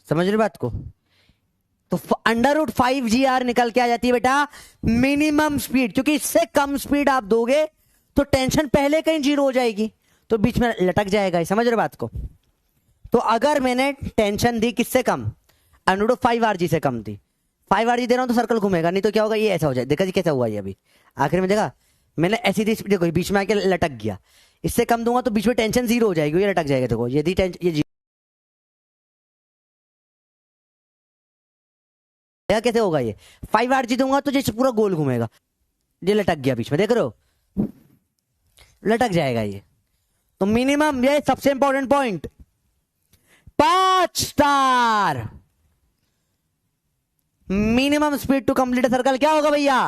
समझ रहे बात को? तो अंडर रूट 5GR निकल के आ जाती है बेटा मिनिमम स्पीड, क्योंकि इससे कम स्पीड आप दोगे तो टेंशन पहले कहीं 0 हो जाएगी, तो बीच में लटक जाएगा। समझ रहे बात को? तो अगर मैंने टेंशन दी किससे कम? अंडर रूट 5RG से कम थी। 5RG दे रहा हूं तो सर्कल घूमेगा, नहीं तो क्या होगा? ये ऐसा हो जाए। देखा जी कैसा हुआ ये अभी आखिर में? देखा मैंने ऐसी दी, देखो बीच में आके लटक गया। इससे कम दूंगा तो बीच में टेंशन 0 हो जाएगी, ये लटक जाएगा। देखो यदि टेंशन ये कैसे होगा? ये 5RG दूंगा तो जैसे पूरा गोल घूमेगा, ये लटक गया बीच में, देख रहे हो? लटक जाएगा ये। तो मिनिमम, ये सबसे important point, 5 star minimum speed to complete circle क्या होगा भैया?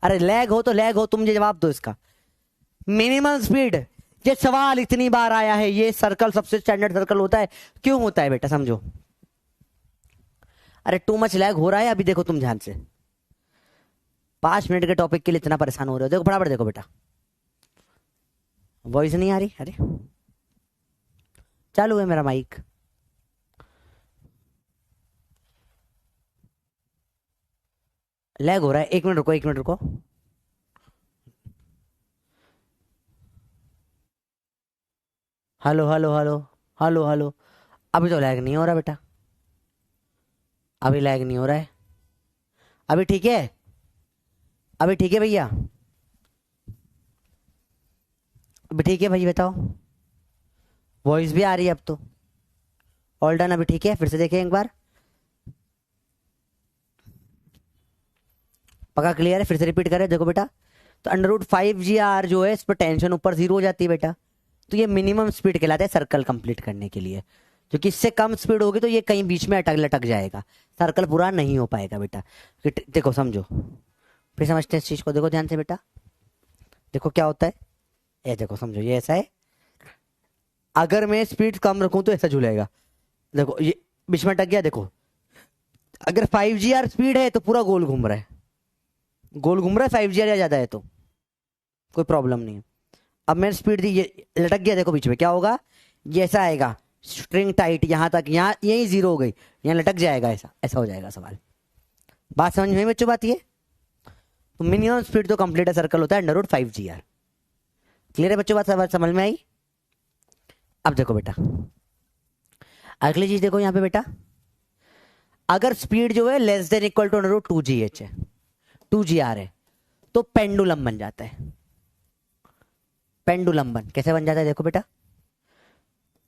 अरे लैग हो तो लैग हो, तुम मुझे जवाब दो इसका। मिनिमम स्पीड, ये सवाल इतनी बार आया है। ये सर्कल सबसे स्टैंडर्ड सर्कल होता है। क्यों होता है बेटा? समझो। अरे टू मच लैग हो रहा है अभी, देखो तुम ध्यान से। 5 मिनट के टॉपिक के लिए इतना परेशान हो रहे हो? देखो बराबर देखो बेटा, वॉइस नहीं आ रही। अरे चालू है मेरा माइक। लैग हो रहा है, 1 मिनट रुको, 1 मिनट रुको। Hello hello hello hello hello. अभी तो लैग नहीं हो रहा बेटा, अभी लैग नहीं हो रहा है। अभी ठीक है? अभी ठीक है भैया? अभी ठीक है भाई? बताओ, वॉइस भी आ रही है अब तो। ऑल डन, अभी ठीक है? फिर से देखें एक बार, पक्का क्लियर है? फिर से रिपीट करें, देखो बेटा। तो अंडर रूट 5GR जो है, इस पर टेंशन ऊपर 0 हो जाती है बेटा। तो ये मिनिमम स्पीड कहलाता है सर्कल कंप्लीट करने के लिए, क्योंकि इससे कम स्पीड होगी तो ये कहीं बीच में अटक लटक जाएगा, सर्कल पूरा नहीं हो पाएगा बेटा। देखो समझो, फिर समझते हैं इस चीज को। देखो ध्यान से बेटा, देखो क्या होता है। ये देखो समझो, ये ऐसा है। अगर मैं स्पीड कम रखूं तो ऐसा झूलेगा। देखो ये बीच में अटक गया। देखो अगर 5GR स्पीड है तो पूरा गोल घूम रहा है, गोल घूम रहा है। 5GR या ज्यादा है तो कोई प्रॉब्लम नहीं है। अब मैंने स्पीड दी, ये लटक गया। देखो बीच में क्या होगा? ये ऐसा आएगा, स्ट्रिंग टाइट यहां तक, यहाँ यही 0 हो गई, यहाँ लटक जाएगा। ऐसा ऐसा हो जाएगा सवाल। बात समझ में बच्चों? बात ये तो मिनिमम स्पीड तो कंप्लीट सर्कल होता है अंडर रूट 5GR। क्लियर है बच्चों? बात समझ में आई? अब देखो बेटा, अगली चीज देखो यहाँ पे बेटा। अगर स्पीड जो है less than equal to under root 2GH है, 2GR है, तो पेंडुलम बन जाता है। पेंडुलम बन कैसे बन जाता है? देखो बेटा,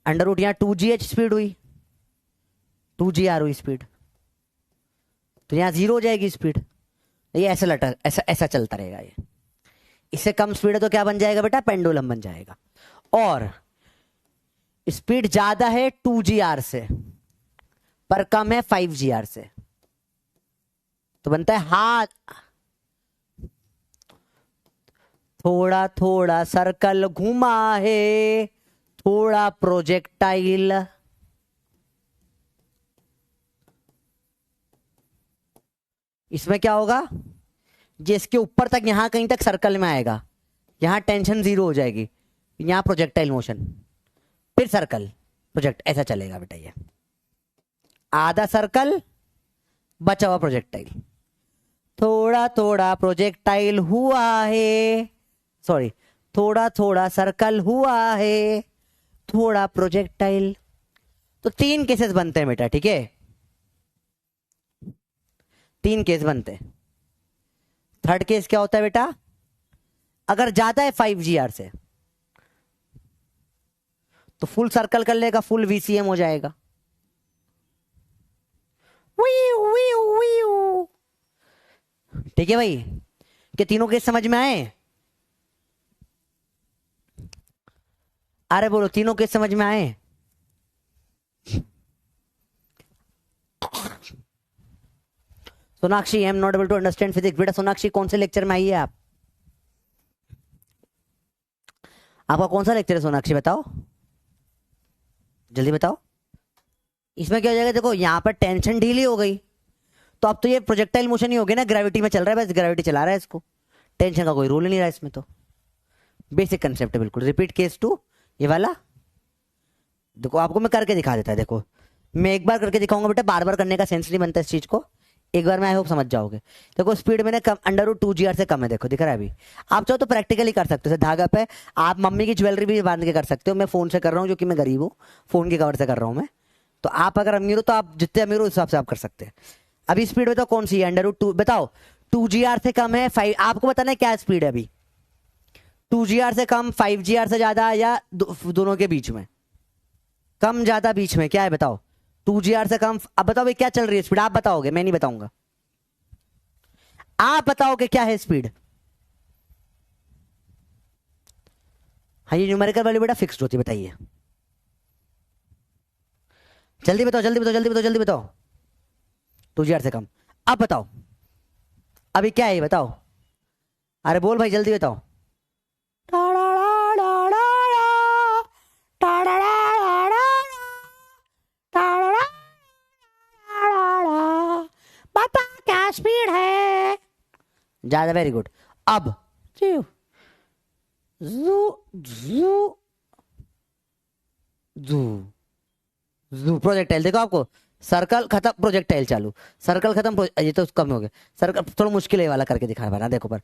अंडर रूट यहाँ 2GH स्पीड हुई, 2GR हुई स्पीड, तो यहाँ 0 हो जाएगी स्पीड। ये ऐसा लटक, ऐसा ऐसा चलता रहेगा। ये इससे कम स्पीड है तो क्या बन जाएगा बेटा? पेंडुलम बन जाएगा। और स्पीड ज्यादा है 2GR से, पर कम है 5GR से, तो बनता है हाफ थोड़ा थोड़ा सर्कल घुमा है, थोड़ा प्रोजेक्टाइल। इसमें क्या होगा, जिसके ऊपर तक यहां कहीं तक सर्कल में आएगा, यहां टेंशन जीरो हो जाएगी, यहां प्रोजेक्टाइल मोशन, फिर सर्कल प्रोजेक्ट, ऐसा चलेगा बेटा। ये आधा सर्कल बचा हुआ प्रोजेक्टाइल, थोड़ा थोड़ा प्रोजेक्टाइल हुआ है, सॉरी थोड़ा थोड़ा सर्कल हुआ है, थोड़ा प्रोजेक्टाइल। तो 3 केसेस बनते हैं बेटा, ठीक है, 3 केस बनते हैं। थर्ड केस क्या होता है बेटा, अगर ज्यादा है 5GR से तो फुल सर्कल कर लेगा, फुल VCM हो जाएगा। ठीक है भाई, क्या तीनों केस समझ में आए? अरे बोलो, तीनों केस समझ में आए? Sonakshi, I am not able to understand physics. बेटा सोनाक्षी, कौन से लेक्चर में आई है आप? आपका कौन सा लेक्चर है सोनाक्षी, बताओ जल्दी बताओ। इसमें क्या हो जाएगा, देखो यहां पर टेंशन ढीली हो गई, तो अब तो ये प्रोजेक्टाइल मोशन ही हो गया ना, ग्रेविटी में चल रहा है, बस ग्रेविटी चला रहा है इसको, टेंशन का कोई रोल ही नहीं रहा इसमें। तो बेसिक कंसेप्ट है बिल्कुल। रिपीट केस 2 ये वाला, देखो आपको मैं करके दिखा देता है। देखो मैं एक बार करके दिखाऊंगा बेटा, बार बार करने का सेंस नहीं बनता इस चीज को, एक बार में आई होप समझ जाओगे। देखो स्पीड मैंने कम, √2GR से कम है, देखो दिख रहा है अभी। आप चाहो तो प्रैक्टिकली कर सकते हो, जैसे धागा पे आप मम्मी की ज्वेलरी भी बांध के कर सकते हो। मैं फोन से कर रहा हूँ, जो कि मैं गरीब हूँ, फोन के कवर से कर रहा हूँ मैं। तो आप अगर अमीर हो तो आप जितने अमीर हो उस हिसाब से आप कर सकते हैं। अभी स्पीड बताओ कौन सी है, √2 बताओ, 2GR से कम है 5, आपको बताना है क्या स्पीड है अभी, 2GR से कम, 5GR से ज्यादा, या दोनों के बीच में, कम ज्यादा बीच में क्या है बताओ। 2GR से कम, अब बताओ भाई क्या चल रही है स्पीड, आप बताओगे, मैं नहीं बताऊंगा, आप बताओगे क्या है स्पीड। हाँ ये न्यूमेरिकल वैल्यू बेटा फिक्स्ड होती है, बताइए जल्दी बताओ जल्दी बताओ जल्दी बताओ जल्दी बताओ। 2GR से कम, अब बताओ अभी क्या है ये बताओ, अरे बोल भाई जल्दी बताओ। बता क्या स्पीड है, ज्यादा, वेरी गुड। अब जू जू जू जू प्रोजेक्टाइल, देखो आपको सर्कल खत्म प्रोजेक्टाइल चालू, सर्कल खत्म ये तो कम हो गया, सर्कल थोड़ा मुश्किल है ये वाला करके दिखा रहा, देखो पर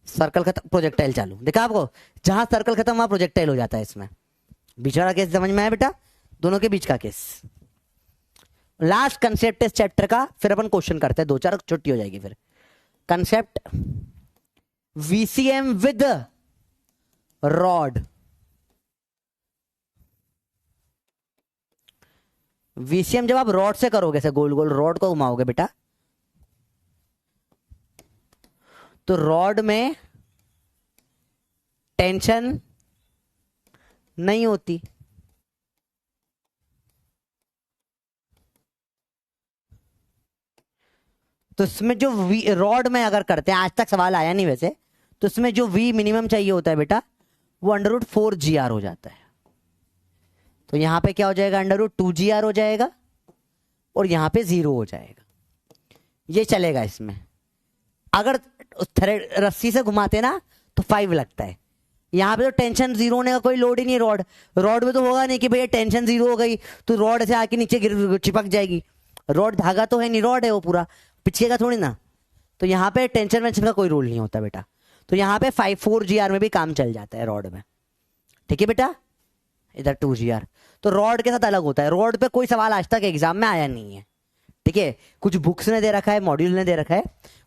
सर्कल खत्म प्रोजेक्टाइल चालू, देखा आपको, जहां सर्कल खत्म वहां प्रोजेक्टाइल हो जाता है। इसमें बीच वाला केस समझ में आया बेटा, दोनों के बीच का केस। लास्ट कंसेप्ट इस चैप्टर का, फिर अपन क्वेश्चन करते हैं, 2-4 छुट्टी हो जाएगी फिर। Concept VCM with rod, VCM जब आप रॉड से करोगे, ऐसे गोल गोल रॉड को घुमाओगे बेटा, तो रॉड में टेंशन नहीं होती, तो इसमें जो रॉड में अगर करते हैं, आज तक सवाल आया नहीं वैसे, तो इसमें जो V मिनिमम चाहिए होता है बेटा, वो √4GR हो जाता है। तो यहां पे क्या हो जाएगा, √2GR हो जाएगा, और यहां पे 0 हो जाएगा, ये चलेगा इसमें। अगर रस्सी से घुमाते ना तो 5 लगता है, यहां पे तो टेंशन 0 होने का कोई लोड ही नहीं, रॉड में तो होगा नहीं कि भैया टेंशन 0 हो गई तो रॉड से आके नीचे चिपक जाएगी, रॉड धागा तो है नहीं, रॉड है वो पूरा, पिछेगा थोड़ी ना। तो यहाँ पे टेंशन वेंशन का कोई रोल नहीं होता बेटा, तो यहाँ पे 4GR में भी काम चल जाता है रॉड में, ठीक है बेटा। इधर 2GR, तो रॉड के साथ अलग होता है, रॉड पे कोई सवाल आज तक एग्जाम में आया नहीं है, ठीक है, कुछ बुक्स ने दे रखा है, मॉड्यूल ने दे रखा है,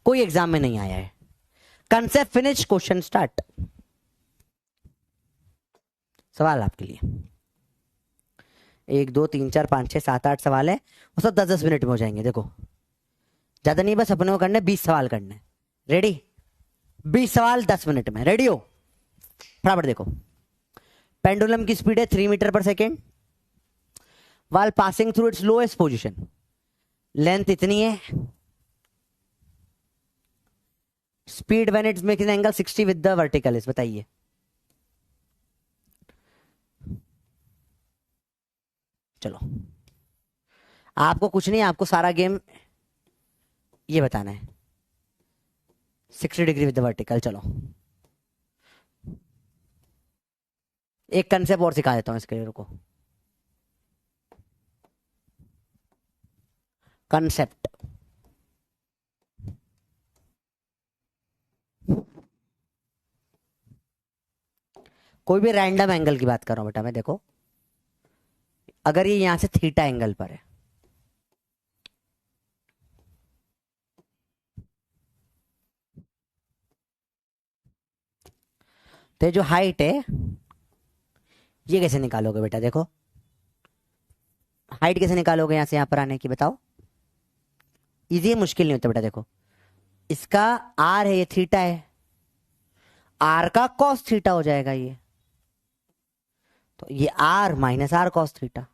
कोई एग्जाम में नहीं आया है। Concept finish, question start. सवाल आपके लिए 1 2 3 4 5 6 7 8 सवाल है, वो सब 10-10 मिनट में हो जाएंगे। देखो ज्यादा नहीं, बस अपने को करना है 20 सवाल करने, रेडी? 20 सवाल 10 मिनट में, रेडी हो? फटाफट देखो। पेंडुलम की स्पीड है 3 metre per second, while passing through its lowest position, length इतनी है, speed when it's making angle 60 with the vertical is, बताइए। चलो आपको कुछ नहीं, आपको सारा गेम ये बताना है, 60 डिग्री विद द वर्टिकल। चलो एक कंसेप्ट और सिखा देता हूं इसके लिए, रुको। कंसेप्ट, कोई भी रैंडम एंगल की बात कर रहा हूं बेटा मैं, देखो अगर ये यहां से थीटा एंगल पर है, तो जो हाइट है ये कैसे निकालोगे बेटा? देखो हाइट कैसे निकालोगे यहां से यहां पर आने की, बताओ। इजी, मुश्किल नहीं होता बेटा। देखो इसका आर है, ये थीटा है, आर का कॉस थीटा हो जाएगा ये, तो ये R minus R cos theta.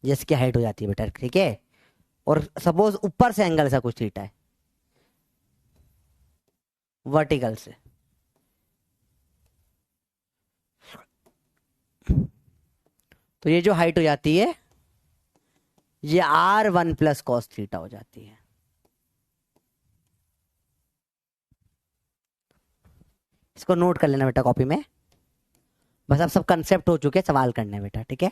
ये इसकी हाइट हो जाती है बेटा, ठीक है। और सपोज ऊपर से एंगल ऐसा कुछ थीटा है वर्टिकल से, तो ये जो हाइट हो जाती है ये R1 प्लस कॉस थीटा हो जाती है। इसको नोट कर लेना बेटा कॉपी में, बस अब सब कंसेप्ट हो चुके, सवाल करने बेटा, ठीक है।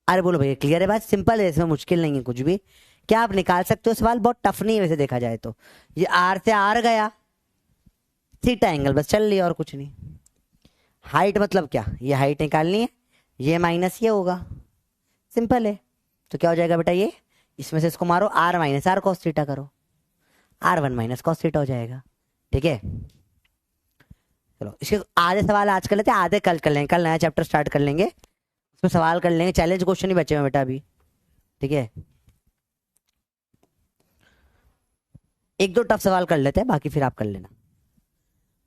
अरे बोलो भैया क्लियर है बात, सिंपल है, इसमें मुश्किल नहीं है कुछ भी। क्या आप निकाल सकते हो सवाल? बहुत टफ नहीं है वैसे देखा जाए तो। ये आर से आर गया, थीटा एंगल बस चल लिया और कुछ नहीं। हाइट मतलब क्या, ये हाइट निकालनी है, ये माइनस ये होगा, सिंपल है। तो क्या हो जाएगा बेटा, ये इसमें से इसको मारो, R minus R cos theta करो, R1 माइनस कॉस थीटा हो जाएगा, ठीक है। चलो इसके आधे सवाल आज कर लेते हैं, आधे कल कर लेंगे, कल नया चैप्टर स्टार्ट कर लेंगे, उसमें सवाल कर लेंगे, चैलेंज क्वेश्चन ही बचे हुए बेटा अभी, ठीक है। एक दो टफ सवाल कर लेते हैं, बाकी फिर आप कर लेना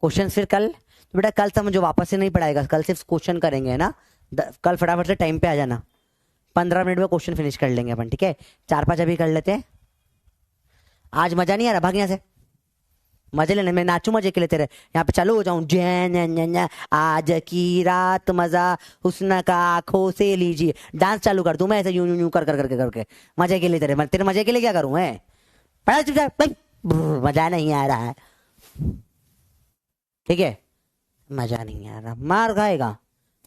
क्वेश्चन फिर कल। तो बेटा कल समझो वापस से नहीं पढ़ाएगा, कल सिर्फ क्वेश्चन करेंगे ना। कल फटाफट से टाइम पे आ जाना, 15 मिनट में क्वेश्चन फिनिश कर लेंगे अपन, ठीक है। 4-5 अभी कर लेते हैं। आज मजा नहीं आ रहा, भाग यहाँ से, मजे लेने में नाचू मजे के लिए तेरे यहाँ पे चालू हो जाऊं, जय आज की रात मजा हुस्न का आंखों से लीजिए, डांस चालू कर दूं मैं ऐसे यूं यूं यूं कर कर करके करके, मजे के लिए तेरे तेरे मजे के लिए क्या करूं मैं? पढ़ा चुपचाप भाई, मजा नहीं आ रहा है, ठीक है। मजा नहीं आ रहा, मार खाएगा,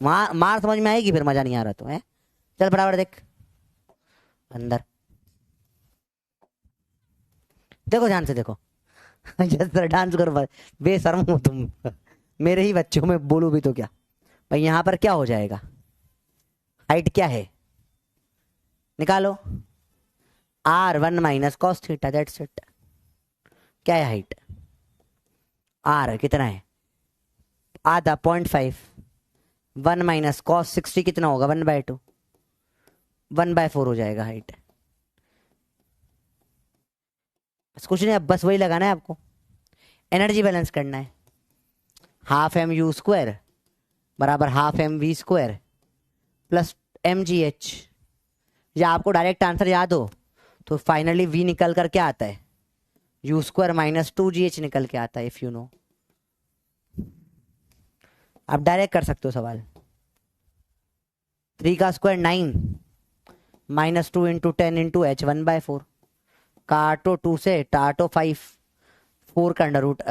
मार समझ में आएगी फिर मजा नहीं आ रहा तो है। चल बराबर देख अंदर, देखो ध्यान से देखो। जैसे डांस करो, बेशर्म हो तुम, मेरे ही बच्चों में बोलूं भी तो क्या भाई। यहां पर क्या हो जाएगा, हाइट क्या है निकालो, R1 minus cos theta, that's it. क्या है हाइट, आर कितना है, आधा 0.5, 1 माइनस कॉस 60 कितना होगा, 1/2, 1/4 हो जाएगा हाइट। बस कुछ नहीं, अब बस वही लगाना है आपको, एनर्जी बैलेंस करना है। हाफ mu² बराबर हाफ mv² प्लस mgh। या आपको डायरेक्ट आंसर याद हो तो फाइनली v निकल कर क्या आता है, u² माइनस 2gh निकल के आता है, इफ यू नो। आप डायरेक्ट कर सकते हो सवाल। 3 का square 9 minus 2 into 10 into h, 1/4। काटो 2 से, टाटो 5, 4 का अंडर रूट,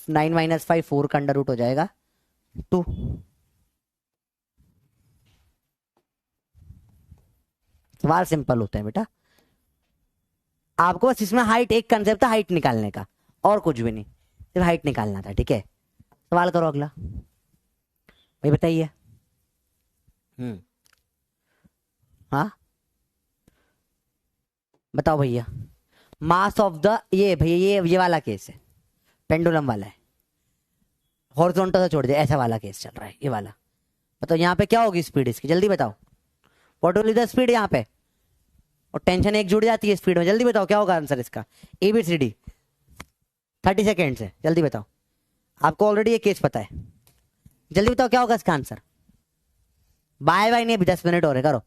9 माइनस 5 4 का अंडर रूट हो जाएगा 2। सवाल सिंपल होता है बेटा, आपको बस इसमें हाइट, एक कंसेप्ट था हाइट निकालने का, और कुछ भी नहीं, सिर्फ हाइट निकालना था, ठीक है। सवाल करो अगला भाई, बताइए। हाँ बताओ भैया। मास ऑफ द, ये भैया ये वाला केस है, पेंडुलम वाला है, हॉरिजॉन्टल से छोड़ दे, ऐसा वाला केस चल रहा है ये वाला। बताओ यहाँ पे क्या होगी स्पीड इसकी, जल्दी बताओ। What will be the speed यहाँ पे, और टेंशन एक जुड़ जाती है स्पीड में, जल्दी बताओ क्या होगा आंसर इसका, ABCD 30 सेकेंड से, जल्दी बताओ। आपको ऑलरेडी ये केस पता है, जल्दी बताओ क्या होगा इसका आंसर। बाय बाय नहीं, अभी 10 मिनट हो रहे, करो।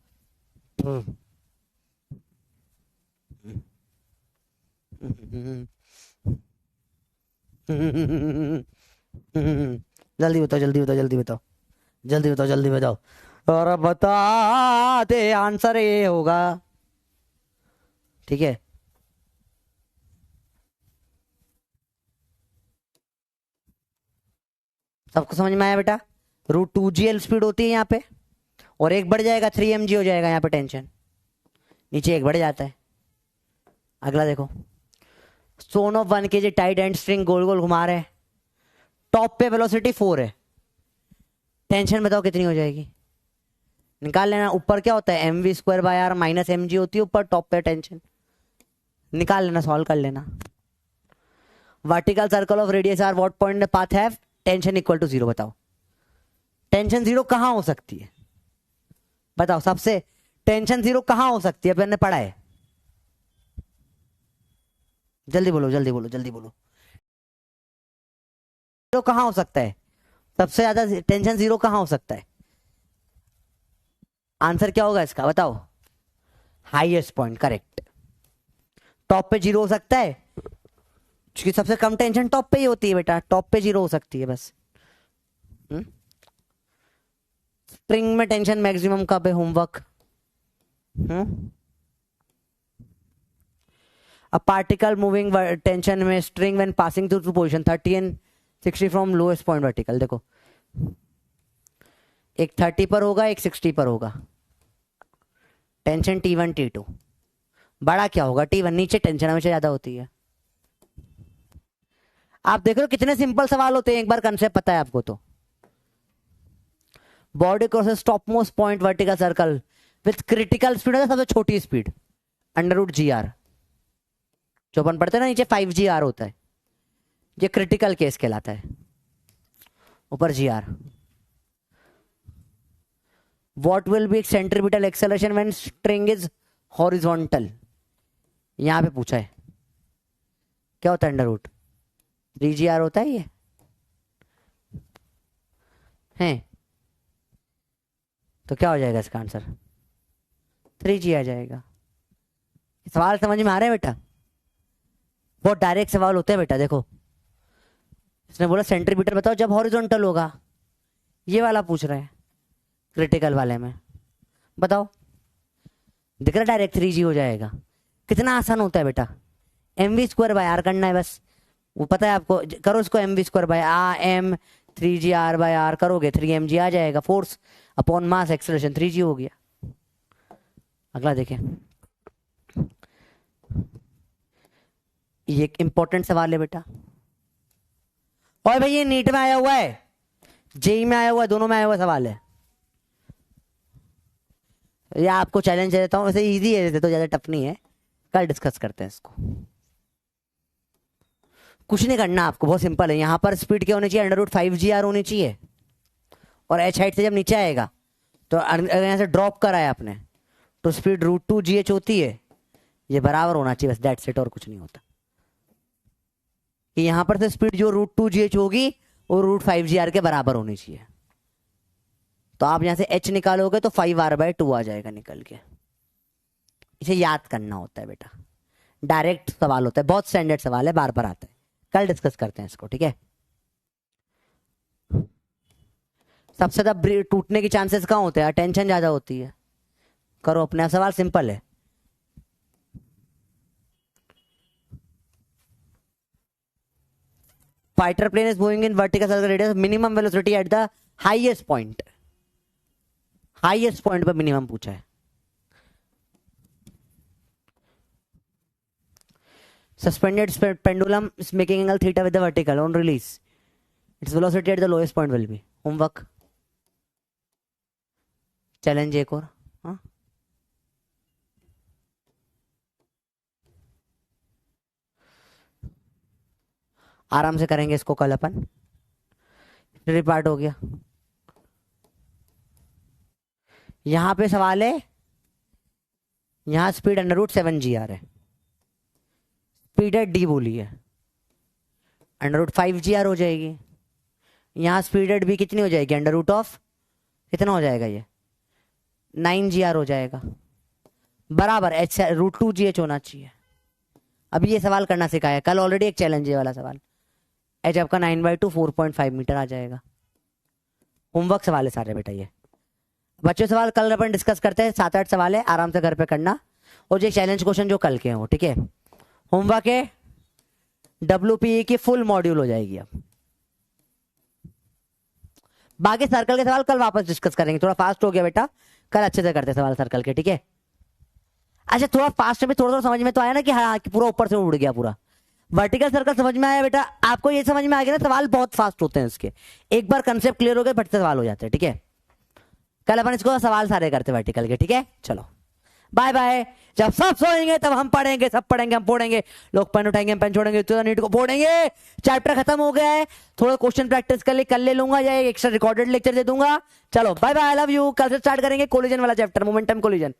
जल्दी बताओ जल्दी बताओ जल्दी बताओ जल्दी बताओ जल्दी बताओ। और बता दे आंसर ये होगा। ठीक है, सबको समझ में आया बेटा? √2gl स्पीड होती है यहाँ पे, और एक बढ़ जाएगा 3mg हो जाएगा यहाँ पे टेंशन, नीचे एक बढ़ जाता है। अगला देखो, stone of 1 kg tight and string गोल गोल घुमा रहे हैं, टॉप पे वेलोसिटी 4 है, टेंशन बताओ कितनी हो जाएगी? निकाल लेना। ऊपर क्या होता है, mv²/r माइनस mg होती है ऊपर, टॉप पे टेंशन निकाल लेना, सॉल्व कर लेना। Vertical circle of radius R what point the path have tension equal to 0। बताओ टेंशन 0 कहां हो सकती है? बताओ सबसे टेंशन 0 कहां हो सकती है? मैंने पढ़ा है, जल्दी बोलो जल्दी बोलो जल्दी बोलो। तो कहां हो सकता है सबसे ज्यादा टेंशन? 0 कहां हो सकता है? आंसर क्या होगा इसका बताओ? Highest point, correct. टॉप पे 0 हो सकता है क्योंकि सबसे कम टेंशन टॉप पे ही होती है बेटा, टॉप पे 0 हो सकती है बस। स्प्रिंग में टेंशन मैक्सिमम कब है? Homework. A particle moving tension में string when passing through position 30 and 60 from lowest point vertical। देखो एक 30 पर होगा, एक 60 पर होगा, टेंशन T1 T2। बड़ा क्या होगा? T1। नीचे टेंशन हमेशा ज्यादा होती है। आप देख रहे हो कितने सिंपल सवाल होते हैं, एक बार कंसेप्ट पता है आपको तो। Body crosses top most point vertical circle with critical speed, सबसे छोटी स्पीड √gr। जो अपन पढ़ते हैं ना नीचे 5gr होता है, ये क्रिटिकल केस कहलाता है, ऊपर gr। What will be centripetal acceleration when string is horizontal? यहां पे पूछा है क्या होता है? √3gr होता है ये है, तो क्या हो जाएगा इसका आंसर? 3g आ जाएगा। सवाल समझ में आ रहा है बेटा? बहुत डायरेक्ट सवाल होते हैं बेटा। देखो इसने बोला सेंट्रीपिटल बताओ जब हॉरिजॉन्टल होगा, ये वाला पूछ रहा है क्रिटिकल वाले में, बताओ। दिख रहा डायरेक्ट 3g हो जाएगा। कितना आसान होता है बेटा, mv²/r करना है बस, वो पता है आपको। करो इसको mv²/m 3gr/r करोगे 3mg आ जाएगा। Force upon mass acceleration 3g हो गया। अगला देखें, ये एक इंपॉर्टेंट सवाल है बेटा। और भाई ये नीट में आया हुआ है, जेई में आया हुआ है, दोनों में आया हुआ सवाल है। ये आपको चैलेंज देता हूं, वैसे इजी है तो ज्यादा टफ नहीं है, कल डिस्कस करते हैं इसको। कुछ नहीं करना आपको, बहुत सिंपल है। यहां पर स्पीड क्या होनी चाहिए? √5gr होनी चाहिए, और h हाइट से जब नीचे आएगा तो अगर यहां से ड्रॉप कराया आपने तो स्पीड √2gh होती है, ये बराबर होना चाहिए बस, दैट्स इट, और कुछ नहीं होता। कि यहां पर से स्पीड जो √2gh होगी वो √5gr के बराबर होनी चाहिए। तो आप यहां से h निकालोगे तो 5r/2 आ जाएगा निकल के। इसे याद करना होता है बेटा, डायरेक्ट सवाल होता है, बहुत स्टैंडर्ड सवाल है, बार बार आता है। कल डिस्कस करते हैं इसको, ठीक है। सबसे ज्यादा टूटने की चांसेस कहाँ होते हैं? टेंशन ज्यादा होती है। करो अपना सवाल, सिंपल है। Fighter plane is moving in vertical circle radius, minimum velocity at the highest point. Highest point पर मिनिमम पूछा है। Suspended pendulum is making angle theta with the vertical on release. Its velocity at the lowest point will be. Homework. Challenge एक और, हाँ? आराम से करेंगे इसको कल अपन। पार्ट हो गया। यहां पे सवाल है, यहां स्पीड √7gr है, स्पीड है d बोली है, √5gr हो जाएगी। यहां स्पीड एट b कितनी हो जाएगी? √ कितना हो जाएगा? ये 9gr हो जाएगा, बराबर h √2gh होना चाहिए। अभी ये सवाल करना सिखाया, कल ऑलरेडी एक चैलेंज है वाला सवाल। एच आपका 9/2 4.5 मीटर आ जाएगा। होमवर्क सवाल है सारे बेटा ये। बच्चों सवाल कल अपन डिस्कस करते हैं, 7-8 सवाल है, आराम से घर पे करना। और जो चैलेंज क्वेश्चन जो कल के हैं वो, ठीक है। होमवर्क है WPE की फुल मॉड्यूल हो जाएगी अब। बाकी सर्कल के सवाल कल वापस डिस्कस करेंगे, थोड़ा फास्ट हो गया बेटा, कल अच्छे से करते सवाल सर्कल के, ठीक है। अच्छा थोड़ा फास्ट में थोड़ा समझ में तो आया ना कि हाँ कि पूरा ऊपर से उड़ गया पूरा। वर्टिकल सर्कल समझ में आया बेटा, आपको ये समझ में आ गया ना, सवाल बहुत फास्ट होते हैं इसके, एक बार कंसेप्ट क्लियर हो गए फट से सवाल हो जाते हैं, ठीक है। कल अपन इसको सवाल सारे करते वर्टिकल के, ठीक है। चलो बाय बाय। जब सब सोएंगे तब हम पढ़ेंगे, सब पढ़ेंगे, हम पढ़ेंगे, लोग पेन उठाएंगे, हम पेन छोड़ेंगे, तो नीट को पढ़ेंगे। चैप्टर खत्म हो गया है, थोड़ा क्वेश्चन प्रैक्टिस कर ले, कल ले लूंगा या एक्स्ट्रा रिकॉर्डेड लेक्चर दे दूंगा। चलो bye bye, I love you. कल से स्टार्ट करेंगे कोलिजन वाला चैप्टर, मोमेंटम कोलिजन।